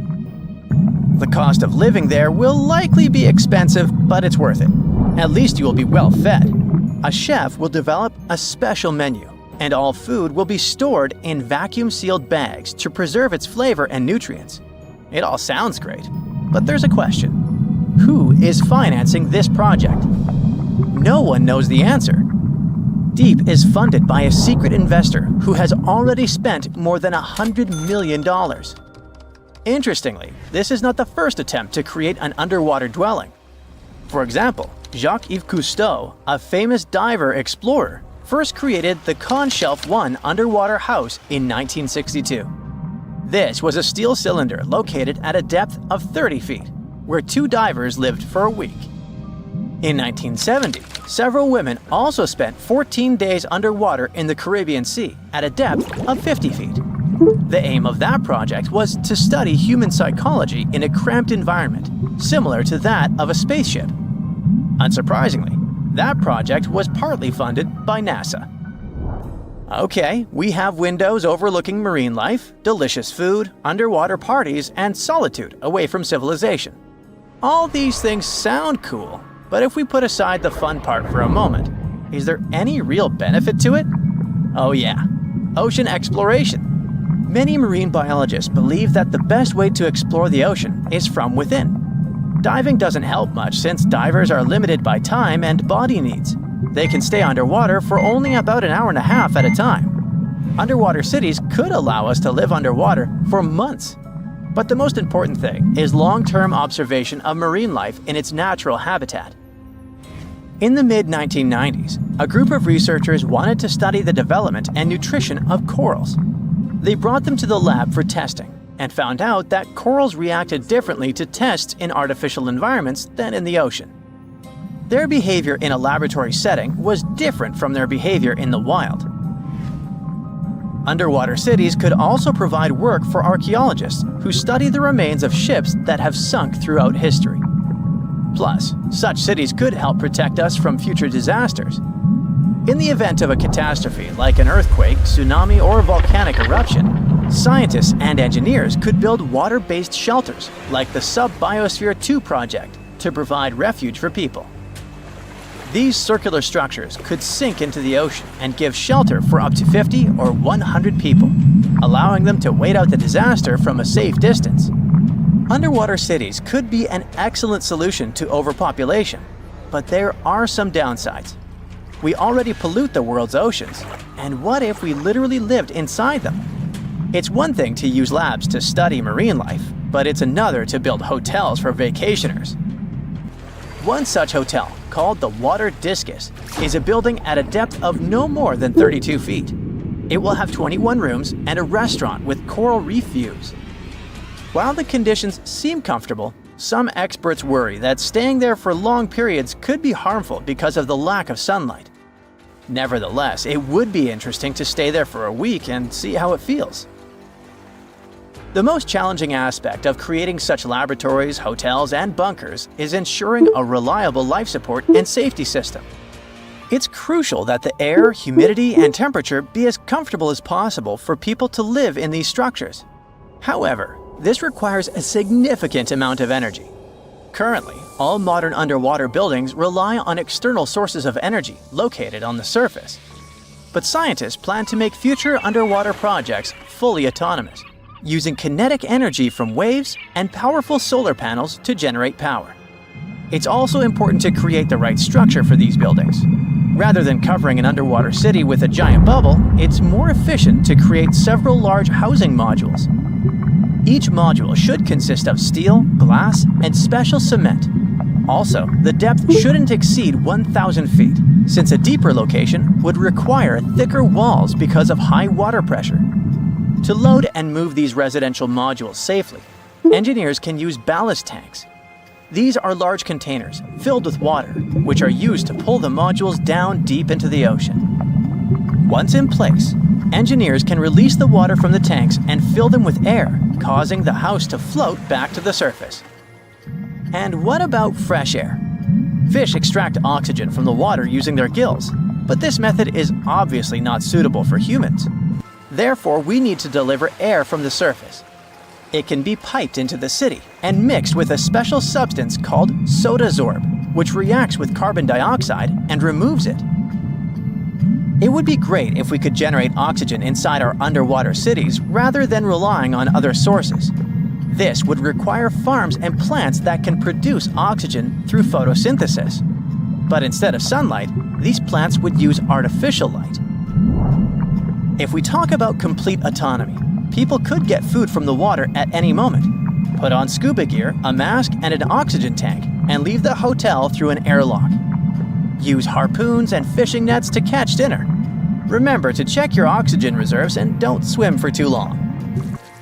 The cost of living there will likely be expensive, but it's worth it. At least you will be well fed. A chef will develop a special menu, and all food will be stored in vacuum-sealed bags to preserve its flavor and nutrients. It all sounds great, but there's a question. Who is financing this project? No one knows the answer. Deep is funded by a secret investor who has already spent more than $100 million. Interestingly, this is not the first attempt to create an underwater dwelling. For example, Jacques-Yves Cousteau, a famous diver explorer, first created the Conshelf 1 underwater house in 1962. This was a steel cylinder located at a depth of 30 feet, where 2 divers lived for a week. In 1970, several women also spent 14 days underwater in the Caribbean Sea at a depth of 50 feet. The aim of that project was to study human psychology in a cramped environment, similar to that of a spaceship. Unsurprisingly, that project was partly funded by NASA. Okay, we have windows overlooking marine life, delicious food, underwater parties, and solitude away from civilization. All these things sound cool, but if we put aside the fun part for a moment, is there any real benefit to it? Oh yeah, ocean exploration. Many marine biologists believe that the best way to explore the ocean is from within. Diving doesn't help much since divers are limited by time and body needs. They can stay underwater for only about an hour and a half at a time. Underwater cities could allow us to live underwater for months. But the most important thing is long-term observation of marine life in its natural habitat. In the mid-1990s, a group of researchers wanted to study the development and nutrition of corals. They brought them to the lab for testing and found out that corals reacted differently to tests in artificial environments than in the ocean. Their behavior in a laboratory setting was different from their behavior in the wild. Underwater cities could also provide work for archaeologists who study the remains of ships that have sunk throughout history. Plus, such cities could help protect us from future disasters. In the event of a catastrophe like an earthquake, tsunami, or volcanic eruption, scientists and engineers could build water-based shelters like the Sub-Biosphere 2 project to provide refuge for people. These circular structures could sink into the ocean and give shelter for up to 50 or 100 people, allowing them to wait out the disaster from a safe distance. Underwater cities could be an excellent solution to overpopulation, but there are some downsides. We already pollute the world's oceans, and what if we literally lived inside them? It's one thing to use labs to study marine life, but it's another to build hotels for vacationers. One such hotel, called the Water Discus, is a building at a depth of no more than 32 feet. It will have 21 rooms and a restaurant with coral reef views. While the conditions seem comfortable, some experts worry that staying there for long periods could be harmful because of the lack of sunlight. Nevertheless, it would be interesting to stay there for a week and see how it feels. The most challenging aspect of creating such laboratories, hotels, and bunkers is ensuring a reliable life support and safety system. It's crucial that the air, humidity, and temperature be as comfortable as possible for people to live in these structures. However, this requires a significant amount of energy. Currently, all modern underwater buildings rely on external sources of energy located on the surface. But scientists plan to make future underwater projects fully autonomous, using kinetic energy from waves and powerful solar panels to generate power. It's also important to create the right structure for these buildings. Rather than covering an underwater city with a giant bubble, it's more efficient to create several large housing modules. Each module should consist of steel, glass, and special cement. Also, the depth shouldn't exceed 1,000 feet, since a deeper location would require thicker walls because of high water pressure. To load and move these residential modules safely, engineers can use ballast tanks. These are large containers filled with water, which are used to pull the modules down deep into the ocean. Once in place, engineers can release the water from the tanks and fill them with air, causing the house to float back to the surface. And what about fresh air? Fish extract oxygen from the water using their gills, but this method is obviously not suitable for humans. Therefore, we need to deliver air from the surface. It can be piped into the city and mixed with a special substance called sodasorb, which reacts with carbon dioxide and removes it. It would be great if we could generate oxygen inside our underwater cities rather than relying on other sources. This would require farms and plants that can produce oxygen through photosynthesis. But instead of sunlight, these plants would use artificial light. If we talk about complete autonomy, people could get food from the water at any moment, put on scuba gear, a mask, and an oxygen tank, and leave the hotel through an airlock. Use harpoons and fishing nets to catch dinner. Remember to check your oxygen reserves and don't swim for too long.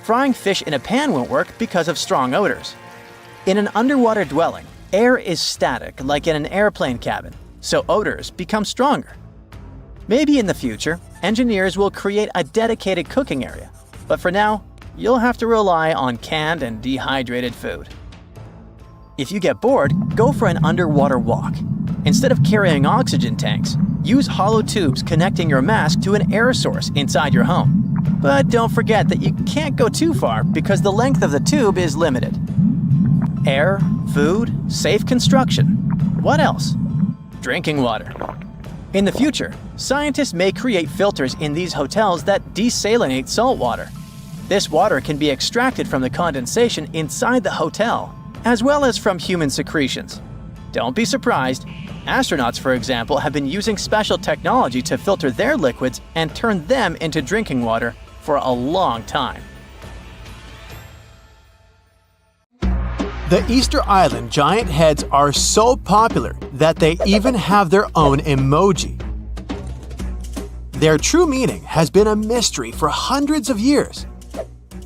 Frying fish in a pan won't work because of strong odors. In an underwater dwelling, air is static like in an airplane cabin, so odors become stronger. Maybe in the future, engineers will create a dedicated cooking area, but for now, you'll have to rely on canned and dehydrated food. If you get bored, go for an underwater walk. Instead of carrying oxygen tanks, use hollow tubes connecting your mask to an air source inside your home. But don't forget that you can't go too far because the length of the tube is limited. Air, food, safe construction. What else? Drinking water. In the future, scientists may create filters in these hotels that desalinate salt water. This water can be extracted from the condensation inside the hotel, as well as from human secretions. Don't be surprised. Astronauts, for example, have been using special technology to filter their liquids and turn them into drinking water for a long time. The Easter Island giant heads are so popular that they even have their own emoji. Their true meaning has been a mystery for hundreds of years.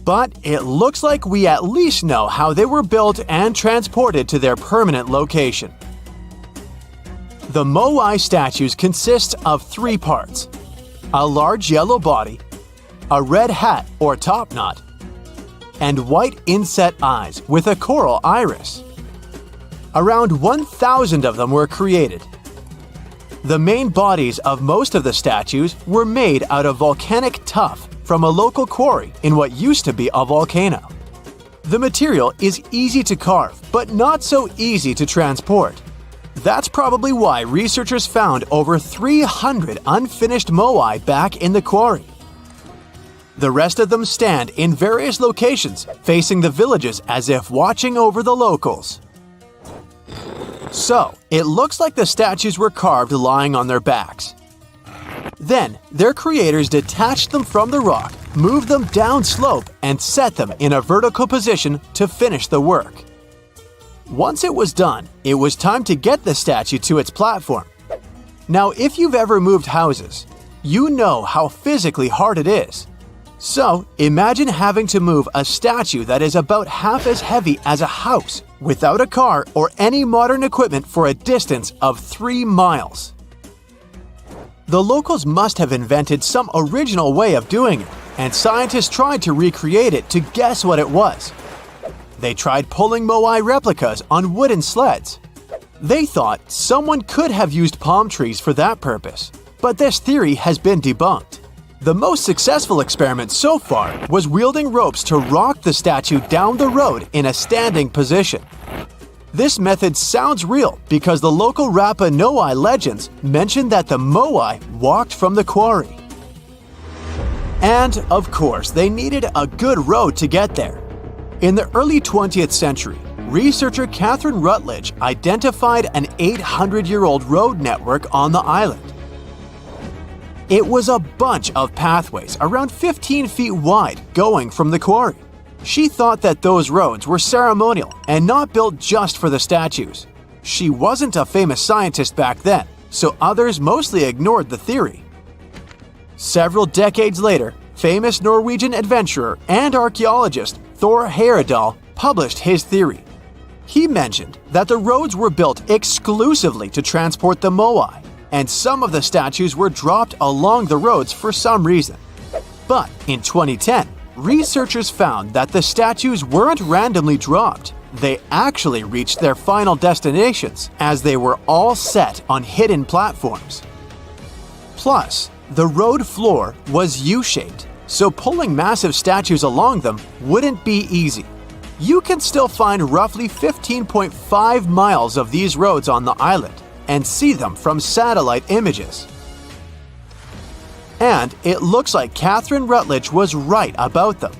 But it looks like we at least know how they were built and transported to their permanent location. The Moai statues consist of 3 parts: a large yellow body, a red hat or top knot, and white inset eyes with a coral iris. Around 1,000 of them were created. The main bodies of most of the statues were made out of volcanic tuff from a local quarry in what used to be a volcano. The material is easy to carve, but not so easy to transport. That's probably why researchers found over 300 unfinished moai back in the quarry. The rest of them stand in various locations, facing the villages as if watching over the locals. So, it looks like the statues were carved lying on their backs. Then, their creators detached them from the rock, moved them down slope, and set them in a vertical position to finish the work. Once it was done, it was time to get the statue to its platform. Now, if you've ever moved houses, you know how physically hard it is. So, imagine having to move a statue that is about half as heavy as a house without a car or any modern equipment for a distance of 3 miles. The locals must have invented some original way of doing it, and scientists tried to recreate it to guess what it was. They tried pulling moai replicas on wooden sleds. They thought someone could have used palm trees for that purpose, but this theory has been debunked. The most successful experiment so far was wielding ropes to rock the statue down the road in a standing position. This method sounds real because the local Rapa Nui legends mention that the moai walked from the quarry. And, of course, they needed a good road to get there. In the early 20th century, researcher Catherine Rutledge identified an 800-year-old road network on the island. It was a bunch of pathways around 15 feet wide going from the quarry. She thought that those roads were ceremonial and not built just for the statues. She wasn't a famous scientist back then, so others mostly ignored the theory. Several decades later, famous Norwegian adventurer and archaeologist Thor Heyerdahl published his theory. He mentioned that the roads were built exclusively to transport the moai, and some of the statues were dropped along the roads for some reason. But in 2010, researchers found that the statues weren't randomly dropped. They actually reached their final destinations, as they were all set on hidden platforms. Plus, the road floor was U-shaped, so pulling massive statues along them wouldn't be easy. You can still find roughly 15.5 miles of these roads on the island and see them from satellite images. And it looks like Catherine Rutledge was right about them.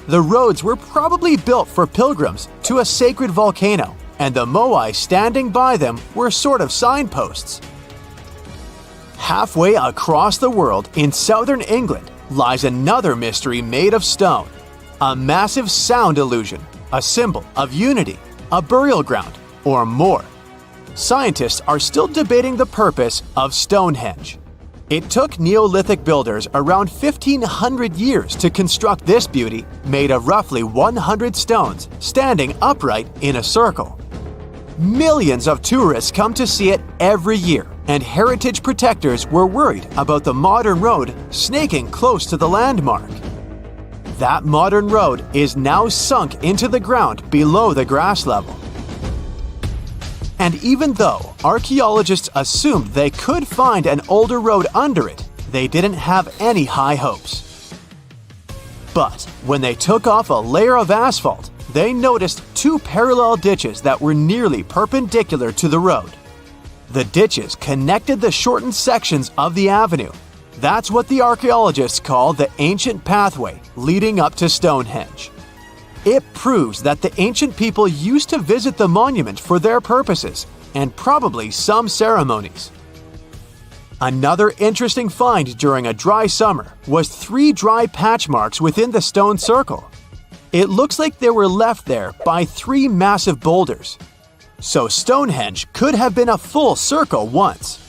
The roads were probably built for pilgrims to a sacred volcano, and the moai standing by them were sort of signposts. Halfway across the world in southern England lies another mystery made of stone. A massive sound illusion, a symbol of unity, a burial ground, or more. Scientists are still debating the purpose of Stonehenge. It took Neolithic builders around 1,500 years to construct this beauty made of roughly 100 stones standing upright in a circle. Millions of tourists come to see it every year, and heritage protectors were worried about the modern road snaking close to the landmark. That modern road is now sunk into the ground below the grass level. And even though archaeologists assumed they could find an older road under it, they didn't have any high hopes. But when they took off a layer of asphalt, they noticed two parallel ditches that were nearly perpendicular to the road. The ditches connected the shortened sections of the avenue. That's what the archaeologists call the ancient pathway leading up to Stonehenge. It proves that the ancient people used to visit the monument for their purposes, and probably some ceremonies. Another interesting find during a dry summer was 3 dry patch marks within the stone circle. It looks like they were left there by 3 massive boulders. So Stonehenge could have been a full circle once.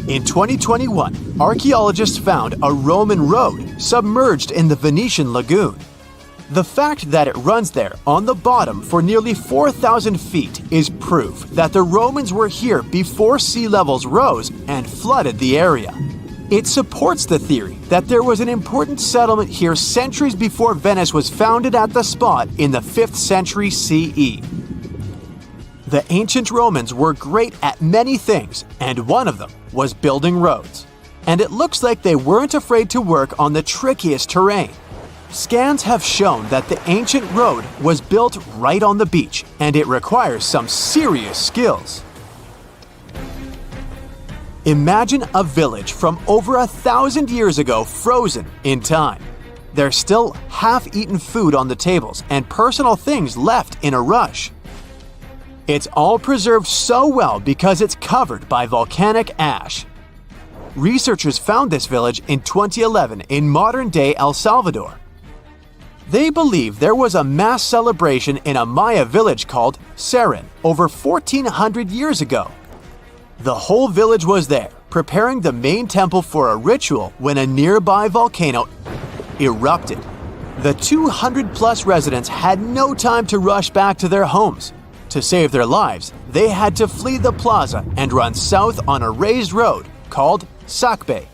In 2021, archaeologists found a Roman road submerged in the Venetian lagoon. The fact that it runs there on the bottom for nearly 4,000 feet is proof that the Romans were here before sea levels rose and flooded the area. It supports the theory that there was an important settlement here centuries before Venice was founded at the spot in the 5th century CE. The ancient Romans were great at many things, and one of them was building roads. And it looks like they weren't afraid to work on the trickiest terrain. Scans have shown that the ancient road was built right on the beach, and it requires some serious skills. Imagine a village from over 1,000 years ago frozen in time. There's still half-eaten food on the tables and personal things left in a rush. It's all preserved so well because it's covered by volcanic ash. Researchers found this village in 2011 in modern-day El Salvador. They believe there was a mass celebration in a Maya village called Seren over 1,400 years ago. The whole village was there, preparing the main temple for a ritual when a nearby volcano erupted. The 200-plus residents had no time to rush back to their homes. To save their lives, they had to flee the plaza and run south on a raised road called Sakbe.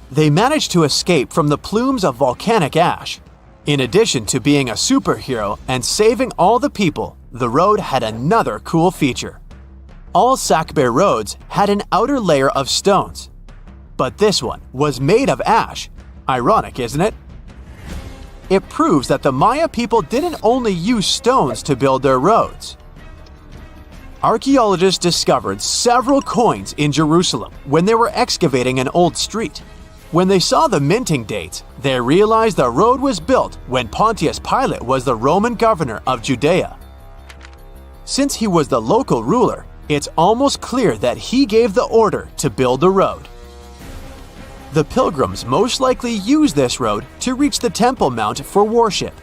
They managed to escape from the plumes of volcanic ash. In addition to being a superhero and saving all the people, the road had another cool feature. All Sakbe roads had an outer layer of stones. But this one was made of ash. Ironic, isn't it? It proves that the Maya people didn't only use stones to build their roads. Archaeologists discovered several coins in Jerusalem when they were excavating an old street. When they saw the minting dates, they realized the road was built when Pontius Pilate was the Roman governor of Judea. Since he was the local ruler, it's almost clear that he gave the order to build the road. The pilgrims most likely used this road to reach the Temple Mount for worship.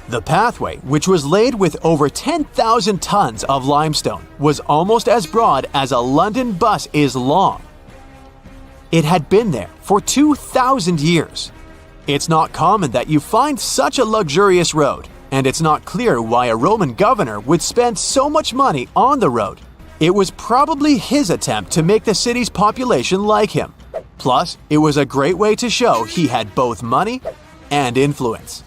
The pathway, which was laid with over 10,000 tons of limestone, was almost as broad as a London bus is long. It had been there for 2,000 years. It's not common that you find such a luxurious road, and it's not clear why a Roman governor would spend so much money on the road. It was probably his attempt to make the city's population like him. Plus, it was a great way to show he had both money and influence.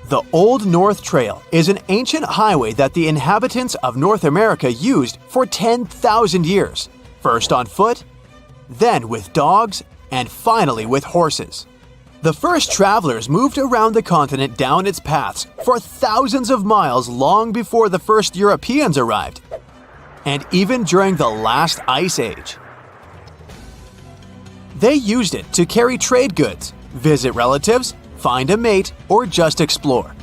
The Old North Trail is an ancient highway that the inhabitants of North America used for 10,000 years. First on foot, then with dogs and finally with horses. The first travelers moved around the continent down its paths for thousands of miles long before the first Europeans arrived, and even during the last ice age. They used it to carry trade goods, visit relatives, find a mate, or just explore.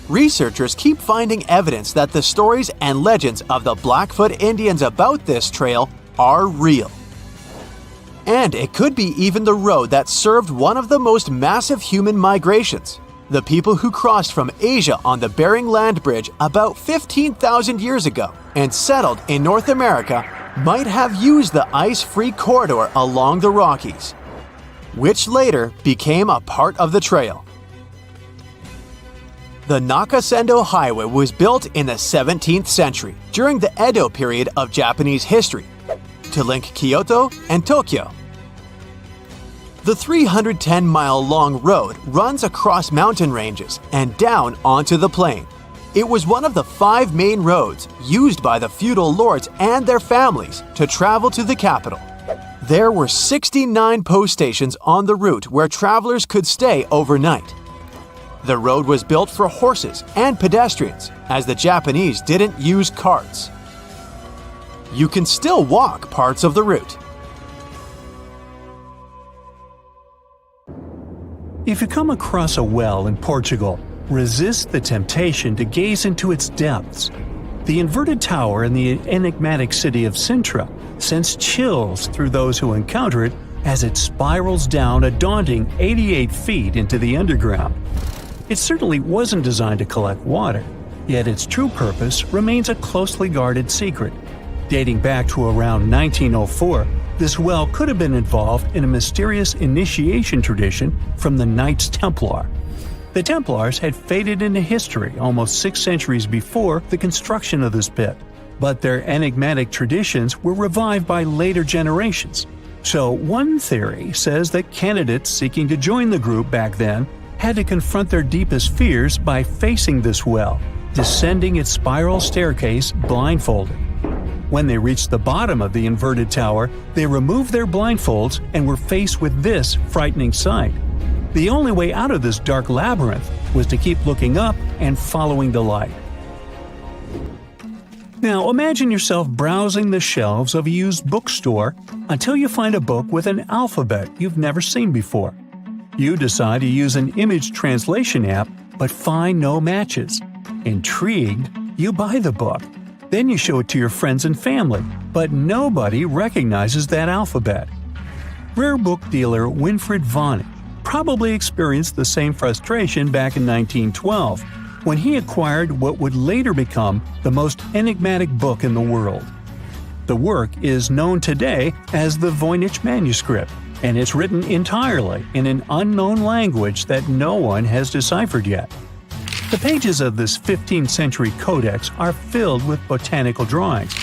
Researchers keep finding evidence that the stories and legends of the Blackfoot Indians about this trail are real. And it could be even the road that served one of the most massive human migrations. The people who crossed from Asia on the Bering Land Bridge about 15,000 years ago and settled in North America might have used the ice-free corridor along the Rockies, which later became a part of the trail. The Nakasendo Highway was built in the 17th century during the Edo period of Japanese history to link Kyoto and Tokyo. The 310-mile-long road runs across mountain ranges and down onto the plain. It was one of the 5 main roads used by the feudal lords and their families to travel to the capital. There were 69 post stations on the route where travelers could stay overnight. The road was built for horses and pedestrians, as the Japanese didn't use carts. You can still walk parts of the route. If you come across a well in Portugal, resist the temptation to gaze into its depths. The inverted tower in the enigmatic city of Sintra sends chills through those who encounter it as it spirals down a daunting 88 feet into the underground. It certainly wasn't designed to collect water, yet its true purpose remains a closely guarded secret. Dating back to around 1904, this well could have been involved in a mysterious initiation tradition from the Knights Templar. The Templars had faded into history almost 6 centuries before the construction of this pit, but their enigmatic traditions were revived by later generations. So one theory says that candidates seeking to join the group back then had to confront their deepest fears by facing this well, descending its spiral staircase blindfolded. When they reached the bottom of the inverted tower, they removed their blindfolds and were faced with this frightening sight. The only way out of this dark labyrinth was to keep looking up and following the light. Now imagine yourself browsing the shelves of a used bookstore until you find a book with an alphabet you've never seen before. You decide to use an image translation app but find no matches. Intrigued, you buy the book. Then you show it to your friends and family, but nobody recognizes that alphabet. Rare book dealer Winfried Vonnig probably experienced the same frustration back in 1912 when he acquired what would later become the most enigmatic book in the world. The work is known today as the Voynich manuscript, and it's written entirely in an unknown language that no one has deciphered yet. The pages of this 15th century codex are filled with botanical drawings,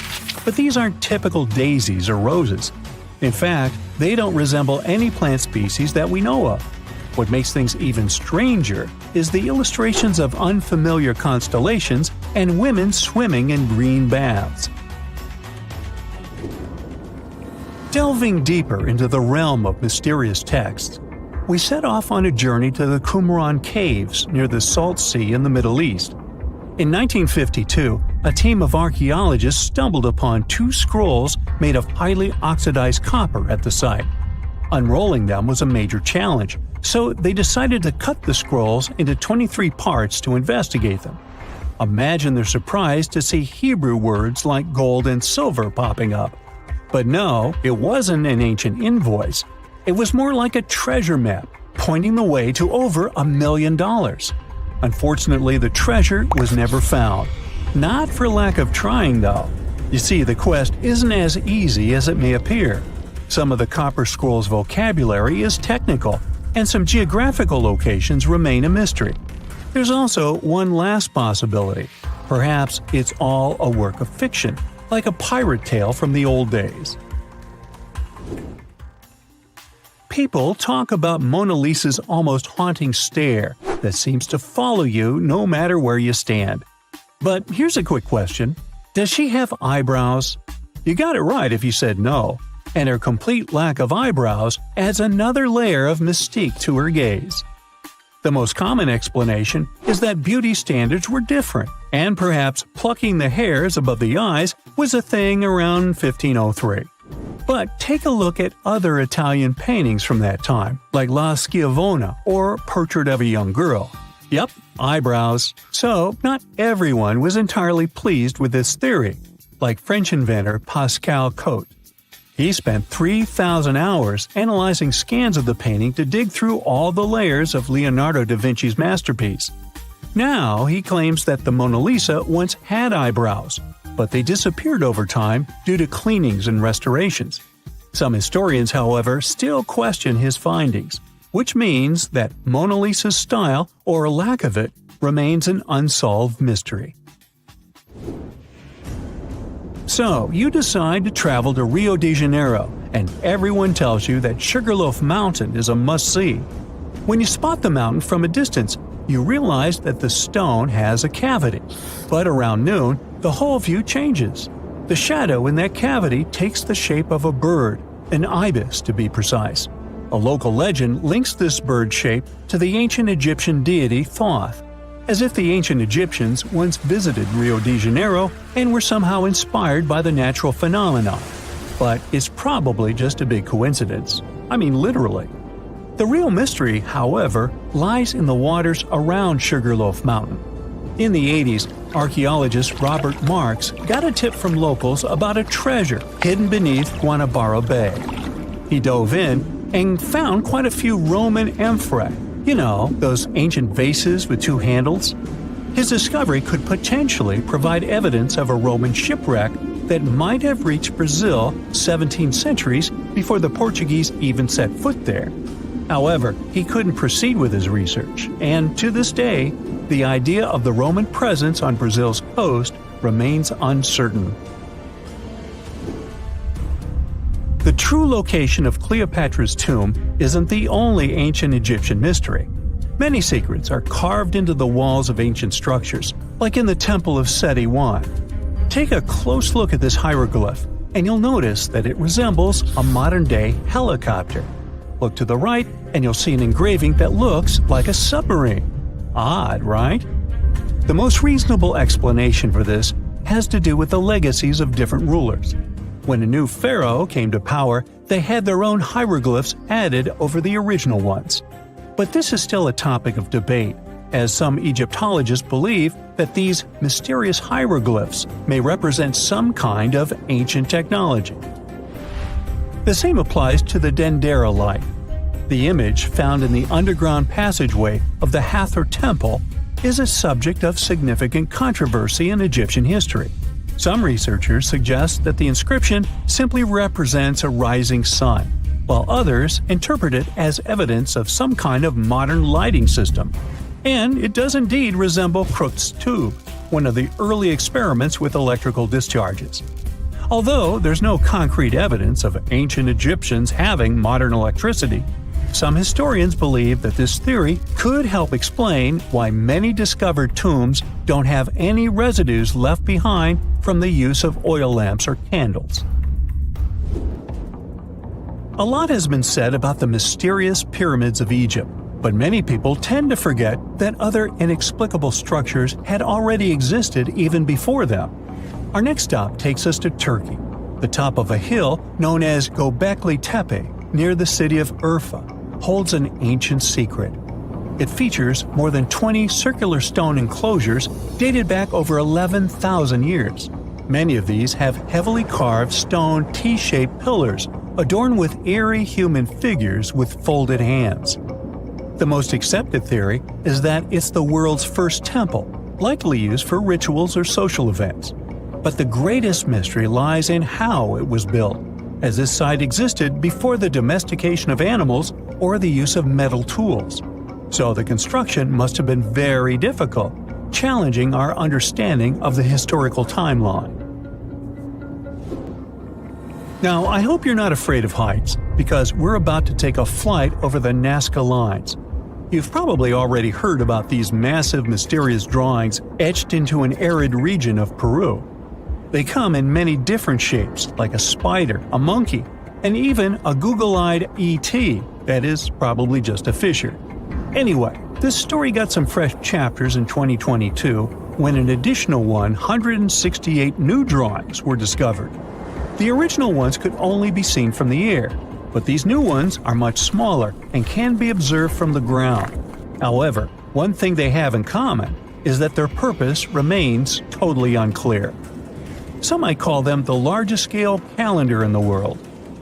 but these aren't typical daisies or roses. In fact, they don't resemble any plant species that we know of. What makes things even stranger is the illustrations of unfamiliar constellations and women swimming in green baths. Delving deeper into the realm of mysterious texts, we set off on a journey to the Qumran Caves near the Salt Sea in the Middle East. In 1952, a team of archaeologists stumbled upon 2 scrolls made of highly oxidized copper at the site. Unrolling them was a major challenge, so they decided to cut the scrolls into 23 parts to investigate them. Imagine their surprise to see Hebrew words like gold and silver popping up. But no, it wasn't an ancient invoice. It was more like a treasure map, pointing the way to over $1 million. Unfortunately, the treasure was never found. Not for lack of trying, though. You see, the quest isn't as easy as it may appear. Some of the copper scroll's vocabulary is technical, and some geographical locations remain a mystery. There's also one last possibility. Perhaps it's all a work of fiction, like a pirate tale from the old days. People talk about Mona Lisa's almost haunting stare that seems to follow you no matter where you stand. But here's a quick question. Does she have eyebrows? You got it right if you said no. and her complete lack of eyebrows adds another layer of mystique to her gaze. The most common explanation is that beauty standards were different, and perhaps plucking the hairs above the eyes was a thing around 1503. But take a look at other Italian paintings from that time, like La Schiavona or Portrait of a Young Girl. Yep, eyebrows. So, not everyone was entirely pleased with this theory, like French inventor Pascal Cotte. He spent 3,000 hours analyzing scans of the painting to dig through all the layers of Leonardo da Vinci's masterpiece. Now he claims that the Mona Lisa once had eyebrows, but they disappeared over time due to cleanings and restorations. Some historians, however, still question his findings, which means that Mona Lisa's style, or lack of it, remains an unsolved mystery. So, you decide to travel to Rio de Janeiro, and everyone tells you that Sugarloaf Mountain is a must-see. When you spot the mountain from a distance, you realize that the stone has a cavity. But around noon, the whole view changes. The shadow in that cavity takes the shape of a bird, an ibis to be precise. A local legend links this bird shape to the ancient Egyptian deity Thoth, as if the ancient Egyptians once visited Rio de Janeiro and were somehow inspired by the natural phenomenon. But it's probably just a big coincidence. I mean, literally. The real mystery, however, lies in the waters around Sugarloaf Mountain. In the 80s, archaeologist Robert Marks got a tip from locals about a treasure hidden beneath Guanabara Bay. He dove in and found quite a few Roman amphorae. You know, those ancient vases with two handles? His discovery could potentially provide evidence of a Roman shipwreck that might have reached Brazil 17 centuries before the Portuguese even set foot there. However, he couldn't proceed with his research, and to this day, the idea of the Roman presence on Brazil's coast remains uncertain. The true location of Cleopatra's tomb isn't the only ancient Egyptian mystery. Many secrets are carved into the walls of ancient structures, like in the Temple of Seti I. Take a close look at this hieroglyph, and you'll notice that it resembles a modern-day helicopter. Look to the right, and you'll see an engraving that looks like a submarine. Odd, right? The most reasonable explanation for this has to do with the legacies of different rulers. When a new pharaoh came to power, they had their own hieroglyphs added over the original ones. But this is still a topic of debate, as some Egyptologists believe that these mysterious hieroglyphs may represent some kind of ancient technology. The same applies to the Dendera light. The image found in the underground passageway of the Hathor Temple is a subject of significant controversy in Egyptian history. Some researchers suggest that the inscription simply represents a rising sun, while others interpret it as evidence of some kind of modern lighting system. And it does indeed resemble Crookes' tube, one of the early experiments with electrical discharges. Although there's no concrete evidence of ancient Egyptians having modern electricity, some historians believe that this theory could help explain why many discovered tombs don't have any residues left behind from the use of oil lamps or candles. A lot has been said about the mysterious pyramids of Egypt, but many people tend to forget that other inexplicable structures had already existed even before them. Our next stop takes us to Turkey. The top of a hill known as Göbekli Tepe, near the city of Urfa, holds an ancient secret. It features more than 20 circular stone enclosures dated back over 11,000 years. Many of these have heavily carved stone T-shaped pillars adorned with eerie human figures with folded hands. The most accepted theory is that it's the world's first temple, likely used for rituals or social events. But the greatest mystery lies in how it was built, as this site existed before the domestication of animals or the use of metal tools. So the construction must have been very difficult, challenging our understanding of the historical timeline. Now, I hope you're not afraid of heights, because we're about to take a flight over the Nazca Lines. You've probably already heard about these massive, mysterious drawings etched into an arid region of Peru. They come in many different shapes, like a spider, a monkey, and even a Google-eyed ET that is probably just a fisher. Anyway, this story got some fresh chapters in 2022 when an additional 168 new drawings were discovered. The original ones could only be seen from the air, but these new ones are much smaller and can be observed from the ground. However, one thing they have in common is that their purpose remains totally unclear. Some might call them the largest-scale calendar in the world.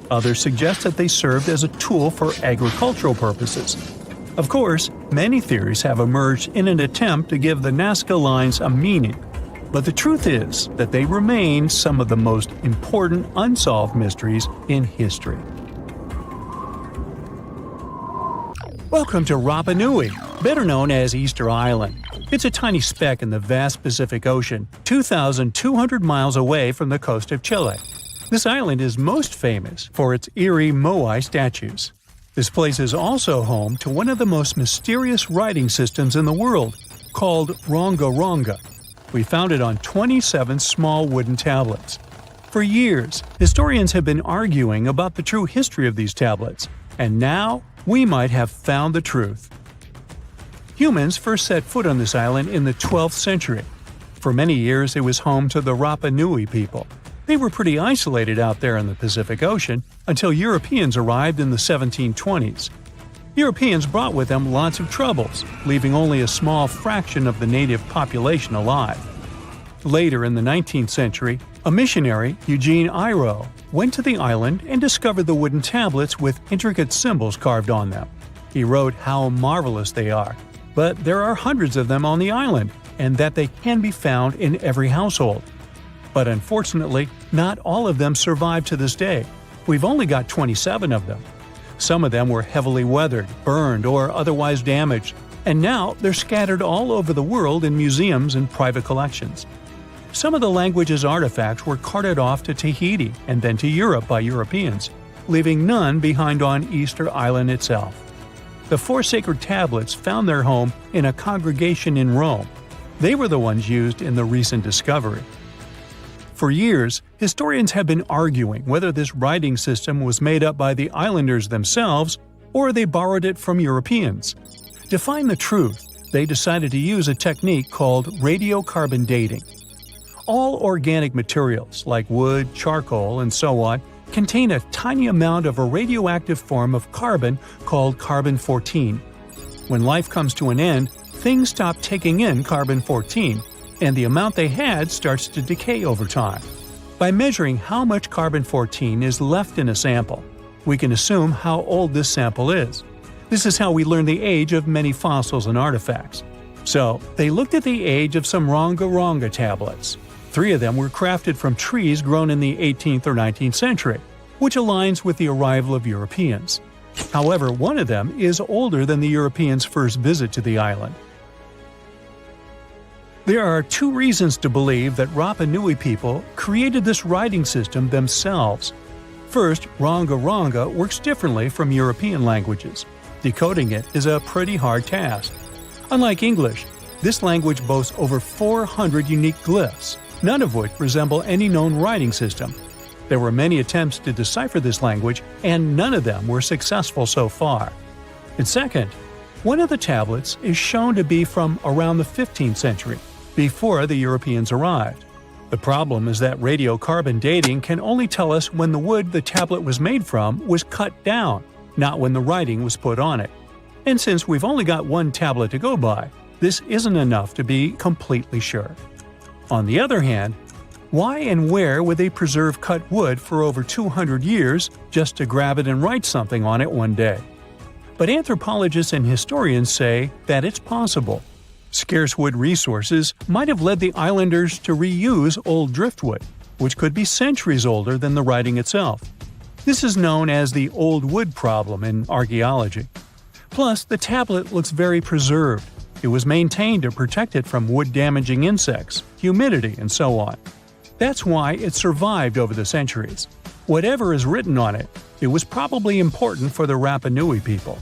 Others suggest that they served as a tool for agricultural purposes. Of course, many theories have emerged in an attempt to give the Nazca lines a meaning, but the truth is that they remain some of the most important unsolved mysteries in history. Welcome to Rapa Nui, better known as Easter Island. It's a tiny speck in the vast Pacific Ocean, 2,200 miles away from the coast of Chile. This island is most famous for its eerie moai statues. This place is also home to one of the most mysterious writing systems in the world, called Ronga Ronga. We found it on 27 small wooden tablets. For years, historians have been arguing about the true history of these tablets, and now we might have found the truth. Humans first set foot on this island in the 12th century. For many years, it was home to the Rapa Nui people. They were pretty isolated out there in the Pacific Ocean until Europeans arrived in the 1720s. Europeans brought with them lots of troubles, leaving only a small fraction of the native population alive. Later in the 19th century, a missionary, Eugene Iro, went to the island and discovered the wooden tablets with intricate symbols carved on them. He wrote how marvelous they are, but there are hundreds of them on the island, and that they can be found in every household. But unfortunately, not all of them survive to this day. We've only got 27 of them. Some of them were heavily weathered, burned, or otherwise damaged, and now they're scattered all over the world in museums and private collections. Some of the language's artifacts were carted off to Tahiti and then to Europe by Europeans, leaving none behind on Easter Island itself. The 4 sacred tablets found their home in a congregation in Rome. They were the ones used in the recent discovery. For years, historians have been arguing whether this writing system was made up by the islanders themselves or they borrowed it from Europeans. To find the truth, they decided to use a technique called radiocarbon dating. All organic materials, like wood, charcoal, and so on, contain a tiny amount of a radioactive form of carbon called carbon-14. When life comes to an end, things stop taking in carbon-14, and the amount they had starts to decay over time. By measuring how much carbon-14 is left in a sample, we can assume how old this sample is. This is how we learn the age of many fossils and artifacts. So, they looked at the age of some Ronga Ronga tablets. 3 of them were crafted from trees grown in the 18th or 19th century, which aligns with the arrival of Europeans. However, one of them is older than the Europeans' first visit to the island. There are 2 reasons to believe that Rapa Nui people created this writing system themselves. First, Ronga Ronga works differently from European languages. Decoding it is a pretty hard task. Unlike English, this language boasts over 400 unique glyphs, none of which resemble any known writing system. There were many attempts to decipher this language, and none of them were successful so far. And second, one of the tablets is shown to be from around the 15th century, before the Europeans arrived. The problem is that radiocarbon dating can only tell us when the wood the tablet was made from was cut down, not when the writing was put on it. And since we've only got one tablet to go by, this isn't enough to be completely sure. On the other hand, why and where would they preserve cut wood for over 200 years just to grab it and write something on it one day? But anthropologists and historians say that it's possible. Scarce wood resources might have led the islanders to reuse old driftwood, which could be centuries older than the writing itself. This is known as the old wood problem in archaeology. Plus, the tablet looks very preserved. It was maintained to protect it from wood-damaging insects, humidity, and so on. That's why it survived over the centuries. Whatever is written on it, it was probably important for the Rapa Nui people.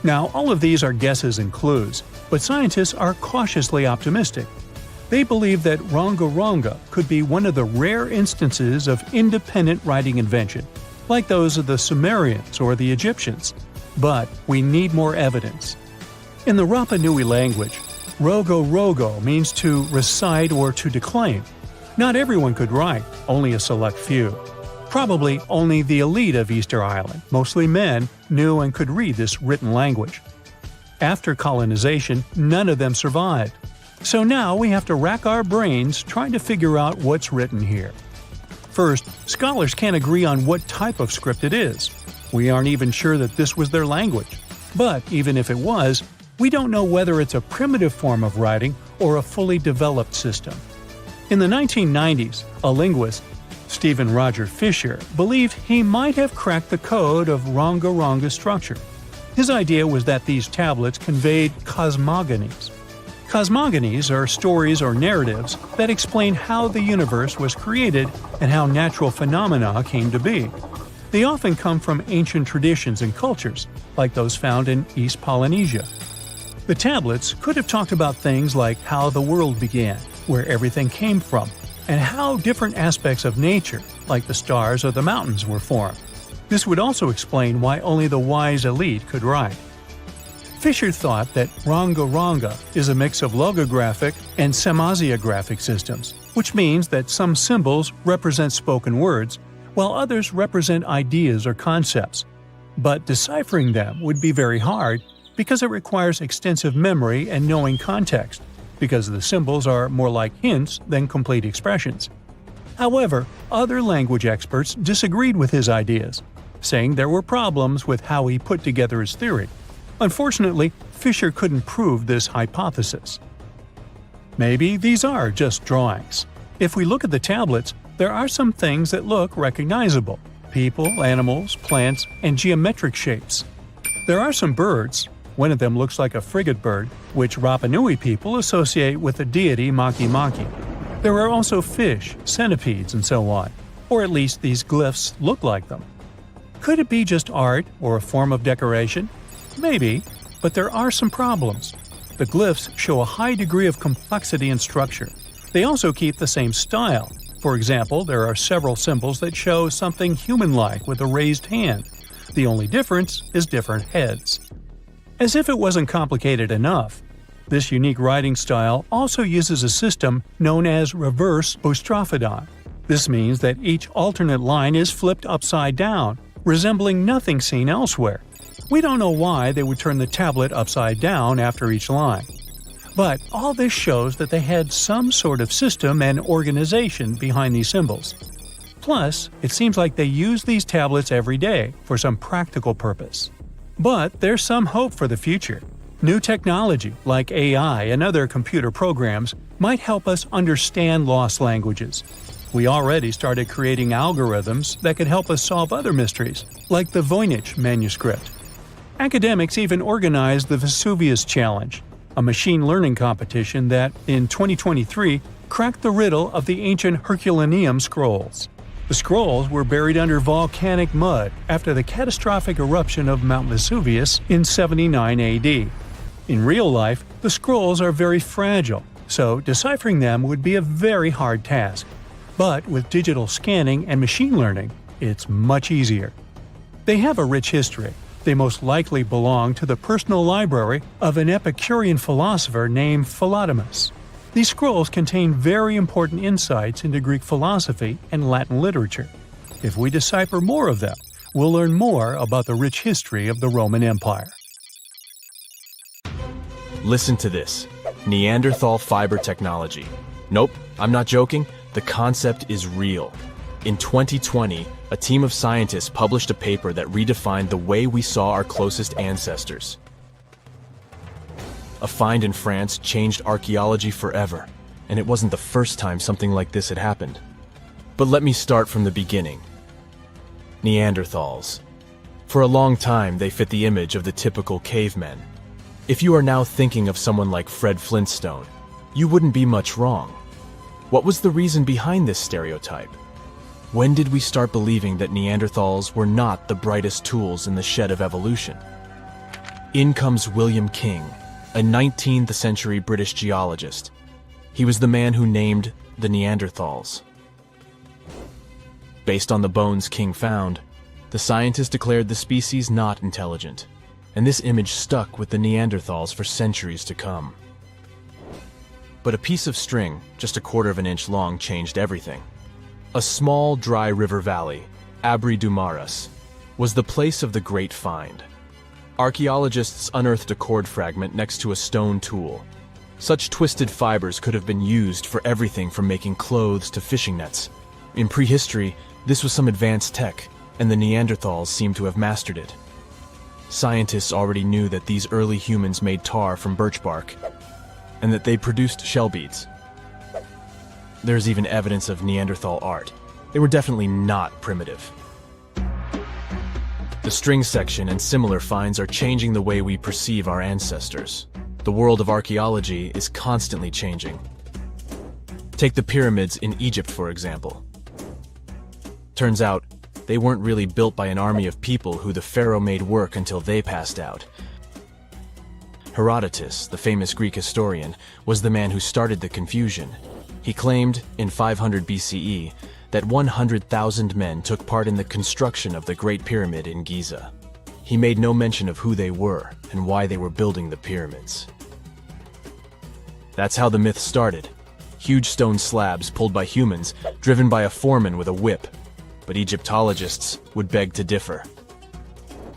Now, all of these are guesses and clues, but scientists are cautiously optimistic. They believe that Ronga Ronga could be one of the rare instances of independent writing invention. like those of the Sumerians or the Egyptians. But we need more evidence. In the Rapa Nui language, rogo means to recite or to declaim. Not everyone could write, only a select few. Probably only the elite of Easter Island, mostly men, knew and could read this written language. After colonization, none of them survived. So now we have to rack our brains trying to figure out what's written here. First, scholars can't agree on what type of script it is. We aren't even sure that this was their language. But even if it was, we don't know whether it's a primitive form of writing or a fully developed system. In the 1990s, a linguist, Stephen Roger Fisher, believed he might have cracked the code of Ronga structure. His idea was that these tablets conveyed cosmogonies. Cosmogonies are stories or narratives that explain how the universe was created and how natural phenomena came to be. They often come from ancient traditions and cultures, like those found in East Polynesia. The tablets could have talked about things like how the world began, where everything came from, and how different aspects of nature, like the stars or the mountains, were formed. This would also explain why only the wise elite could write. Fisher thought that Ronga is a mix of logographic and semasiographic systems, which means that some symbols represent spoken words, while others represent ideas or concepts. But deciphering them would be very hard because it requires extensive memory and knowing context, because the symbols are more like hints than complete expressions. However, other language experts disagreed with his ideas, saying there were problems with how he put together his theory. Unfortunately, Fisher couldn't prove this hypothesis. Maybe these are just drawings. If we look at the tablets, there are some things that look recognizable: people, animals, plants, and geometric shapes. There are some birds. One of them looks like a frigate bird, which Rapa Nui people associate with the deity Maki Maki. There are also fish, centipedes, and so on, or at least these glyphs look like them. Could it be just art or a form of decoration? Maybe, but there are some problems. The glyphs show a high degree of complexity and structure. They also keep the same style. For example, there are several symbols that show something human-like with a raised hand. The only difference is different heads. As if it wasn't complicated enough, this unique writing style also uses a system known as reverse boustrophodon. This means that each alternate line is flipped upside down, resembling nothing seen elsewhere. We don't know why they would turn the tablet upside down after each line. But all this shows that they had some sort of system and organization behind these symbols. Plus, it seems like they use these tablets every day for some practical purpose. But there's some hope for the future. New technology, like AI and other computer programs, might help us understand lost languages. We already started creating algorithms that could help us solve other mysteries, like the Voynich manuscript. Academics even organized the Vesuvius Challenge, a machine learning competition that, in 2023, cracked the riddle of the ancient Herculaneum scrolls. The scrolls were buried under volcanic mud after the catastrophic eruption of Mount Vesuvius in 79 AD. In real life, the scrolls are very fragile, so deciphering them would be a very hard task. But with digital scanning and machine learning, it's much easier. They have a rich history. They most likely belong to the personal library of an Epicurean philosopher named Philodemus. These scrolls contain very important insights into Greek philosophy and Latin literature. If we decipher more of them, we'll learn more about the rich history of the Roman Empire. Listen to this. Neanderthal fiber technology. Nope, I'm not joking. The concept is real. In 2020, a team of scientists published a paper that redefined the way we saw our closest ancestors. A find in France changed archaeology forever, and it wasn't the first time something like this had happened. But let me start from the beginning. Neanderthals. For a long time, they fit the image of the typical cavemen. If you are now thinking of someone like Fred Flintstone, you wouldn't be much wrong. What was the reason behind this stereotype? When did we start believing that Neanderthals were not the brightest tools in the shed of evolution? In comes William King, a 19th century British geologist. He was the man who named the Neanderthals. Based on the bones King found, The scientists declared the species not intelligent, and this image stuck with the Neanderthals for centuries to come. But a piece of string, just 1/4 of an inch long, changed everything. A small, dry river valley, Abri du Maras, was the place of the great find. Archaeologists unearthed a cord fragment next to a stone tool. Such twisted fibers could have been used for everything from making clothes to fishing nets. In prehistory, this was some advanced tech, and the Neanderthals seemed to have mastered it. Scientists already knew that these early humans made tar from birch bark, and that they produced shell beads. There's even evidence of Neanderthal art. They were definitely not primitive. The string section and similar finds are changing the way we perceive our ancestors. The world of archaeology is constantly changing. Take the pyramids in Egypt, for example. Turns out, they weren't really built by an army of people who the pharaoh made work until they passed out. Herodotus, the famous Greek historian, was the man who started the confusion. He claimed, in 500 BCE, that 100,000 men took part in the construction of the Great Pyramid in Giza. He made no mention of who they were and why they were building the pyramids. That's how the myth started. Huge stone slabs pulled by humans, driven by a foreman with a whip. But Egyptologists would beg to differ.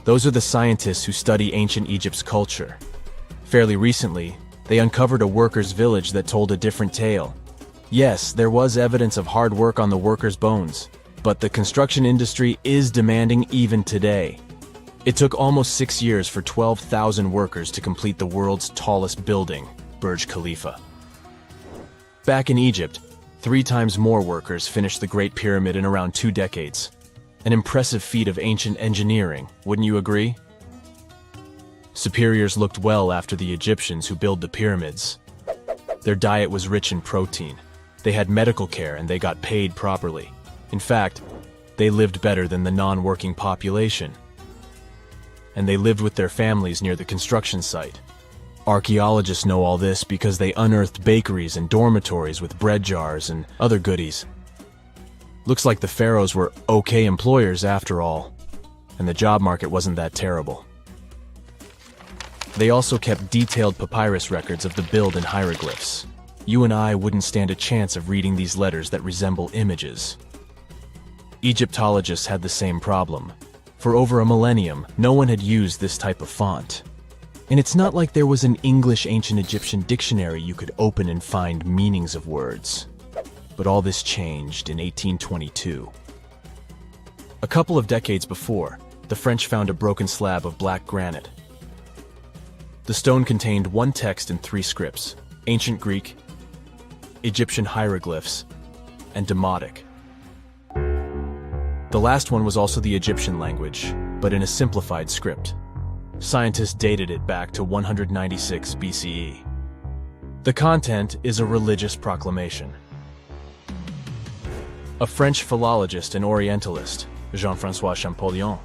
Those are the scientists who study ancient Egypt's culture. Fairly recently, they uncovered a workers' village that told a different tale. Yes, there was evidence of hard work on the workers' bones, but the construction industry is demanding even today. It took almost 6 years for 12,000 workers to complete the world's tallest building, Burj Khalifa. Back in Egypt, 3 times more workers finished the Great Pyramid in around 2 decades. An impressive feat of ancient engineering, wouldn't you agree? Superiors looked well after the Egyptians who built the pyramids. Their diet was rich in protein. They had medical care and they got paid properly. In fact, they lived better than the non-working population. And they lived with their families near the construction site. Archaeologists know all this because they unearthed bakeries and dormitories with bread jars and other goodies. Looks like the pharaohs were okay employers after all, and the job market wasn't that terrible. They also kept detailed papyrus records of the build and hieroglyphs. You and I wouldn't stand a chance of reading these letters that resemble images. Egyptologists had the same problem. For over a millennium, no one had used this type of font. And it's not like there was an English ancient Egyptian dictionary you could open and find meanings of words. But all this changed in 1822. A couple of decades before, the French found a broken slab of black granite. The stone contained one text in 3 scripts: Ancient Greek, Egyptian hieroglyphs, and Demotic. The last one was also the Egyptian language, but in a simplified script. Scientists dated it back to 196 BCE. The content is a religious proclamation. A French philologist and Orientalist, Jean-François Champollion,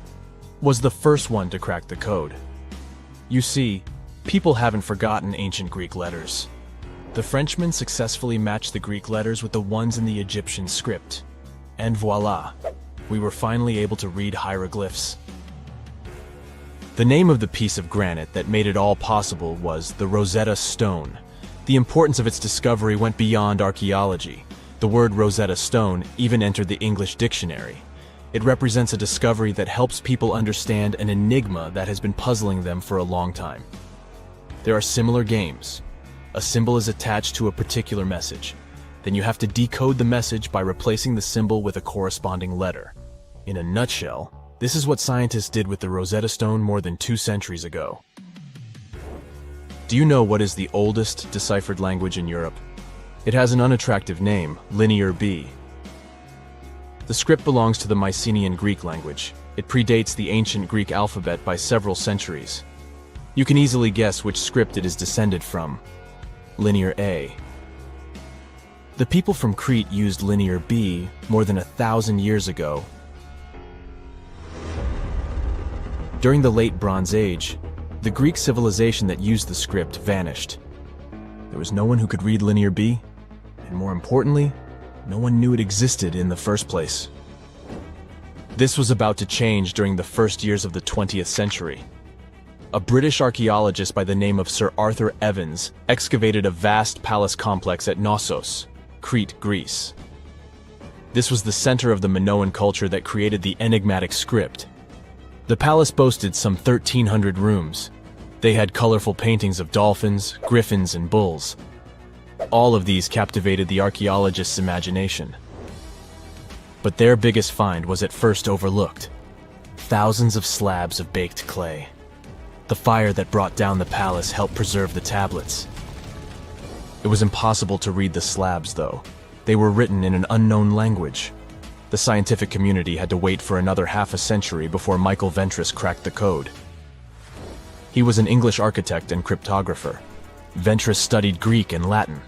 was the first one to crack the code. You see, people haven't forgotten ancient Greek letters. The Frenchman successfully matched the Greek letters with the ones in the Egyptian script. And voila, we were finally able to read hieroglyphs. The name of the piece of granite that made it all possible was the Rosetta Stone. The importance of its discovery went beyond archaeology. The word Rosetta Stone even entered the English dictionary. It represents a discovery that helps people understand an enigma that has been puzzling them for a long time. There are similar games. A symbol is attached to a particular message. Then you have to decode the message by replacing the symbol with a corresponding letter. In a nutshell, this is what scientists did with the Rosetta Stone more than 2 centuries ago. Do you know what is the oldest deciphered language in Europe? It has an unattractive name, Linear B. The script belongs to the Mycenaean Greek language. It predates the ancient Greek alphabet by several centuries. You can easily guess which script it is descended from. Linear A. The people from Crete used Linear B more than 1,000 years ago. During the late Bronze Age, the Greek civilization that used the script vanished. There was no one who could read Linear B, and more importantly, no one knew it existed in the first place. This was about to change during the first years of the 20th century. A British archaeologist by the name of Sir Arthur Evans excavated a vast palace complex at Knossos, Crete, Greece. This was the center of the Minoan culture that created the enigmatic script. The palace boasted some 1,300 rooms. They had colorful paintings of dolphins, griffins, and bulls. All of these captivated the archaeologist's imagination. But their biggest find was at first overlooked. Thousands of slabs of baked clay. The fire that brought down the palace helped preserve the tablets. It was impossible to read the slabs, though. They were written in an unknown language. The scientific community had to wait for another half a century before Michael Ventris cracked the code. He was an English architect and cryptographer. Ventris studied Greek and Latin.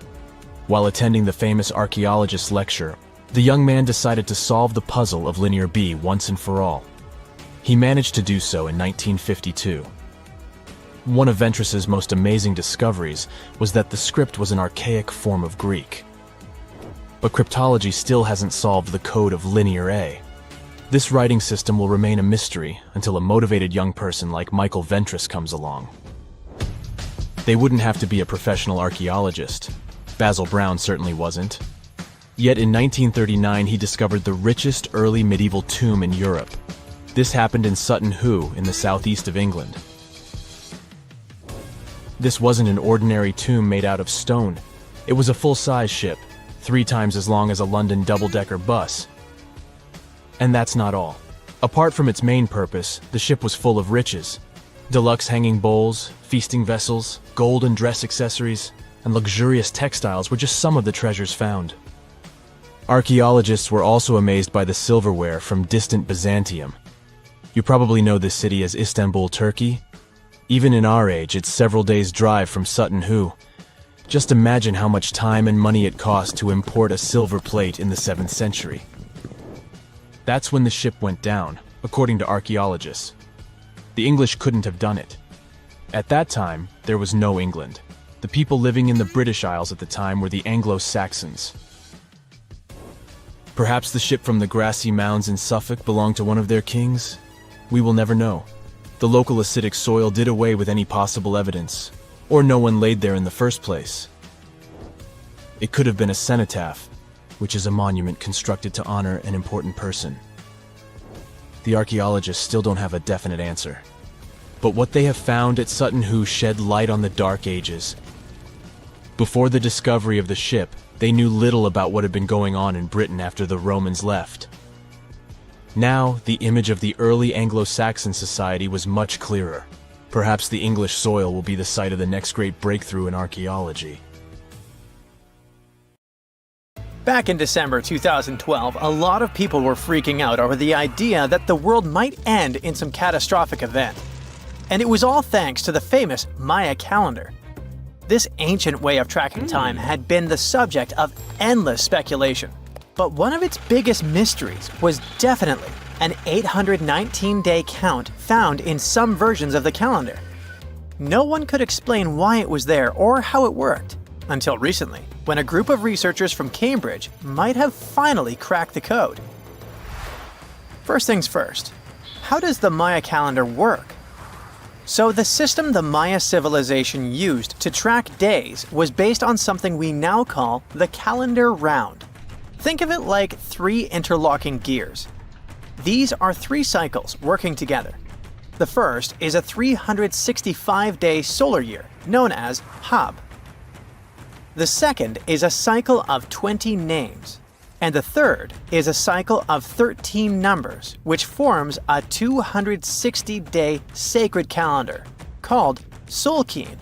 While attending the famous archaeologist's lecture, the young man decided to solve the puzzle of Linear B once and for all. He managed to do so in 1952. One of Ventris's most amazing discoveries was that the script was an archaic form of Greek. But cryptology still hasn't solved the code of Linear A. This writing system will remain a mystery until a motivated young person like Michael Ventris comes along. They wouldn't have to be a professional archaeologist. Basil Brown certainly wasn't. Yet in 1939 he discovered the richest early medieval tomb in Europe. This happened in Sutton Hoo in the southeast of England. This wasn't an ordinary tomb made out of stone. It was a full-size ship, 3 times as long as a London double-decker bus. And that's not all. Apart from its main purpose, the ship was full of riches. Deluxe hanging bowls, feasting vessels, gold and dress accessories, and luxurious textiles were just some of the treasures found. Archaeologists were also amazed by the silverware from distant Byzantium. You probably know this city as Istanbul, Turkey. Even in our age, it's several days' drive from Sutton Hoo. Just imagine how much time and money it cost to import a silver plate in the 7th century. That's when the ship went down, according to archaeologists. The English couldn't have done it. At that time, there was no England. The people living in the British Isles at the time were the Anglo-Saxons. Perhaps the ship from the grassy mounds in Suffolk belonged to one of their kings? We will never know. The local acidic soil did away with any possible evidence, or no one laid there in the first place. It could have been a cenotaph, which is a monument constructed to honor an important person. The archaeologists still don't have a definite answer. But what they have found at Sutton Hoo shed light on the Dark Ages. Before the discovery of the ship, they knew little about what had been going on in Britain after the Romans left. Now, the image of the early Anglo-Saxon society was much clearer. Perhaps the English soil will be the site of the next great breakthrough in archaeology. Back in December 2012, a lot of people were freaking out over the idea that the world might end in some catastrophic event. And it was all thanks to the famous Maya calendar. This ancient way of tracking time had been the subject of endless speculation. But one of its biggest mysteries was definitely an 819-day count found in some versions of the calendar. No one could explain why it was there or how it worked, until recently, when a group of researchers from Cambridge might have finally cracked the code. First things first, how does the Maya calendar work? So the system the Maya civilization used to track days was based on something we now call the calendar round. Think of it like 3 interlocking gears. These are 3 cycles working together. The first is a 365-day solar year, known as Hab. The second is a cycle of 20 names. And the third is a cycle of 13 numbers, which forms a 260-day sacred calendar, called Solkeen.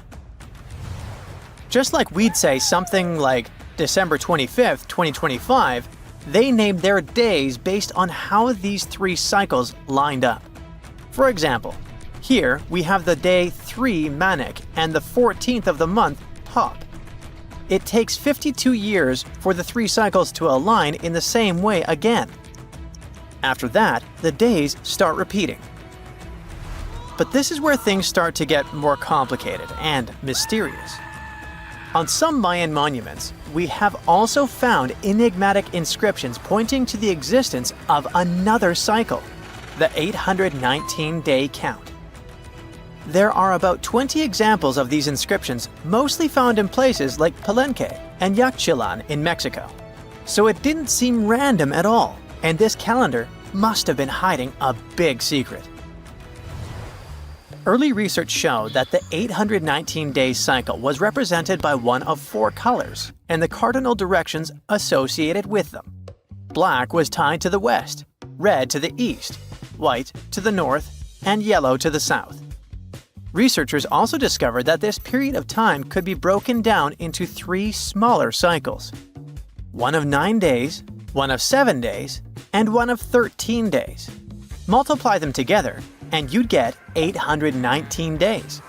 Just like we'd say something like December 25th, 2025, they named their days based on how these 3 cycles lined up. For example, here we have the day 3 Manik and the 14th of the month Hop. It takes 52 years for the 3 cycles to align in the same way again. After that, the days start repeating. But this is where things start to get more complicated and mysterious. On some Mayan monuments, we have also found enigmatic inscriptions pointing to the existence of another cycle, the 819-day count. There are about 20 examples of these inscriptions, mostly found in places like Palenque and Yaxchilan in Mexico. So it didn't seem random at all, and this calendar must have been hiding a big secret. Early research showed that the 819-day cycle was represented by one of 4 colors and the cardinal directions associated with them. Black was tied to the west, red to the east, white to the north, and yellow to the south. Researchers also discovered that this period of time could be broken down into 3 smaller cycles: one of 9 days, one of 7 days, and one of 13 days. Multiply them together, and you'd get 819 days.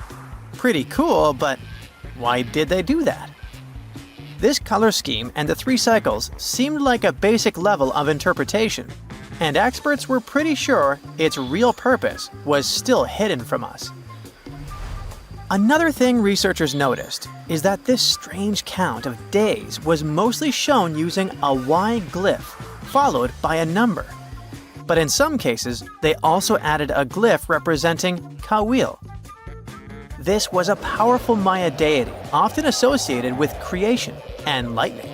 Pretty cool, but why did they do that? This color scheme and the 3 cycles seemed like a basic level of interpretation, and experts were pretty sure its real purpose was still hidden from us. Another thing researchers noticed is that this strange count of days was mostly shown using a Y glyph, followed by a number. But in some cases, they also added a glyph representing Kawil. This was a powerful Maya deity, often associated with creation and lightning.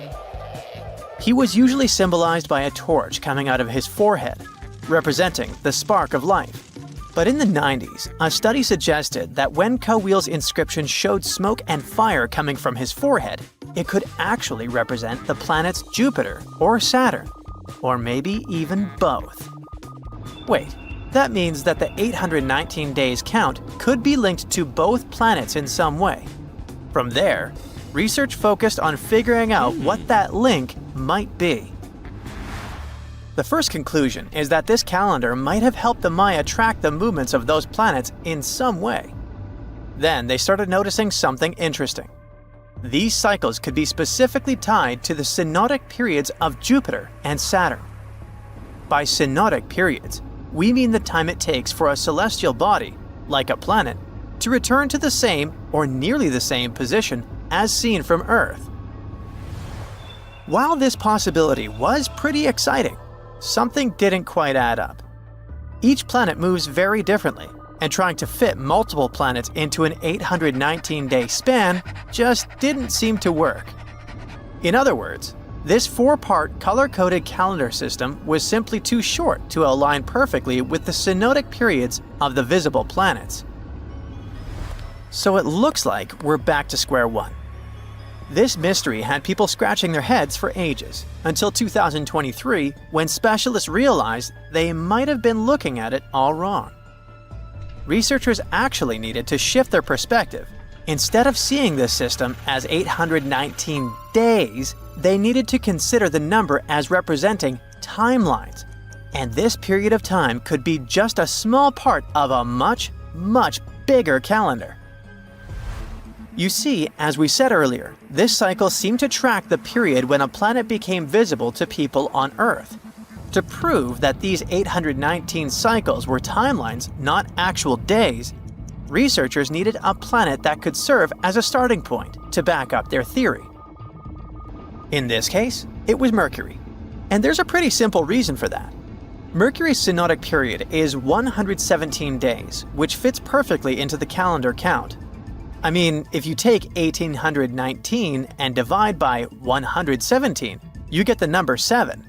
He was usually symbolized by a torch coming out of his forehead, representing the spark of life. But in the 90s, a study suggested that when Kawil's inscription showed smoke and fire coming from his forehead, it could actually represent the planets Jupiter or Saturn, or maybe even both. Wait, that means that the 819 days count could be linked to both planets in some way. From there, research focused on figuring out what that link might be. The first conclusion is that this calendar might have helped the Maya track the movements of those planets in some way. Then they started noticing something interesting. These cycles could be specifically tied to the synodic periods of Jupiter and Saturn. By synodic periods, we mean the time it takes for a celestial body, like a planet, to return to the same or nearly the same position as seen from Earth. While this possibility was pretty exciting, something didn't quite add up. Each planet moves very differently, and trying to fit multiple planets into an 819-day span just didn't seem to work. In other words, this 4-part color-coded calendar system was simply too short to align perfectly with the synodic periods of the visible planets. So it looks like we're back to square one. This mystery had people scratching their heads for ages, until 2023, when specialists realized they might have been looking at it all wrong. Researchers actually needed to shift their perspective. Instead of seeing this system as 819 days, they needed to consider the number as representing timelines. And this period of time could be just a small part of a much, much bigger calendar. You see, as we said earlier, this cycle seemed to track the period when a planet became visible to people on Earth. To prove that these 819 cycles were timelines, not actual days, researchers needed a planet that could serve as a starting point to back up their theory. In this case, it was Mercury. And there's a pretty simple reason for that. Mercury's synodic period is 117 days, which fits perfectly into the calendar count. I mean, if you take 1819 and divide by 117, you get the number 7.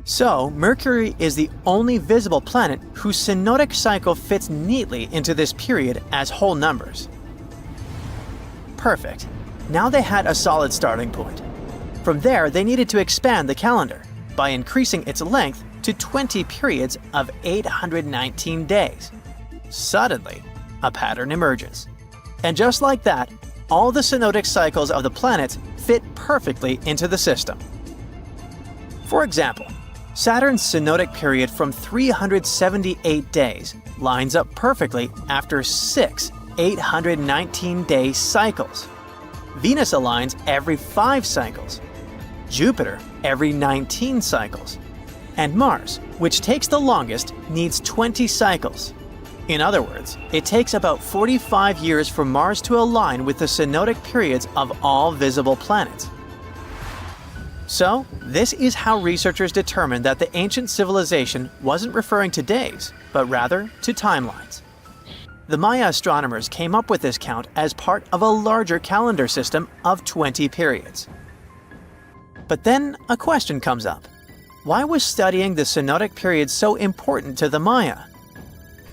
So, Mercury is the only visible planet whose synodic cycle fits neatly into this period as whole numbers. Perfect. Now they had a solid starting point. From there, they needed to expand the calendar by increasing its length to 20 periods of 819 days. Suddenly, a pattern emerges. And just like that, all the synodic cycles of the planets fit perfectly into the system. For example, Saturn's synodic period from 378 days lines up perfectly after 6 819-day cycles. Venus aligns every 5 cycles. Jupiter every 19 cycles. And Mars, which takes the longest, needs 20 cycles. In other words, it takes about 45 years for Mars to align with the synodic periods of all visible planets. So, this is how researchers determined that the ancient civilization wasn't referring to days, but rather to timelines. The Maya astronomers came up with this count as part of a larger calendar system of 20 periods. But then a question comes up. Why was studying the synodic period so important to the Maya?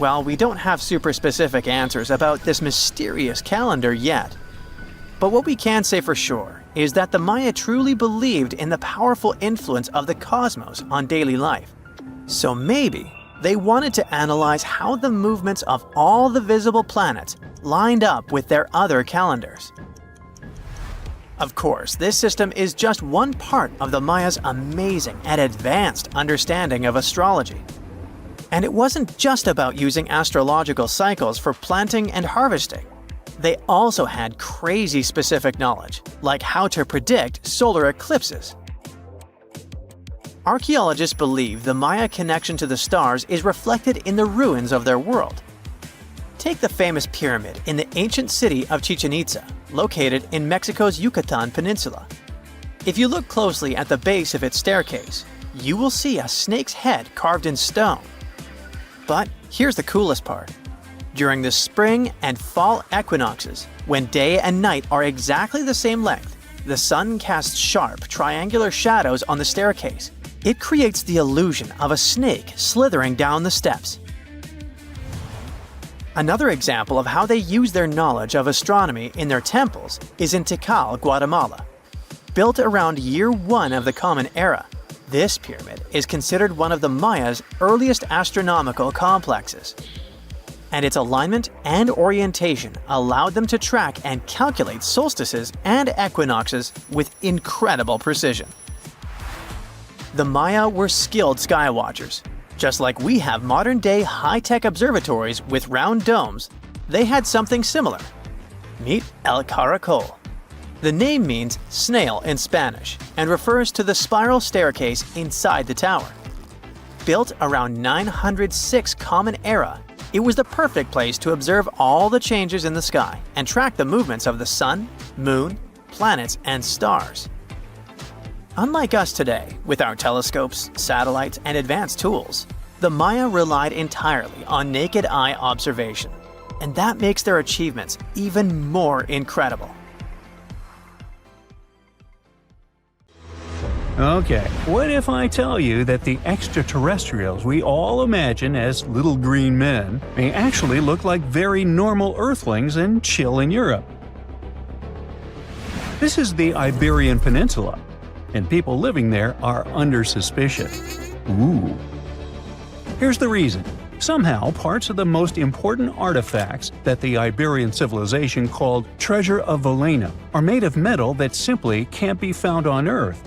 Well, we don't have super specific answers about this mysterious calendar yet. But what we can say for sure is that the Maya truly believed in the powerful influence of the cosmos on daily life. So maybe they wanted to analyze how the movements of all the visible planets lined up with their other calendars. Of course, this system is just one part of the Maya's amazing and advanced understanding of astrology. And it wasn't just about using astrological cycles for planting and harvesting. They also had crazy specific knowledge, like how to predict solar eclipses. Archaeologists believe the Maya connection to the stars is reflected in the ruins of their world. Take the famous pyramid in the ancient city of Chichen Itza, located in Mexico's Yucatan Peninsula. If you look closely at the base of its staircase, you will see a snake's head carved in stone. But here's the coolest part. During the spring and fall equinoxes, when day and night are exactly the same length, the sun casts sharp, triangular shadows on the staircase. It creates the illusion of a snake slithering down the steps. Another example of how they use their knowledge of astronomy in their temples is in Tikal, Guatemala. Built around year 1 of the Common Era, this pyramid is considered one of the Maya's earliest astronomical complexes. And its alignment and orientation allowed them to track and calculate solstices and equinoxes with incredible precision. The Maya were skilled skywatchers. Just like we have modern-day high-tech observatories with round domes, they had something similar. Meet El Caracol. The name means snail in Spanish and refers to the spiral staircase inside the tower. Built around 906 Common Era, it was the perfect place to observe all the changes in the sky and track the movements of the sun, moon, planets, and stars. Unlike us today, with our telescopes, satellites, and advanced tools, the Maya relied entirely on naked eye observation, and that makes their achievements even more incredible. Okay, what if I tell you that the extraterrestrials we all imagine as little green men may actually look like very normal Earthlings and chill in Europe? This is the Iberian Peninsula, and people living there are under suspicion. Ooh. Here's the reason. Somehow, parts of the most important artifacts that the Iberian civilization called Treasure of Valena are made of metal that simply can't be found on Earth,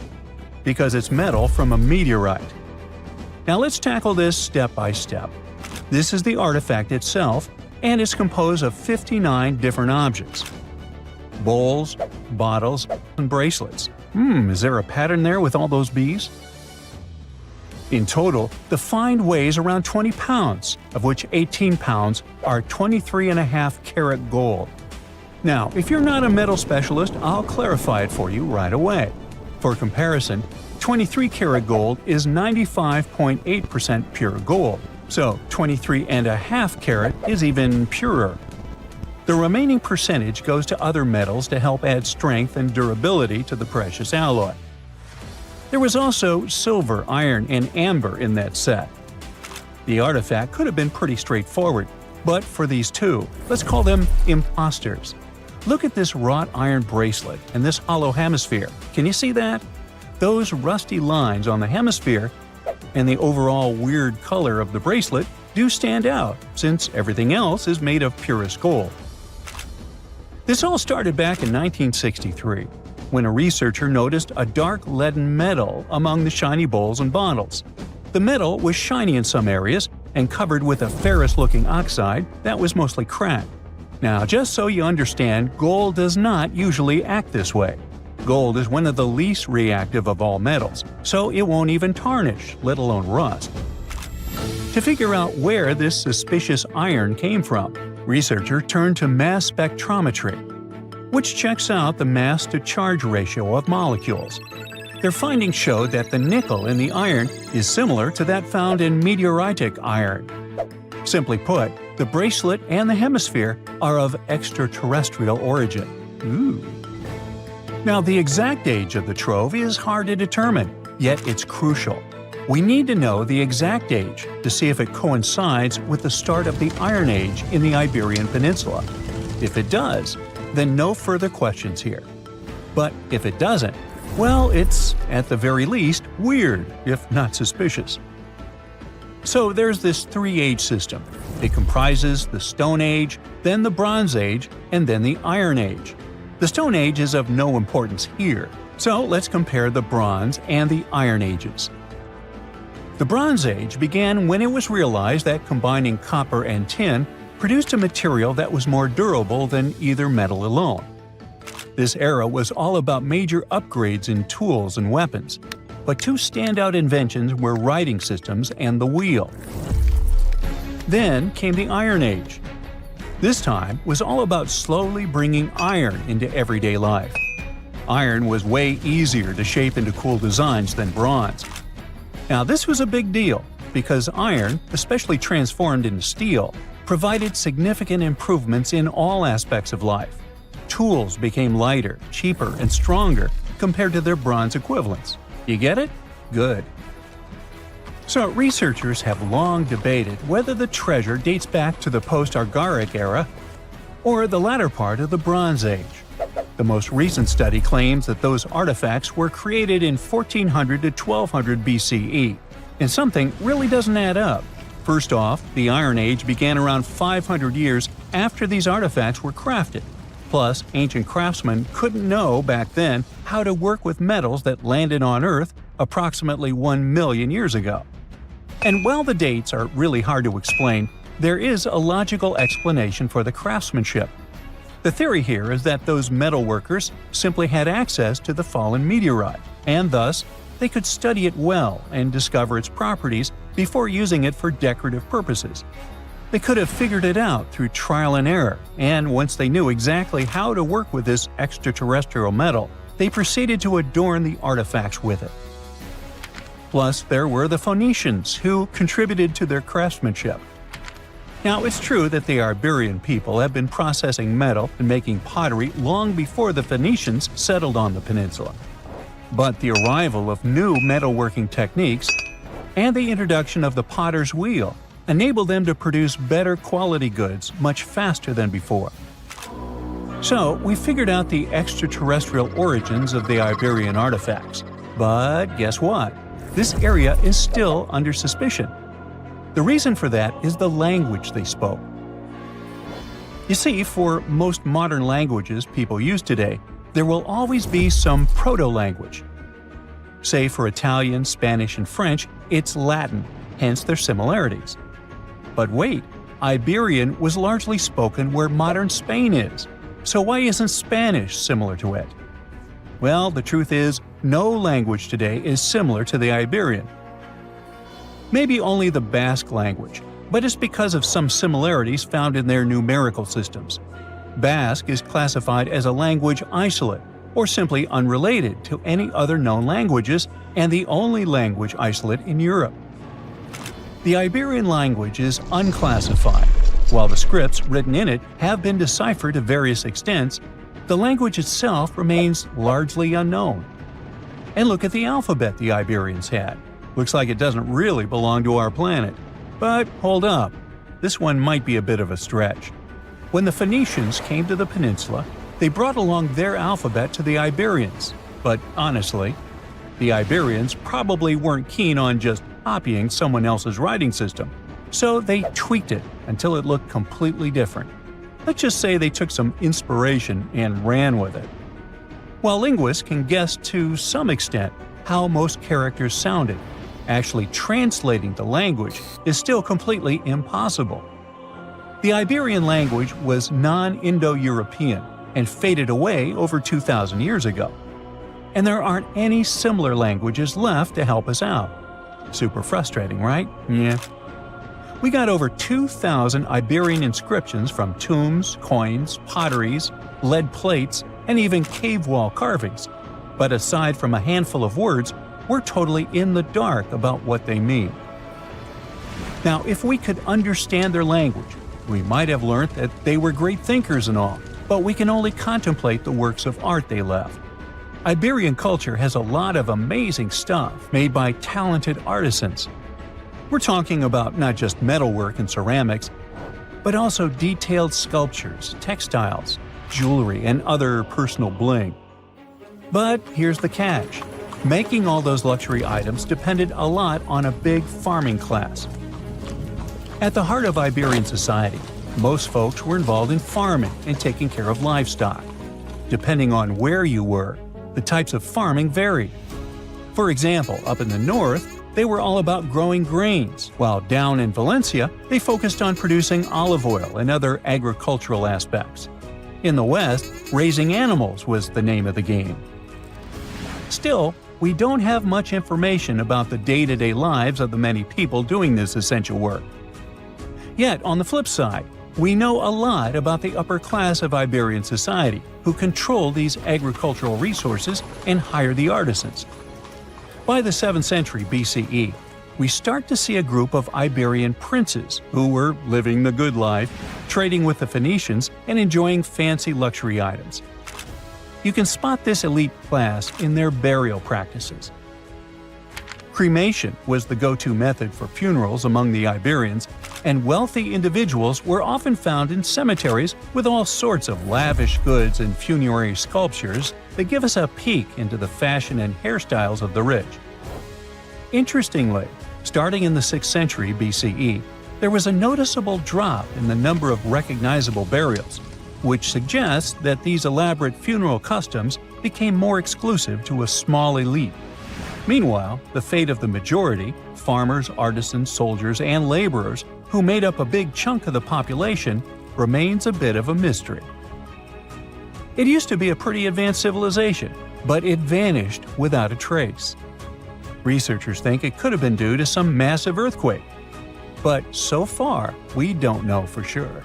because it's metal from a meteorite. Now let's tackle this step by step. This is the artifact itself, and it's composed of 59 different objects. Bowls, bottles, and bracelets. Is there a pattern there with all those bees? In total, the find weighs around 20 pounds, of which 18 pounds are 23.5 karat gold. Now, if you're not a metal specialist, I'll clarify it for you right away. For comparison, 23 karat gold is 95.8% pure gold, so 23.5 karat is even purer. The remaining percentage goes to other metals to help add strength and durability to the precious alloy. There was also silver, iron, and amber in that set. The artifact could have been pretty straightforward, but for these two, let's call them imposters. Look at this wrought iron bracelet and this hollow hemisphere. Can you see that? Those rusty lines on the hemisphere and the overall weird color of the bracelet do stand out, since everything else is made of purest gold. This all started back in 1963, when a researcher noticed a dark leaden metal among the shiny bowls and bottles. The metal was shiny in some areas and covered with a ferrous-looking oxide that was mostly cracked. Now, just so you understand, gold does not usually act this way. Gold is one of the least reactive of all metals, so it won't even tarnish, let alone rust. To figure out where this suspicious iron came from, researchers turned to mass spectrometry, which checks out the mass-to-charge ratio of molecules. Their findings showed that the nickel in the iron is similar to that found in meteoritic iron. Simply put, the bracelet and the hemisphere are of extraterrestrial origin. Ooh. Now, the exact age of the trove is hard to determine, yet it's crucial. We need to know the exact age to see if it coincides with the start of the Iron Age in the Iberian Peninsula. If it does, then no further questions here. But if it doesn't, well, it's, at the very least, weird, if not suspicious. So there's this three-age system. It comprises the Stone Age, then the Bronze Age, and then the Iron Age. The Stone Age is of no importance here, so let's compare the Bronze and the Iron Ages. The Bronze Age began when it was realized that combining copper and tin produced a material that was more durable than either metal alone. This era was all about major upgrades in tools and weapons, but two standout inventions were writing systems and the wheel. Then came the Iron Age. This time was all about slowly bringing iron into everyday life. Iron was way easier to shape into cool designs than bronze. Now this was a big deal, because iron, especially transformed into steel, provided significant improvements in all aspects of life. Tools became lighter, cheaper, and stronger compared to their bronze equivalents. You get it? Good. So researchers have long debated whether the treasure dates back to the post-Archaic era or the latter part of the Bronze Age. The most recent study claims that those artifacts were created in 1400 to 1200 BCE, and something really doesn't add up. First off, the Iron Age began around 500 years after these artifacts were crafted. Plus, ancient craftsmen couldn't know back then how to work with metals that landed on Earth approximately 1 million years ago. And while the dates are really hard to explain, there is a logical explanation for the craftsmanship. The theory here is that those metal workers simply had access to the fallen meteorite, and thus, they could study it well and discover its properties before using it for decorative purposes. They could have figured it out through trial and error, and once they knew exactly how to work with this extraterrestrial metal, they proceeded to adorn the artifacts with it. Plus, there were the Phoenicians, who contributed to their craftsmanship. Now, it's true that the Iberian people have been processing metal and making pottery long before the Phoenicians settled on the peninsula. But the arrival of new metalworking techniques and the introduction of the potter's wheel enabled them to produce better quality goods much faster than before. So, we figured out the extraterrestrial origins of the Iberian artifacts. But guess what? This area is still under suspicion. The reason for that is the language they spoke. You see, for most modern languages people use today, there will always be some proto-language. Say for Italian, Spanish, and French, it's Latin, hence their similarities. But wait, Iberian was largely spoken where modern Spain is, so why isn't Spanish similar to it? Well, the truth is, no language today is similar to the Iberian. Maybe only the Basque language, but it's because of some similarities found in their numerical systems. Basque is classified as a language isolate, or simply unrelated to any other known languages, and the only language isolate in Europe. The Iberian language is unclassified. While the scripts written in it have been deciphered to various extents, the language itself remains largely unknown. And look at the alphabet the Iberians had. Looks like it doesn't really belong to our planet. But hold up, this one might be a bit of a stretch. When the Phoenicians came to the peninsula, they brought along their alphabet to the Iberians. But honestly, the Iberians probably weren't keen on just copying someone else's writing system, so they tweaked it until it looked completely different. Let's just say they took some inspiration and ran with it. While linguists can guess to some extent how most characters sounded, actually translating the language is still completely impossible. The Iberian language was non-Indo-European and faded away over 2,000 years ago. And there aren't any similar languages left to help us out. Super frustrating, right? Yeah. We got over 2,000 Iberian inscriptions from tombs, coins, potteries, lead plates, and even cave wall carvings. but aside from a handful of words, we're totally in the dark about what they mean. Now, if we could understand their language, we might have learned that they were great thinkers and all, but we can only contemplate the works of art they left. Iberian culture has a lot of amazing stuff made by talented artisans. We're talking about not just metalwork and ceramics, but also detailed sculptures, textiles, jewelry, and other personal bling. But here's the catch. Making all those luxury items depended a lot on a big farming class. At the heart of Iberian society, most folks were involved in farming and taking care of livestock. Depending on where you were, the types of farming varied. For example, up in the north, they were all about growing grains, while down in Valencia, they focused on producing olive oil and other agricultural aspects. In the west, raising animals was the name of the game. Still, we don't have much information about the day-to-day lives of the many people doing this essential work. Yet, on the flip side, we know a lot about the upper class of Iberian society, who control these agricultural resources and hire the artisans. By the 7th century BCE, we start to see a group of Iberian princes who were living the good life, trading with the Phoenicians, and enjoying fancy luxury items. You can spot this elite class in their burial practices. Cremation was the go-to method for funerals among the Iberians, and wealthy individuals were often found in cemeteries with all sorts of lavish goods and funerary sculptures that give us a peek into the fashion and hairstyles of the rich. Interestingly, starting in the 6th century BCE, there was a noticeable drop in the number of recognizable burials, which suggests that these elaborate funeral customs became more exclusive to a small elite. Meanwhile, the fate of the majority, farmers, artisans, soldiers, and laborers, who made up a big chunk of the population, remains a bit of a mystery. It used to be a pretty advanced civilization, but it vanished without a trace. Researchers think it could have been due to some massive earthquake, but so far, we don't know for sure.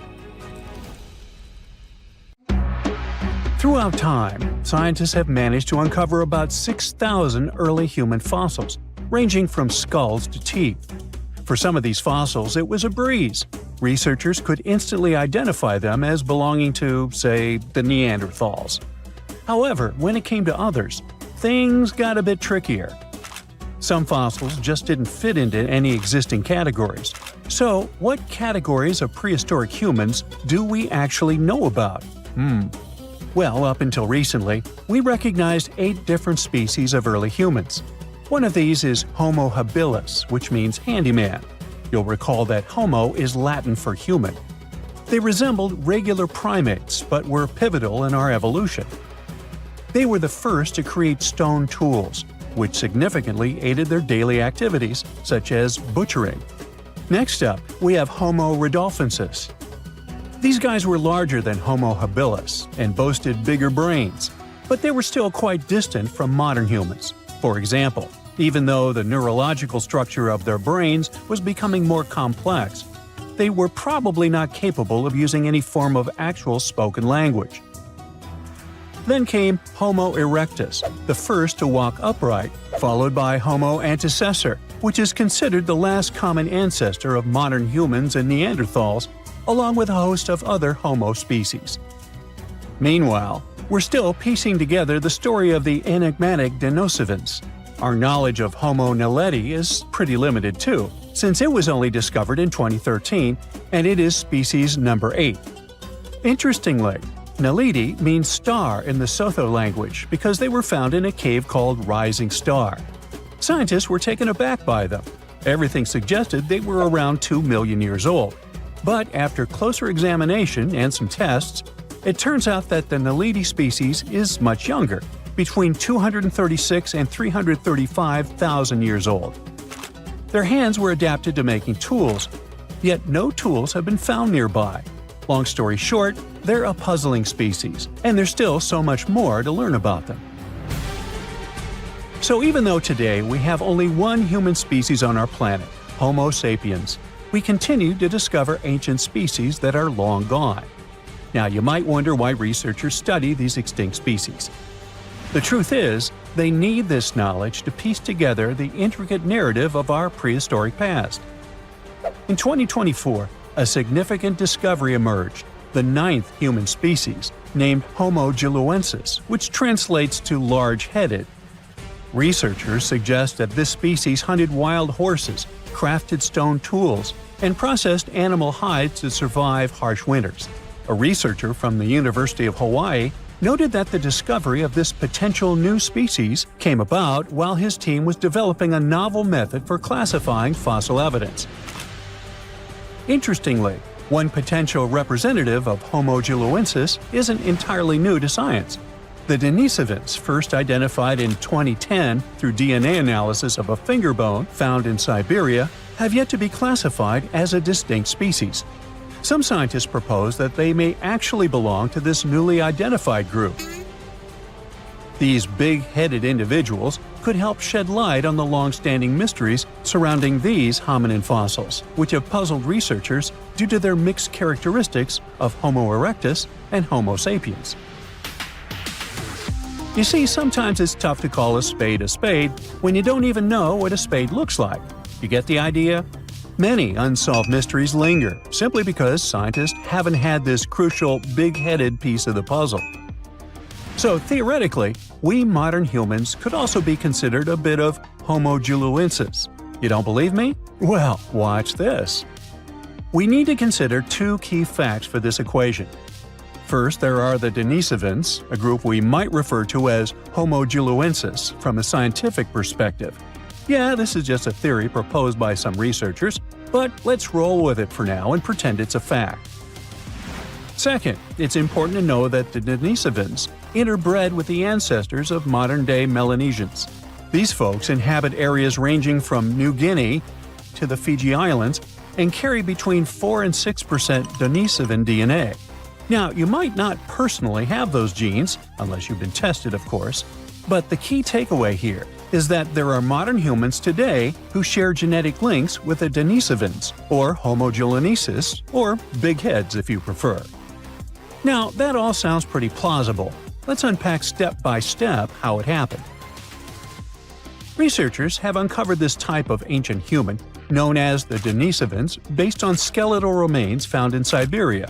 Throughout time, scientists have managed to uncover about 6,000 early human fossils, ranging from skulls to teeth. For some of these fossils, it was a breeze. Researchers could instantly identify them as belonging to, say, the Neanderthals. However, when it came to others, things got a bit trickier. Some fossils just didn't fit into any existing categories. So, what categories of prehistoric humans do we actually know about? Well, up until recently, we recognized 8 different species of early humans. One of these is Homo habilis, which means handyman. You'll recall that Homo is Latin for human. They resembled regular primates, but were pivotal in our evolution. They were the first to create stone tools, which significantly aided their daily activities, such as butchering. Next up, we have Homo rudolfensis. These guys were larger than Homo habilis and boasted bigger brains, but they were still quite distant from modern humans. For example, even though the neurological structure of their brains was becoming more complex, they were probably not capable of using any form of actual spoken language. Then came Homo erectus, the first to walk upright, followed by Homo antecessor, which is considered the last common ancestor of modern humans and Neanderthals, along with a host of other Homo species. Meanwhile, we're still piecing together the story of the enigmatic Denisovans. Our knowledge of Homo naledi is pretty limited too, since it was only discovered in 2013, and it is species number 8. Interestingly, Naledi means star in the Sotho language because they were found in a cave called Rising Star. Scientists were taken aback by them. Everything suggested they were around 2 million years old. But after closer examination and some tests, it turns out that the Naledi species is much younger, between 236 and 335,000 years old. Their hands were adapted to making tools, yet no tools have been found nearby. Long story short, they're a puzzling species, and there's still so much more to learn about them. So even though today we have only one human species on our planet, Homo sapiens, we continue to discover ancient species that are long gone. Now you might wonder why researchers study these extinct species. The truth is, They need this knowledge to piece together the intricate narrative of our prehistoric past. In 2024, a significant discovery emerged, the 9th human species, named Homo giluensis, which translates to large-headed. Researchers suggest that this species hunted wild horses, crafted stone tools, and processed animal hides to survive harsh winters. A researcher from the University of Hawaii noted that the discovery of this potential new species came about while his team was developing a novel method for classifying fossil evidence. Interestingly, one potential representative of Homo giluensis isn't entirely new to science. The Denisovans, first identified in 2010 through DNA analysis of a finger bone found in Siberia, have yet to be classified as a distinct species. Some scientists propose that they may actually belong to this newly identified group. These big-headed individuals could help shed light on the long-standing mysteries surrounding these hominin fossils, which have puzzled researchers due to their mixed characteristics of Homo erectus and Homo sapiens. You see, sometimes it's tough to call a spade when you don't even know what a spade looks like. You get the idea? Many unsolved mysteries linger, simply because scientists haven't had this crucial, big-headed piece of the puzzle. So theoretically, we modern humans could also be considered a bit of Homo giluensis. You don't believe me? Well, watch this. We need to consider two key facts for this equation. First, there are the Denisovans, a group we might refer to as Homo giluensis from a scientific perspective. Yeah, this is just a theory proposed by some researchers, but let's roll with it for now and pretend it's a fact. Second, it's important to know that the Denisovans interbred with the ancestors of modern-day Melanesians. These folks inhabit areas ranging from New Guinea to the Fiji Islands and carry between 4 and 6% Denisovan DNA. Now, you might not personally have those genes, unless you've been tested, of course, but the key takeaway here is that there are modern humans today who share genetic links with the Denisovans, or Homo giluensis, or big heads if you prefer. Now, that all sounds pretty plausible. Let's unpack step by step how it happened. Researchers have uncovered this type of ancient human, known as the Denisovans, based on skeletal remains found in Siberia.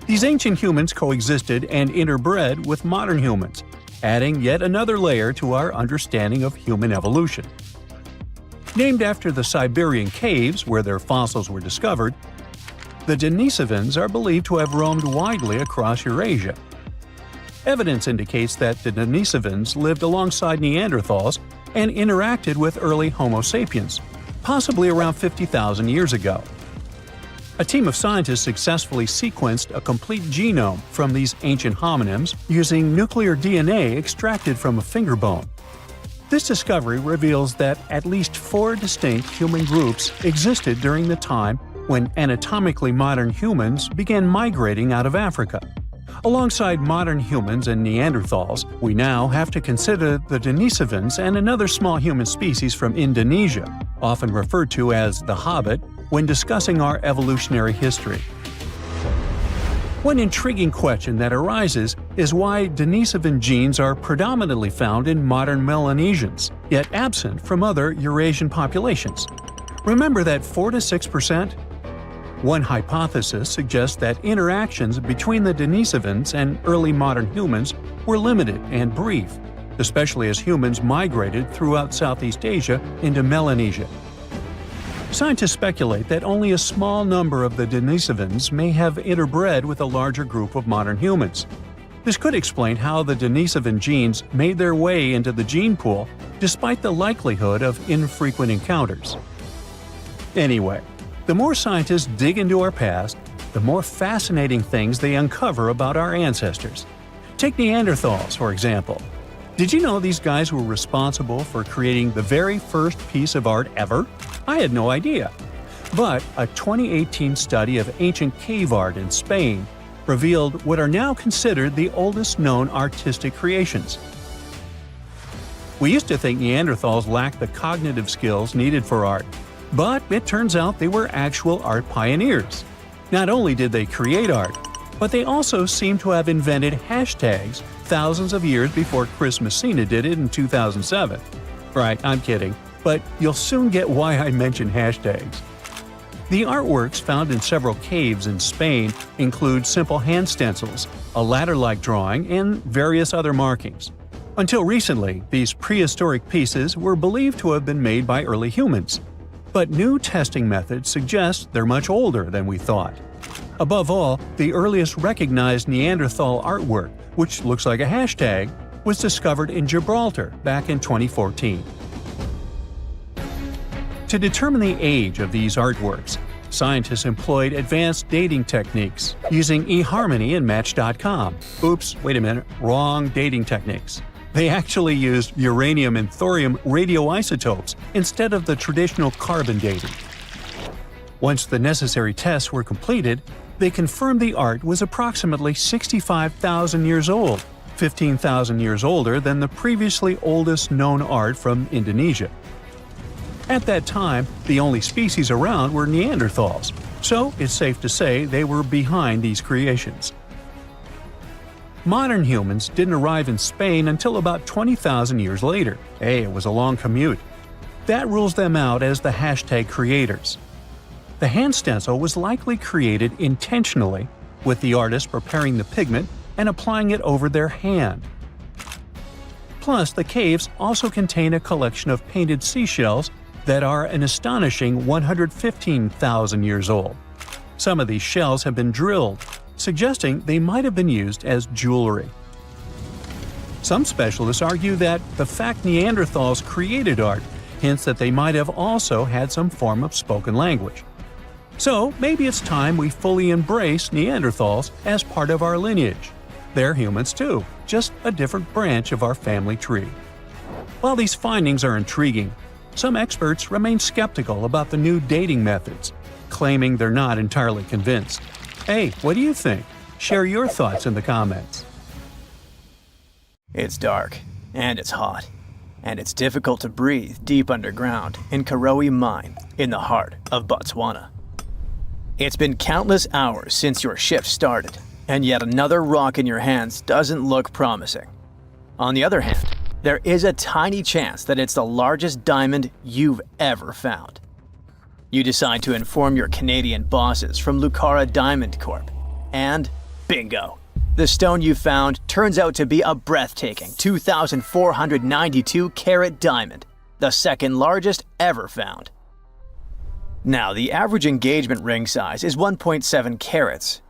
These ancient humans coexisted and interbred with modern humans, adding yet another layer to our understanding of human evolution. Named after the Siberian caves where their fossils were discovered, the Denisovans are believed to have roamed widely across Eurasia. Evidence indicates that the Denisovans lived alongside Neanderthals and interacted with early Homo sapiens, possibly around 50,000 years ago. A team of scientists successfully sequenced a complete genome from these ancient hominins using nuclear DNA extracted from a finger bone. This discovery reveals that at least 4 distinct human groups existed during the time when anatomically modern humans began migrating out of Africa. Alongside modern humans and Neanderthals, we now have to consider the Denisovans and another small human species from Indonesia, often referred to as the Hobbit, when discussing our evolutionary history. One intriguing question that arises is why Denisovan genes are predominantly found in modern Melanesians, yet absent from other Eurasian populations. Remember that 4 to 6%? One hypothesis suggests that interactions between the Denisovans and early modern humans were limited and brief, especially as humans migrated throughout Southeast Asia into Melanesia. Scientists speculate that only a small number of the Denisovans may have interbred with a larger group of modern humans. This could explain how the Denisovan genes made their way into the gene pool despite the likelihood of infrequent encounters. Anyway, the more scientists dig into our past, the more fascinating things they uncover about our ancestors. Take Neanderthals, for example. Did you know these guys were responsible for creating the very first piece of art ever? I had no idea. But a 2018 study of ancient cave art in Spain revealed what are now considered the oldest known artistic creations. We used to think Neanderthals lacked the cognitive skills needed for art, but it turns out they were actual art pioneers. Not only did they create art, but they also seem to have invented hashtags thousands of years before Chris Messina did it in 2007. Right, I'm kidding, but you'll soon get why I mention hashtags. The artworks found in several caves in Spain include simple hand stencils, a ladder-like drawing, and various other markings. Until recently, these prehistoric pieces were believed to have been made by early humans. But new testing methods suggest they're much older than we thought. Above all, the earliest recognized Neanderthal artwork, which looks like a hashtag, was discovered in Gibraltar back in 2014. To determine the age of these artworks, scientists employed advanced dating techniques using eHarmony and Match.com. Oops, wait a minute, wrong dating techniques. They actually used uranium and thorium radioisotopes instead of the traditional carbon dating. Once the necessary tests were completed, they confirmed the art was approximately 65,000 years old, 15,000 years older than the previously oldest known art from Indonesia. At that time, the only species around were Neanderthals, so it's safe to say they were behind these creations. Modern humans didn't arrive in Spain until about 20,000 years later. Hey, it was a long commute. That rules them out as the hashtag creators. The hand stencil was likely created intentionally, with the artist preparing the pigment and applying it over their hand. Plus, the caves also contain a collection of painted seashells that are an astonishing 115,000 years old. Some of these shells have been drilled, suggesting they might have been used as jewelry. Some specialists argue that the fact Neanderthals created art hints that they might have also had some form of spoken language. So maybe it's time we fully embrace Neanderthals as part of our lineage. They're humans too, just a different branch of our family tree. While these findings are intriguing, some experts remain skeptical about the new dating methods, claiming they're not entirely convinced. Hey, what do you think? Share your thoughts in the comments. It's dark, and it's hot, and it's difficult to breathe deep underground in Karowe Mine in the heart of Botswana. It's been countless hours since your shift started, and yet another rock in your hands doesn't look promising. On the other hand, there is a tiny chance that it's the largest diamond you've ever found. You decide to inform your Canadian bosses from Lucara Diamond Corp. And bingo! The stone you found turns out to be a breathtaking 2,492 carat diamond, the second largest ever found. Now, the average engagement ring size is 1.7 carats.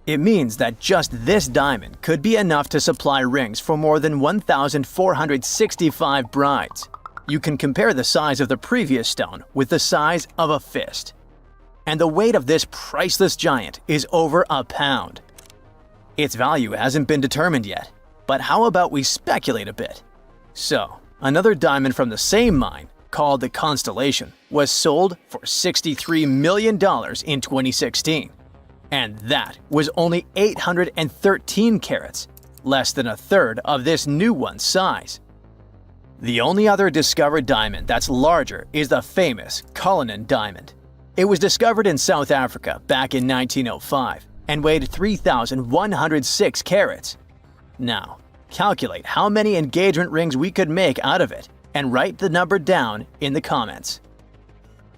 It means that just this diamond could be enough to supply rings for more than 1,465 brides. You can compare the size of the previous stone with the size of a fist. And the weight of this priceless giant is over a pound. Its value hasn't been determined yet, but how about we speculate a bit? So, another diamond from the same mine, called the Constellation, was sold for $63 million in 2016. And that was only 813 carats, less than a third of this new one's size. The only other discovered diamond that's larger is the famous Cullinan diamond. It was discovered in South Africa back in 1905 and weighed 3,106 carats. Now, calculate how many engagement rings we could make out of it and write the number down in the comments.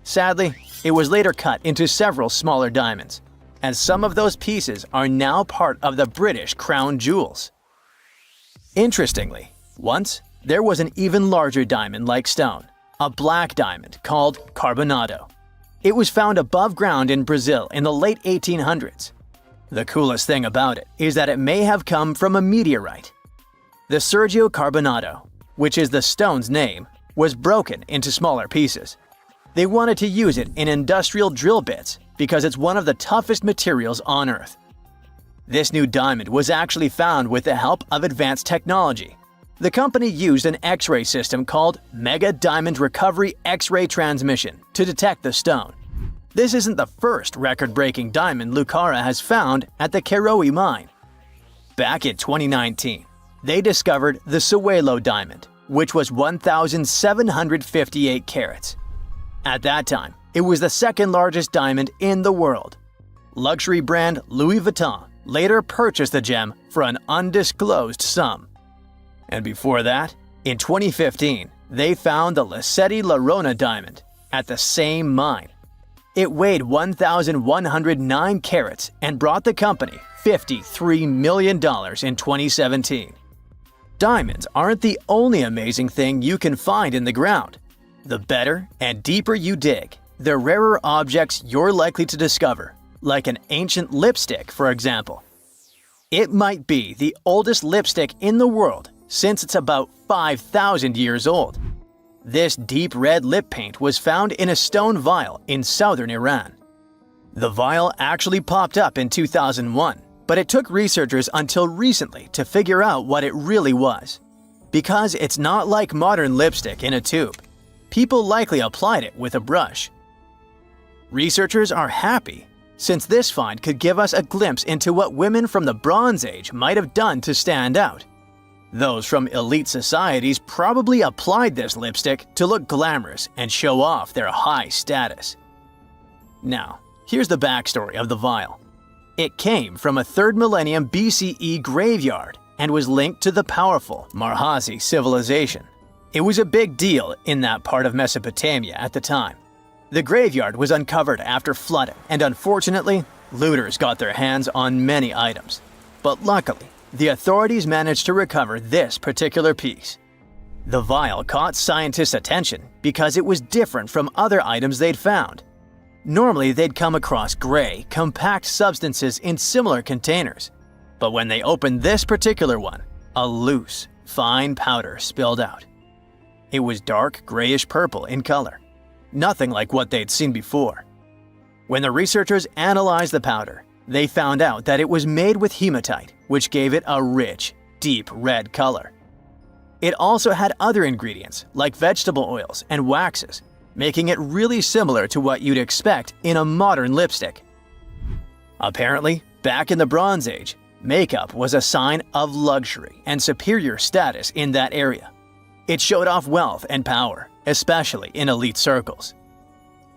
Sadly, it was later cut into several smaller diamonds, and some of those pieces are now part of the British crown jewels. Interestingly, once there was an even larger diamond-like stone, a black diamond called Carbonado. It was found above ground in Brazil in the late 1800s. The coolest thing about it is that it may have come from a meteorite. The Sergio Carbonado, which is the stone's name, was broken into smaller pieces. They wanted to use it in industrial drill bits because it's one of the toughest materials on Earth. This new diamond was actually found with the help of advanced technology. The company used an X-ray system called Mega Diamond Recovery X-ray Transmission to detect the stone. This isn't the first record-breaking diamond Lucara has found at the Karowe mine. Back in 2019, they discovered the Sewelo diamond, which was 1,758 carats. At that time, it was the second largest diamond in the world. Luxury brand Louis Vuitton later purchased the gem for an undisclosed sum. And before that, in 2015, they found the Lasceti Larona diamond at the same mine. It weighed 1,109 carats and brought the company $53 million in 2017. Diamonds aren't the only amazing thing you can find in the ground. The better and deeper you dig, the rarer objects you're likely to discover, like an ancient lipstick, for example. It might be the oldest lipstick in the world since it's about 5,000 years old. This deep red lip paint was found in a stone vial in southern Iran. The vial actually popped up in 2001, but it took researchers until recently to figure out what it really was. Because it's not like modern lipstick in a tube. People likely applied it with a brush. Researchers are happy, since this find could give us a glimpse into what women from the Bronze Age might have done to stand out. Those from elite societies probably applied this lipstick to look glamorous and show off their high status. Now, here's the backstory of the vial. It came from a 3rd millennium BCE graveyard and was linked to the powerful Marhazi civilization. It was a big deal in that part of Mesopotamia at the time. The graveyard was uncovered after flooding, and unfortunately, looters got their hands on many items. But luckily, the authorities managed to recover this particular piece. The vial caught scientists' attention because it was different from other items they'd found. Normally, they'd come across gray, compact substances in similar containers. But when they opened this particular one, a loose, fine powder spilled out. It was dark grayish-purple in color, nothing like what they'd seen before. When the researchers analyzed the powder, they found out that it was made with hematite, which gave it a rich, deep red color. It also had other ingredients like vegetable oils and waxes, making it really similar to what you'd expect in a modern lipstick. Apparently, back in the Bronze Age, makeup was a sign of luxury and superior status in that area. It showed off wealth and power, especially in elite circles.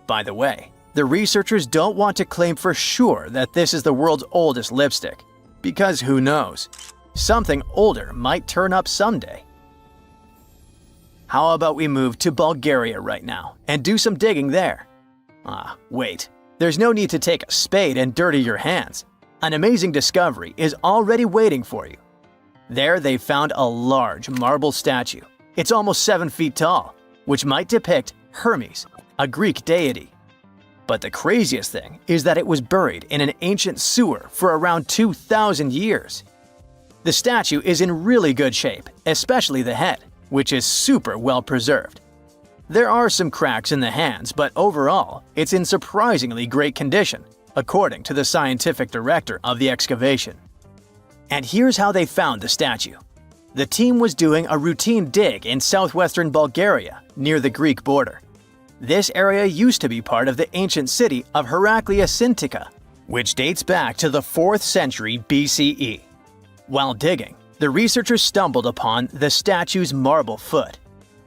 By the way, the researchers don't want to claim for sure that this is the world's oldest lipstick, because who knows? Something older might turn up someday. How about we move to Bulgaria right now and do some digging there? Wait, there's no need to take a spade and dirty your hands. An amazing discovery is already waiting for you. There they found a large marble statue. It's almost 7 feet tall, which might depict Hermes, a Greek deity. But the craziest thing is that it was buried in an ancient sewer for around 2,000 years. The statue is in really good shape, especially the head, which is super well preserved. There are some cracks in the hands, but overall, it's in surprisingly great condition, according to the scientific director of the excavation. And here's how they found the statue. The team was doing a routine dig in southwestern Bulgaria, near the Greek border. This area used to be part of the ancient city of Heraclea, which dates back to the 4th century BCE. While digging, the researchers stumbled upon the statue's marble foot.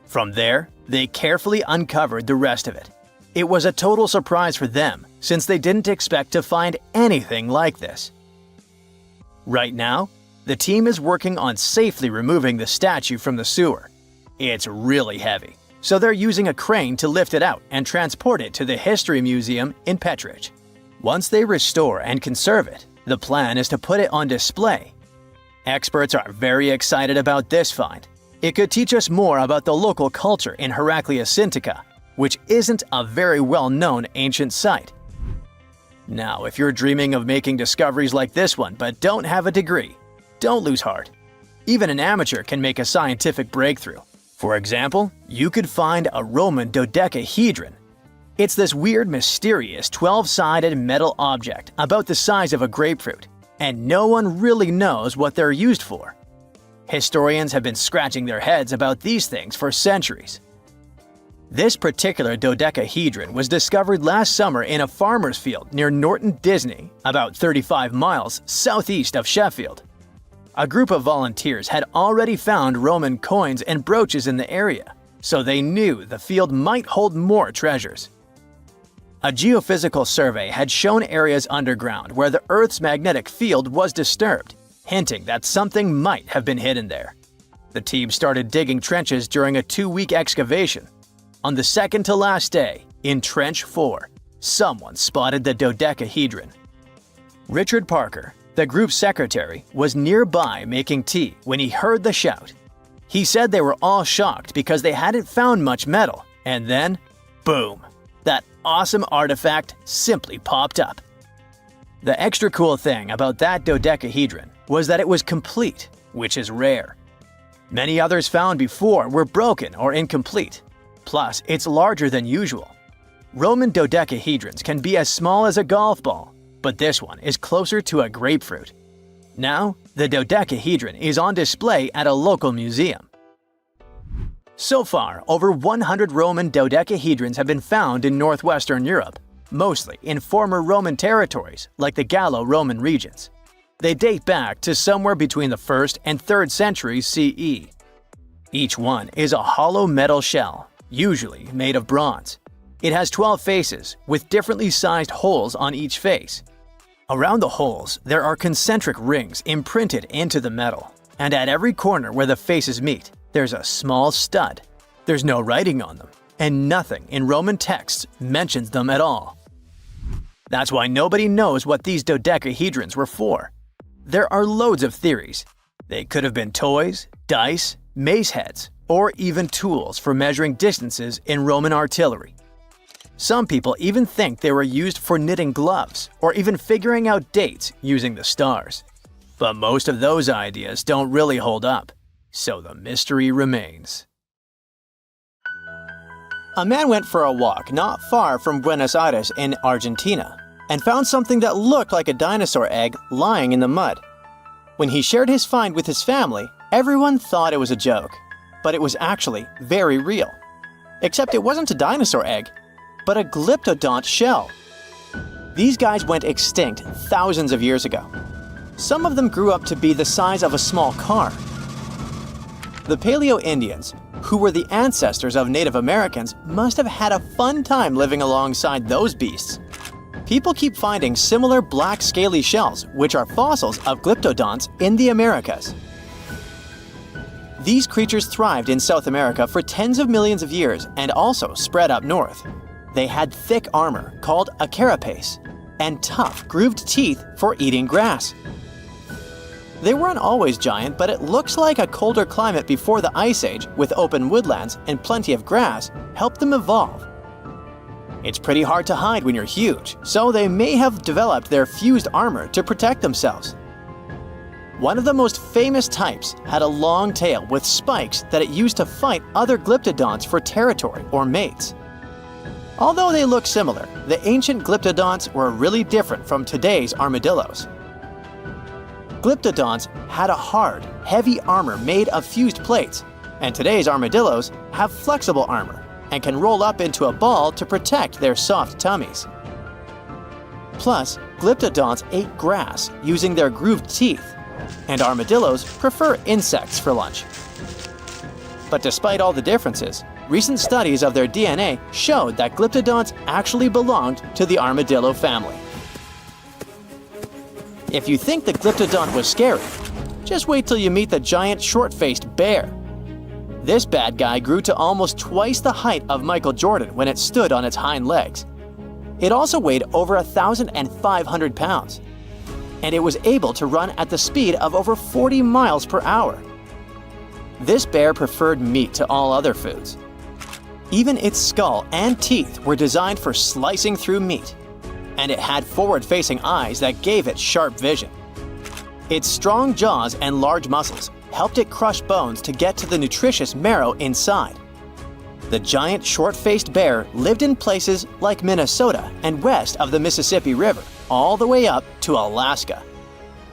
From there, they carefully uncovered the rest of it. It was a total surprise for them, since they didn't expect to find anything like this. Right now, the team is working on safely removing the statue from the sewer. It's really heavy, so they're using a crane to lift it out and transport it to the History Museum in Petrich. Once they restore and conserve it, the plan is to put it on display. Experts are very excited about this find. It could teach us more about the local culture in Heraclea, which isn't a very well-known ancient site. Now, if you're dreaming of making discoveries like this one but don't have a degree, don't lose heart. Even an amateur can make a scientific breakthrough. For example, you could find a Roman dodecahedron. It's this weird, mysterious 12-sided metal object about the size of a grapefruit, and no one really knows what they're used for. Historians have been scratching their heads about these things for centuries. This particular dodecahedron was discovered last summer in a farmer's field near Norton Disney, about 35 miles southeast of Sheffield. A group of volunteers had already found Roman coins and brooches in the area, so they knew the field might hold more treasures. A geophysical survey had shown areas underground where the Earth's magnetic field was disturbed, hinting that something might have been hidden there. The team started digging trenches during a 2-week excavation. On the second to last day, in Trench 4, someone spotted the dodecahedron. Richard Parker, the group's secretary, was nearby making tea when he heard the shout. He said they were all shocked because they hadn't found much metal, and then, boom, that awesome artifact simply popped up. The extra cool thing about that dodecahedron was that it was complete, which is rare. Many others found before were broken or incomplete. Plus, it's larger than usual. Roman dodecahedrons can be as small as a golf ball, but this one is closer to a grapefruit. Now, the dodecahedron is on display at a local museum. So far, over 100 Roman dodecahedrons have been found in northwestern Europe, mostly in former Roman territories like the Gallo-Roman regions. They date back to somewhere between the 1st and 3rd centuries CE. Each one is a hollow metal shell, usually made of bronze. It has 12 faces, with differently sized holes on each face. Around the holes, there are concentric rings imprinted into the metal, and at every corner where the faces meet, there's a small stud. There's no writing on them, and nothing in Roman texts mentions them at all. That's why nobody knows what these dodecahedrons were for. There are loads of theories. They could have been toys, dice, mace heads, or even tools for measuring distances in Roman artillery. Some people even think they were used for knitting gloves or even figuring out dates using the stars. But most of those ideas don't really hold up, so the mystery remains. A man went for a walk not far from Buenos Aires in Argentina and found something that looked like a dinosaur egg lying in the mud. When he shared his find with his family, everyone thought it was a joke, but it was actually very real. Except it wasn't a dinosaur egg, but a glyptodont shell. These guys went extinct thousands of years ago. Some of them grew up to be the size of a small car. The Paleo-Indians, who were the ancestors of Native Americans, must have had a fun time living alongside those beasts. People keep finding similar black scaly shells, which are fossils of glyptodonts in the Americas. These creatures thrived in South America for tens of millions of years and also spread up north. They had thick armor called a carapace and tough, grooved teeth for eating grass. They weren't always giant, but it looks like a colder climate before the Ice Age with open woodlands and plenty of grass helped them evolve. It's pretty hard to hide when you're huge, so they may have developed their fused armor to protect themselves. One of the most famous types had a long tail with spikes that it used to fight other glyptodonts for territory or mates. Although they look similar, the ancient glyptodonts were really different from today's armadillos. Glyptodonts had a hard, heavy armor made of fused plates, and today's armadillos have flexible armor and can roll up into a ball to protect their soft tummies. Plus, glyptodonts ate grass using their grooved teeth, and armadillos prefer insects for lunch. But despite all the differences, recent studies of their DNA showed that glyptodonts actually belonged to the armadillo family. If you think the glyptodont was scary, just wait till you meet the giant short-faced bear. This bad guy grew to almost twice the height of Michael Jordan when it stood on its hind legs. It also weighed over 1,500 pounds, and it was able to run at the speed of over 40 miles per hour. This bear preferred meat to all other foods. Even its skull and teeth were designed for slicing through meat, and it had forward-facing eyes that gave it sharp vision. Its strong jaws and large muscles helped it crush bones to get to the nutritious marrow inside. The giant short-faced bear lived in places like Minnesota and west of the Mississippi River, all the way up to Alaska.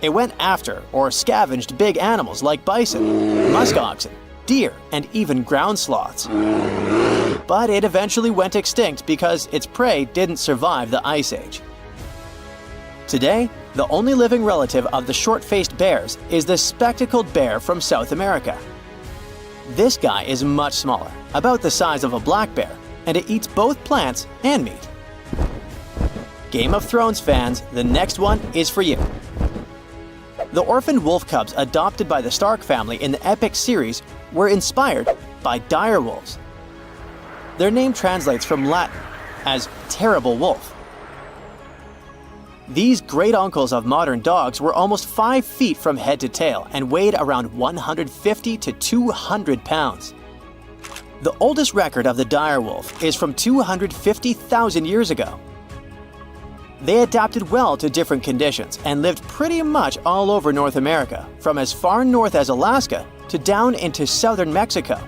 It went after or scavenged big animals like bison, muskoxen, deer, and even ground sloths. But it eventually went extinct because its prey didn't survive the Ice Age. Today, the only living relative of the short-faced bears is the spectacled bear from South America. This guy is much smaller, about the size of a black bear, and it eats both plants and meat. Game of Thrones fans, the next one is for you. The orphaned wolf cubs adopted by the Stark family in the epic series were inspired by dire wolves. Their name translates from Latin as terrible wolf. These great uncles of modern dogs were almost 5 feet from head to tail and weighed around 150 to 200 pounds. The oldest record of the dire wolf is from 250,000 years ago. They adapted well to different conditions and lived pretty much all over North America, from as far north as Alaska to down into southern Mexico.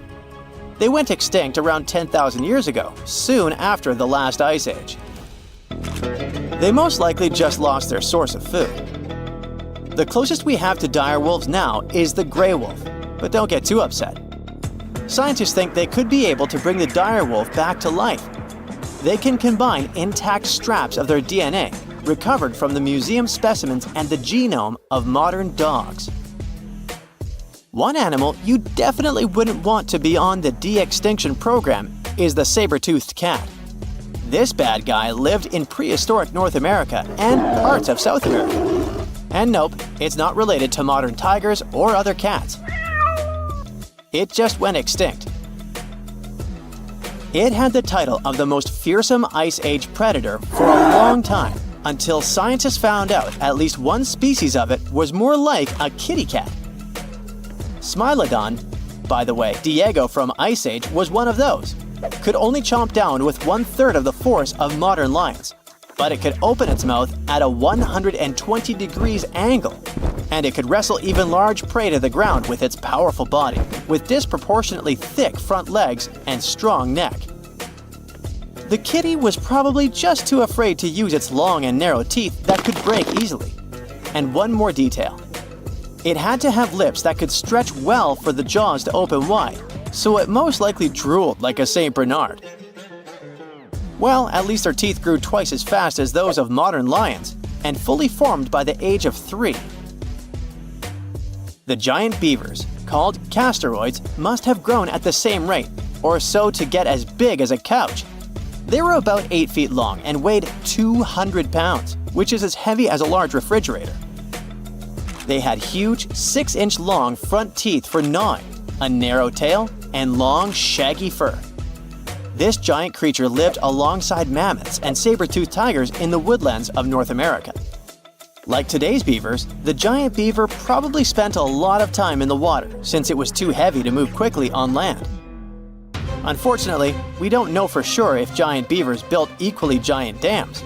They went extinct around 10,000 years ago, soon after the last ice age. They most likely just lost their source of food. The closest we have to dire wolves now is the gray wolf, but don't get too upset. Scientists think they could be able to bring the dire wolf back to life. They can combine intact straps of their DNA, recovered from the museum specimens and the genome of modern dogs. One animal you definitely wouldn't want to be on the de-extinction program is the saber-toothed cat. This bad guy lived in prehistoric North America and parts of South America. And nope, it's not related to modern tigers or other cats. It just went extinct. It had the title of the most fearsome Ice Age predator for a long time, until scientists found out at least one species of it was more like a kitty cat. Smilodon, by the way, Diego from Ice Age was one of those. Could only chomp down with 1/3 of the force of modern lions, but it could open its mouth at a 120 degrees angle, and it could wrestle even large prey to the ground with its powerful body, with disproportionately thick front legs and strong neck. The kitty was probably just too afraid to use its long and narrow teeth that could break easily. And one more detail. It had to have lips that could stretch well for the jaws to open wide, so it most likely drooled like a St. Bernard. Well, at least their teeth grew twice as fast as those of modern lions, and fully formed by the age of 3. The giant beavers, called castoroids, must have grown at the same rate, or so to get as big as a couch. They were about 8 feet long and weighed 200 pounds, which is as heavy as a large refrigerator. They had huge 6-inch long front teeth for gnawing, a narrow tail, and long, shaggy fur. This giant creature lived alongside mammoths and saber-toothed tigers in the woodlands of North America. Like today's beavers, the giant beaver probably spent a lot of time in the water since it was too heavy to move quickly on land. Unfortunately, we don't know for sure if giant beavers built equally giant dams.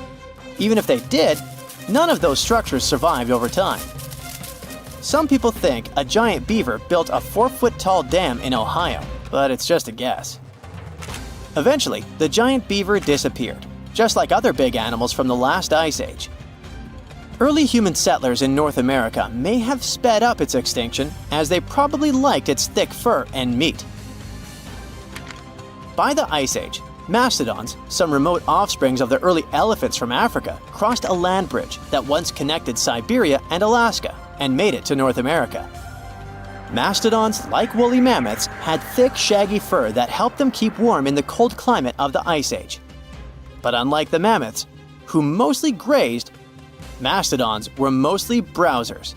Even if they did, none of those structures survived over time. Some people think a giant beaver built a 4-foot-tall dam in Ohio, but it's just a guess. Eventually, the giant beaver disappeared, just like other big animals from the last ice age. Early human settlers in North America may have sped up its extinction, as they probably liked its thick fur and meat. By the Ice Age, mastodons, some remote offsprings of the early elephants from Africa, crossed a land bridge that once connected Siberia and Alaska and made it to North America. Mastodons, like woolly mammoths, had thick, shaggy fur that helped them keep warm in the cold climate of the Ice Age. But unlike the mammoths, who mostly grazed, mastodons were mostly browsers.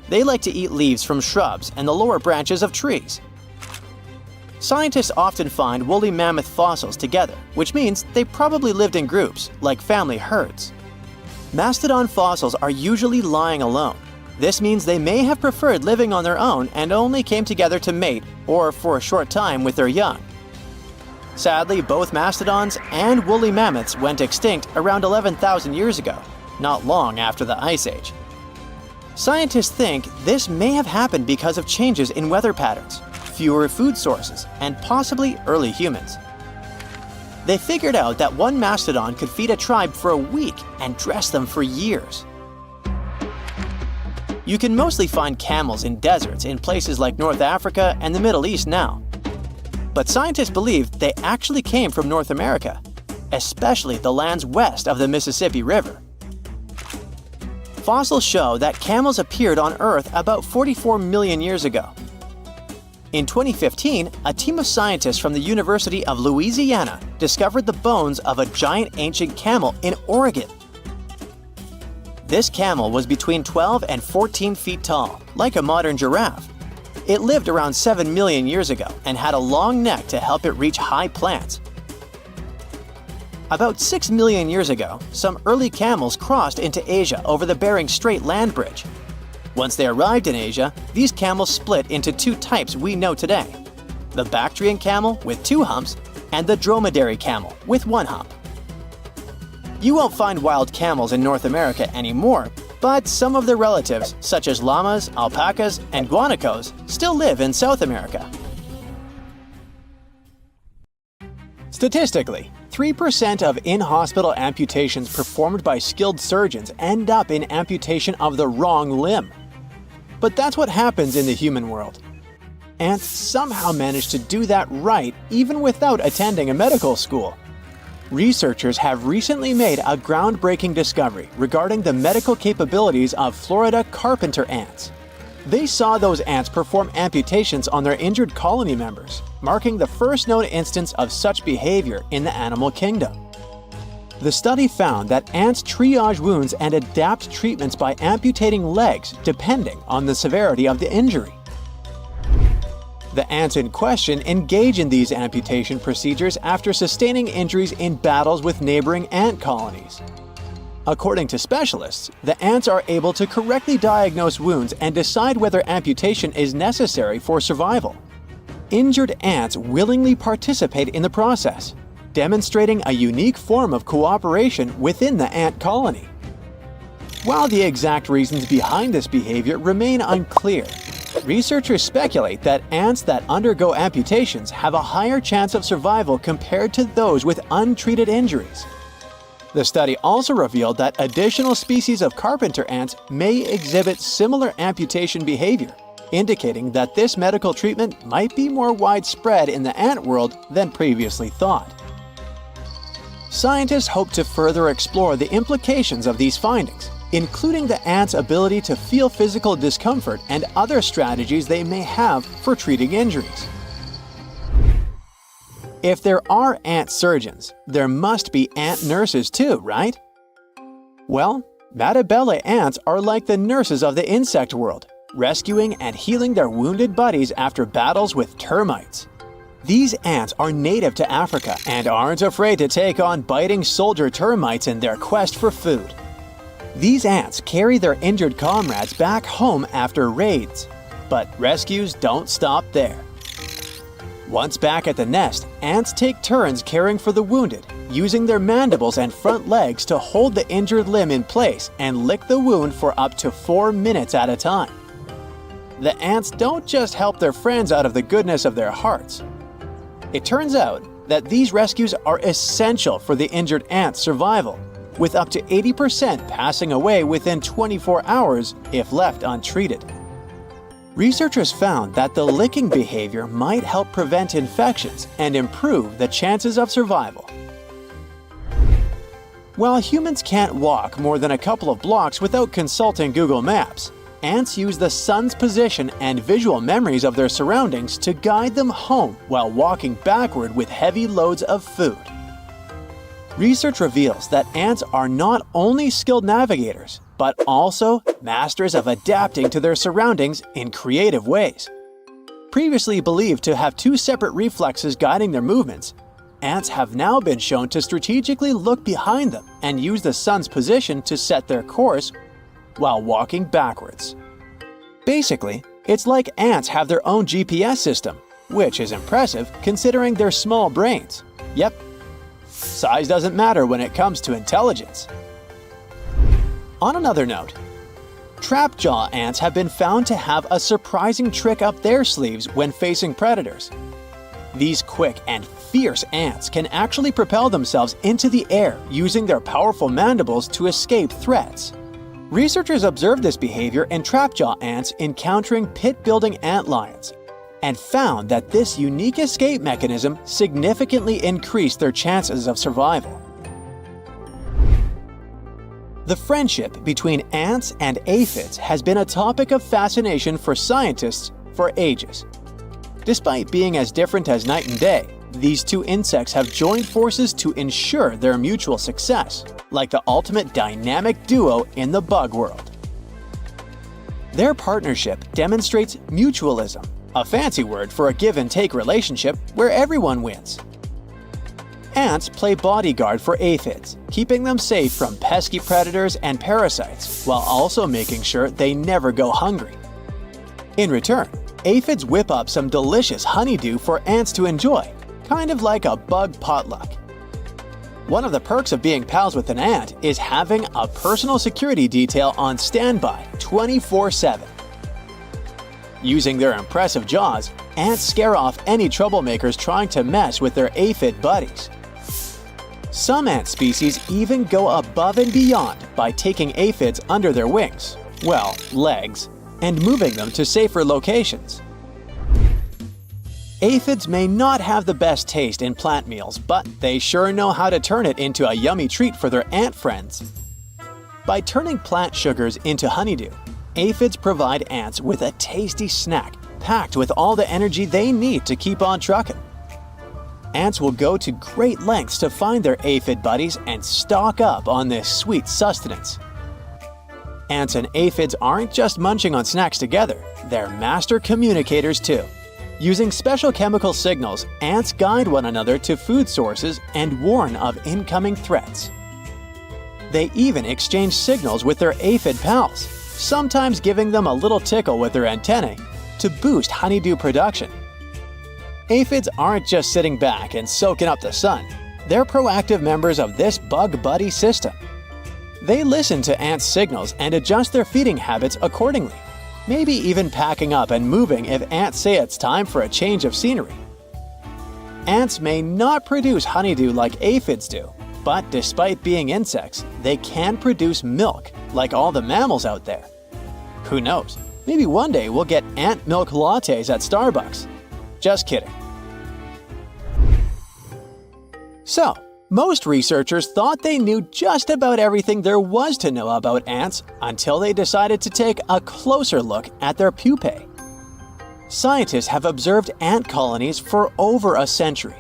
They like to eat leaves from shrubs and the lower branches of trees. Scientists often find woolly mammoth fossils together, which means they probably lived in groups, like family herds. Mastodon fossils are usually lying alone. This means they may have preferred living on their own and only came together to mate or for a short time with their young. Sadly, both mastodons and woolly mammoths went extinct around 11,000 years ago, not long after the Ice Age. Scientists think this may have happened because of changes in weather patterns, fewer food sources, and possibly early humans. They figured out that one mastodon could feed a tribe for a week and dress them for years. You can mostly find camels in deserts in places like North Africa and the Middle East now. But scientists believe they actually came from North America, especially the lands west of the Mississippi River. Fossils show that camels appeared on Earth about 44 million years ago. In 2015, a team of scientists from the University of Louisiana discovered the bones of a giant ancient camel in Oregon, This camel was between 12 and 14 feet tall, like a modern giraffe. It lived around 7 million years ago and had a long neck to help it reach high plants. About 6 million years ago, some early camels crossed into Asia over the Bering Strait land bridge. Once they arrived in Asia, these camels split into two types we know today: the Bactrian camel with 2 humps and the dromedary camel with 1 hump. You won't find wild camels in North America anymore, but some of their relatives, such as llamas, alpacas, and guanacos, still live in South America. Statistically, 3% of in-hospital amputations performed by skilled surgeons end up in amputation of the wrong limb. But that's what happens in the human world. Ants somehow manage to do that right even without attending a medical school. Researchers have recently made a groundbreaking discovery regarding the medical capabilities of Florida carpenter ants. They saw those ants perform amputations on their injured colony members, marking the first known instance of such behavior in the animal kingdom. The study found that ants triage wounds and adapt treatments by amputating legs depending on the severity of the injury. The ants in question engage in these amputation procedures after sustaining injuries in battles with neighboring ant colonies. According to specialists, the ants are able to correctly diagnose wounds and decide whether amputation is necessary for survival. Injured ants willingly participate in the process, demonstrating a unique form of cooperation within the ant colony. While the exact reasons behind this behavior remain unclear, researchers speculate that ants that undergo amputations have a higher chance of survival compared to those with untreated injuries. The study also revealed that additional species of carpenter ants may exhibit similar amputation behavior, indicating that this medical treatment might be more widespread in the ant world than previously thought. Scientists hope to further explore the implications of these findings, including the ants' ability to feel physical discomfort and other strategies they may have for treating injuries. If there are ant surgeons, there must be ant nurses too, right? Well, Matabele ants are like the nurses of the insect world, rescuing and healing their wounded buddies after battles with termites. These ants are native to Africa and aren't afraid to take on biting soldier termites in their quest for food. These ants carry their injured comrades back home after raids, but rescues don't stop there. Once back at the nest, ants take turns caring for the wounded, using their mandibles and front legs to hold the injured limb in place and lick the wound for up to 4 minutes at a time. The ants don't just help their friends out of the goodness of their hearts. It turns out that these rescues are essential for the injured ant's survival, with up to 80% passing away within 24 hours if left untreated. Researchers found that the licking behavior might help prevent infections and improve the chances of survival. While humans can't walk more than a couple of blocks without consulting Google Maps, ants use the sun's position and visual memories of their surroundings to guide them home while walking backward with heavy loads of food. Research reveals that ants are not only skilled navigators, but also masters of adapting to their surroundings in creative ways. Previously believed to have 2 separate reflexes guiding their movements, ants have now been shown to strategically look behind them and use the sun's position to set their course while walking backwards. Basically, it's like ants have their own GPS system, which is impressive considering their small brains. Yep, size doesn't matter when it comes to intelligence. On another note, trapjaw ants have been found to have a surprising trick up their sleeves when facing predators. These quick and fierce ants can actually propel themselves into the air using their powerful mandibles to escape threats. Researchers observed this behavior in trapjaw ants encountering pit-building antlions, and found that this unique escape mechanism significantly increased their chances of survival. The friendship between ants and aphids has been a topic of fascination for scientists for ages. Despite being as different as night and day, these two insects have joined forces to ensure their mutual success, like the ultimate dynamic duo in the bug world. Their partnership demonstrates mutualism, a fancy word for a give-and-take relationship where everyone wins. Ants play bodyguard for aphids, keeping them safe from pesky predators and parasites, while also making sure they never go hungry. In return, aphids whip up some delicious honeydew for ants to enjoy, kind of like a bug potluck. One of the perks of being pals with an ant is having a personal security detail on standby 24/7. Using their impressive jaws, ants scare off any troublemakers trying to mess with their aphid buddies. Some ant species even go above and beyond by taking aphids under their wings, well, legs, and moving them to safer locations. Aphids may not have the best taste in plant meals, but they sure know how to turn it into a yummy treat for their ant friends. By turning plant sugars into honeydew, aphids provide ants with a tasty snack packed with all the energy they need to keep on trucking. Ants will go to great lengths to find their aphid buddies and stock up on this sweet sustenance. Ants and aphids aren't just munching on snacks together, they're master communicators too. Using special chemical signals, ants guide one another to food sources and warn of incoming threats. They even exchange signals with their aphid pals, sometimes giving them a little tickle with their antennae to boost honeydew production. Aphids aren't just sitting back and soaking up the sun, they're proactive members of this bug buddy system. They listen to ants' signals and adjust their feeding habits accordingly, maybe even packing up and moving if ants say it's time for a change of scenery. Ants may not produce honeydew like aphids do, but despite being insects, they can produce milk like all the mammals out there. Who knows, maybe one day we'll get ant milk lattes at Starbucks. Just kidding. So, most researchers thought they knew just about everything there was to know about ants until they decided to take a closer look at their pupae. Scientists have observed ant colonies for over a century,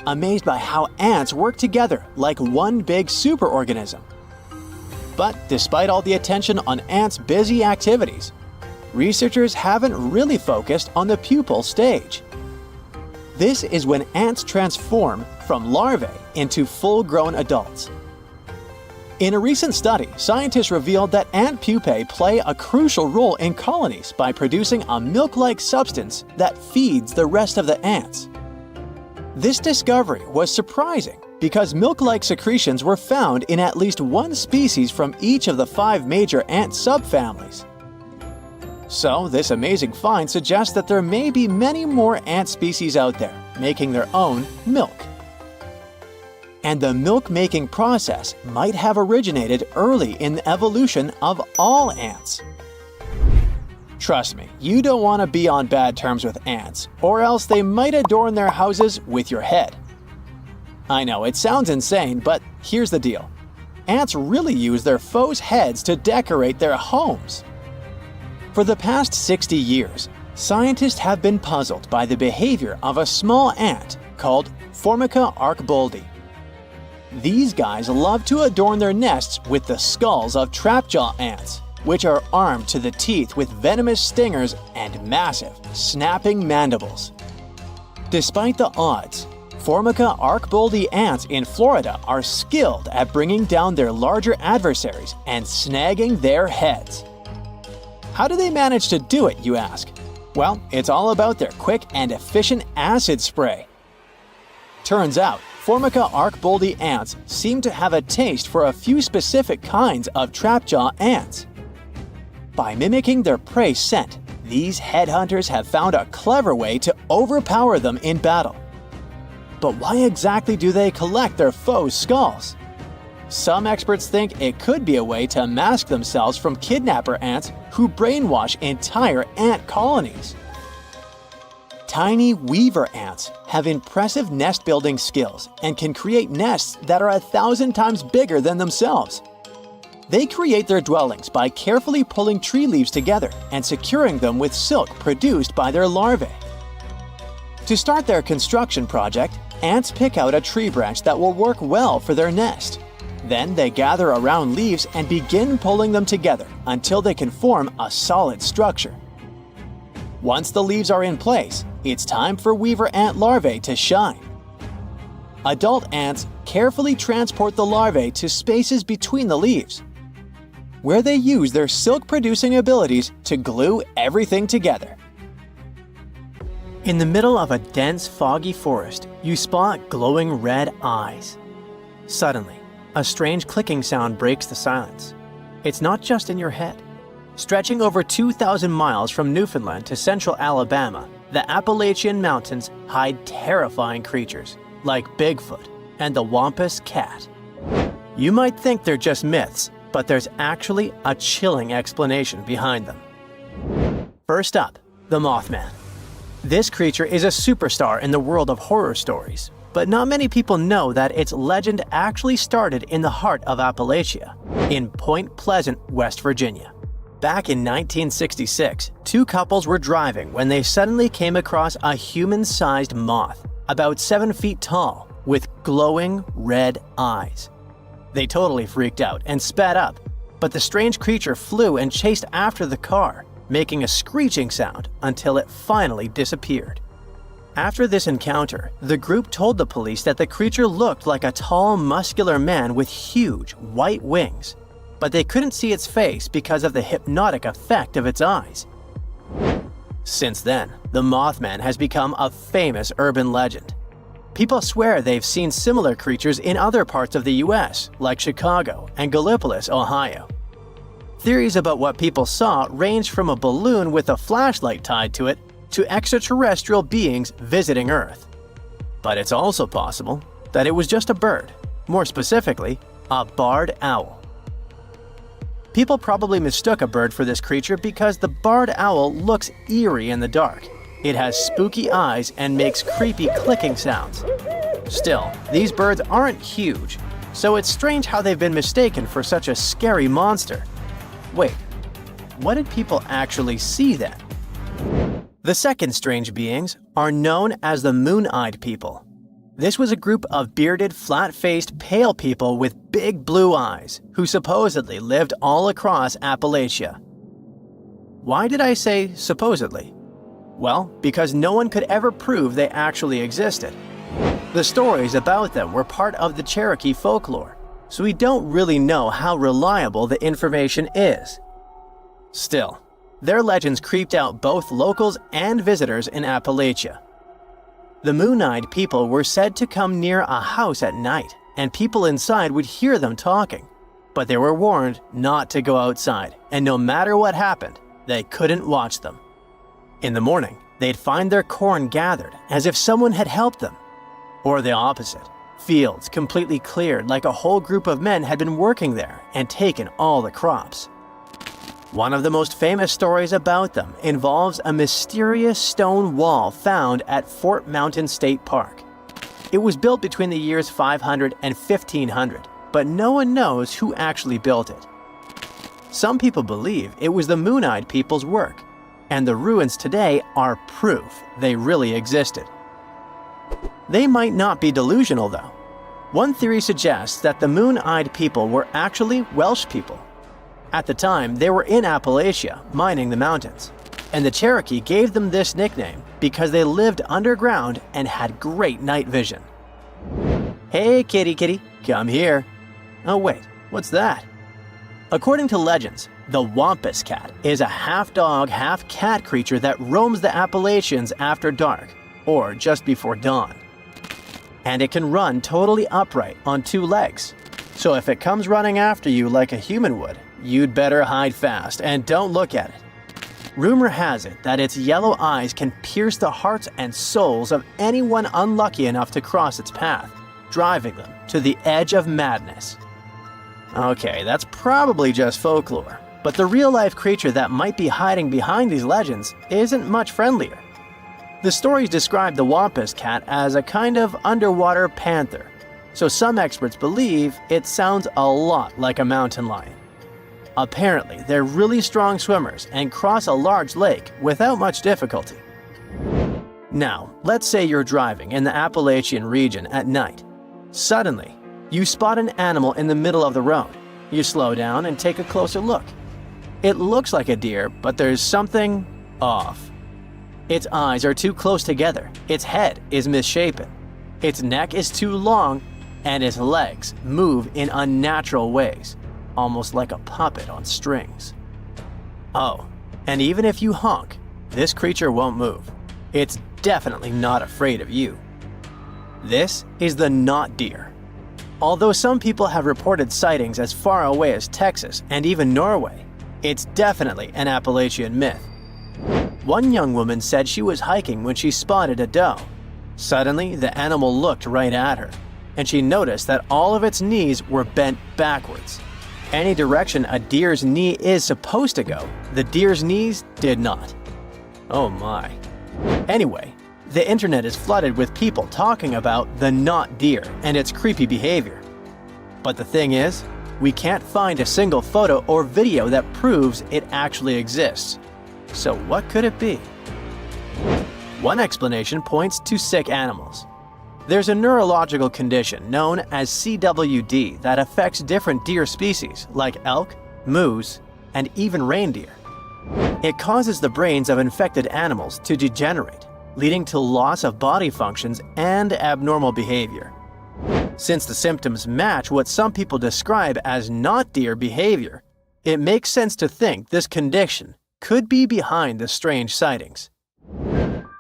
amazed by how ants work together like one big superorganism. But despite all the attention on ants' busy activities, researchers haven't really focused on the pupal stage. This is when ants transform from larvae into full-grown adults. In a recent study, scientists revealed that ant pupae play a crucial role in colonies by producing a milk-like substance that feeds the rest of the ants. This discovery was surprising because milk-like secretions were found in at least one species from each of the 5 major ant subfamilies. So, this amazing find suggests that there may be many more ant species out there making their own milk. And the milk-making process might have originated early in the evolution of all ants. Trust me, you don't want to be on bad terms with ants, or else they might adorn their houses with your head. I know, it sounds insane, but here's the deal. Ants really use their foes' heads to decorate their homes. For the past 60 years, scientists have been puzzled by the behavior of a small ant called Formica arcboldi. These guys love to adorn their nests with the skulls of trapjaw ants, which are armed to the teeth with venomous stingers and massive, snapping mandibles. Despite the odds, Formica arcboldi ants in Florida are skilled at bringing down their larger adversaries and snagging their heads. How do they manage to do it, you ask? Well, it's all about their quick and efficient acid spray. Turns out, Formica arcboldi ants seem to have a taste for a few specific kinds of trapjaw ants. By mimicking their prey scent, these headhunters have found a clever way to overpower them in battle. But why exactly do they collect their foes' skulls? Some experts think it could be a way to mask themselves from kidnapper ants who brainwash entire ant colonies. Tiny weaver ants have impressive nest-building skills and can create nests that are 1,000 times bigger than themselves. They create their dwellings by carefully pulling tree leaves together and securing them with silk produced by their larvae. To start their construction project, ants pick out a tree branch that will work well for their nest. Then they gather around leaves and begin pulling them together until they can form a solid structure. Once the leaves are in place, it's time for weaver ant larvae to shine. Adult ants carefully transport the larvae to spaces between the leaves, where they use their silk-producing abilities to glue everything together. In the middle of a dense, foggy forest, you spot glowing red eyes. Suddenly, a strange clicking sound breaks the silence. It's not just in your head. Stretching over 2,000 miles from Newfoundland to central Alabama, the Appalachian Mountains hide terrifying creatures like Bigfoot and the Wampus cat. You might think they're just myths, but there's actually a chilling explanation behind them. First up, the Mothman. This creature is a superstar in the world of horror stories, but not many people know that its legend actually started in the heart of Appalachia, in Point Pleasant, West Virginia. Back in 1966, two couples were driving when they suddenly came across a human-sized moth, about 7 feet tall, with glowing red eyes. They totally freaked out and sped up, but the strange creature flew and chased after the car, making a screeching sound until it finally disappeared. After this encounter, the group told the police that the creature looked like a tall, muscular man with huge, white wings, but they couldn't see its face because of the hypnotic effect of its eyes. Since then, the Mothman has become a famous urban legend. People swear they've seen similar creatures in other parts of the US, like Chicago and Gallipolis, Ohio. Theories about what people saw range from a balloon with a flashlight tied to it to extraterrestrial beings visiting Earth. But it's also possible that it was just a bird, more specifically, a barred owl. People probably mistook a bird for this creature because the barred owl looks eerie in the dark. It has spooky eyes and makes creepy clicking sounds. Still, these birds aren't huge, so it's strange how they've been mistaken for such a scary monster. Wait, what did people actually see then? The second strange beings are known as the moon-eyed people. This was a group of bearded, flat-faced, pale people with big blue eyes who supposedly lived all across Appalachia. Why did I say supposedly? Well, because no one could ever prove they actually existed. The stories about them were part of the Cherokee folklore, so we don't really know how reliable the information is. Still, their legends creeped out both locals and visitors in Appalachia. The moon-eyed people were said to come near a house at night, and people inside would hear them talking. But they were warned not to go outside, and no matter what happened, they couldn't watch them. In the morning, they'd find their corn gathered as if someone had helped them. Or the opposite, fields completely cleared like a whole group of men had been working there and taken all the crops. One of the most famous stories about them involves a mysterious stone wall found at Fort Mountain State Park. It was built between the years 500 and 1500, but no one knows who actually built it. Some people believe it was the moon-eyed people's work, and the ruins today are proof they really existed. They might not be delusional though. One theory suggests that the moon-eyed people were actually Welsh people. At the time, they were in Appalachia, mining the mountains, and the Cherokee gave them this nickname because they lived underground and had great night vision. Hey kitty kitty, come here. Oh wait, what's that? According to legends, the Wampus cat is a half-dog, half-cat creature that roams the Appalachians after dark, or just before dawn. And it can run totally upright on 2 legs. So if it comes running after you like a human would, you'd better hide fast and don't look at it. Rumor has it that its yellow eyes can pierce the hearts and souls of anyone unlucky enough to cross its path, driving them to the edge of madness. Okay, that's probably just folklore, but the real-life creature that might be hiding behind these legends isn't much friendlier. The stories describe the Wampus cat as a kind of underwater panther, so some experts believe it sounds a lot like a mountain lion. Apparently, they're really strong swimmers and cross a large lake without much difficulty. Now, let's say you're driving in the Appalachian region at night. Suddenly, you spot an animal in the middle of the road. You slow down and take a closer look. It looks like a deer, but there's something off. Its eyes are too close together, its head is misshapen, its neck is too long, and its legs move in unnatural ways, almost like a puppet on strings. Oh, and even if you honk, this creature won't move. It's definitely not afraid of you. This is the not deer. Although some people have reported sightings as far away as Texas and even Norway, it's definitely an Appalachian myth. One young woman said she was hiking when she spotted a doe. Suddenly, the animal looked right at her, and she noticed that all of its knees were bent backwards. Any direction a deer's knee is supposed to go, the deer's knees did not. Oh my. Anyway, the internet is flooded with people talking about the not deer and its creepy behavior. But the thing is, we can't find a single photo or video that proves it actually exists. So what could it be? One explanation points to sick animals. There's a neurological condition known as CWD that affects different deer species like elk, moose, and even reindeer. It causes the brains of infected animals to degenerate, leading to loss of body functions and abnormal behavior. Since the symptoms match what some people describe as not deer behavior, it makes sense to think this condition could be behind the strange sightings.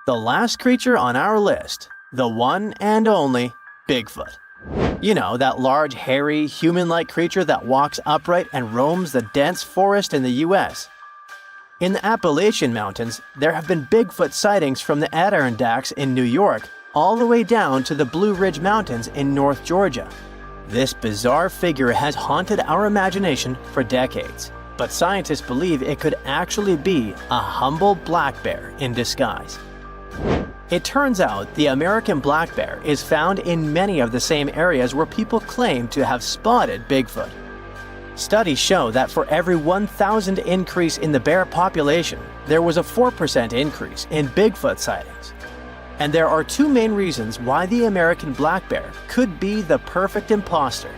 The last creature on our list, the one and only Bigfoot. You know, that large, hairy, human-like creature that walks upright and roams the dense forest in the US. In the Appalachian Mountains, there have been Bigfoot sightings from the Adirondacks in New York all the way down to the Blue Ridge Mountains in North Georgia. This bizarre figure has haunted our imagination for decades, but scientists believe it could actually be a humble black bear in disguise. It turns out the American black bear is found in many of the same areas where people claim to have spotted Bigfoot. Studies show that for every 1,000 increase in the bear population, there was a 4% increase in Bigfoot sightings. And there are two main reasons why the American black bear could be the perfect imposter.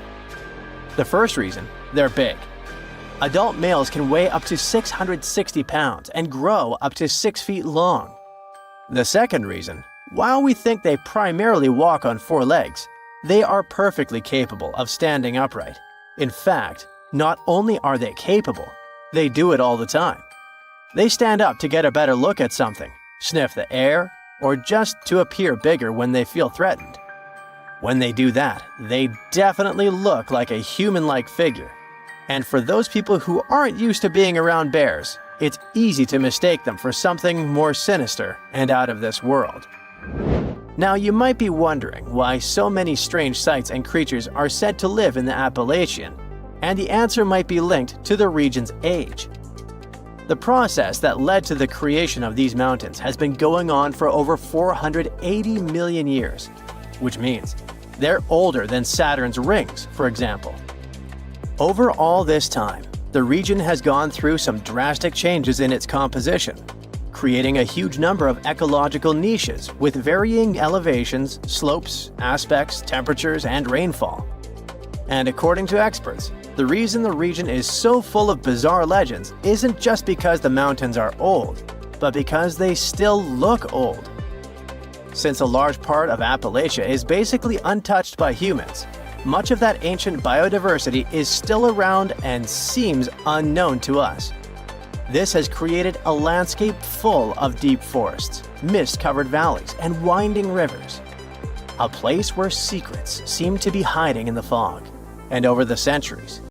The first reason, they're big. Adult males can weigh up to 660 pounds and grow up to 6 feet long. The second reason, while we think they primarily walk on 4 legs, they are perfectly capable of standing upright. In fact, not only are they capable, they do it all the time. They stand up to get a better look at something, sniff the air, or just to appear bigger when they feel threatened. When they do that, they definitely look like a human-like figure. And for those people who aren't used to being around bears, it's easy to mistake them for something more sinister and out of this world. Now you might be wondering why so many strange sights and creatures are said to live in the Appalachian, and the answer might be linked to the region's age. The process that led to the creation of these mountains has been going on for over 480 million years, which means they're older than Saturn's rings, for example. Over all this time, the region has gone through some drastic changes in its composition, creating a huge number of ecological niches with varying elevations, slopes, aspects, temperatures, and rainfall. And according to experts, the reason the region is so full of bizarre legends isn't just because the mountains are old, but because they still look old. Since a large part of Appalachia is basically untouched by humans, much of that ancient biodiversity is still around and seems unknown to us. This has created a landscape full of deep forests, mist-covered valleys, and winding rivers. A place where secrets seem to be hiding in the fog. And over the centuries,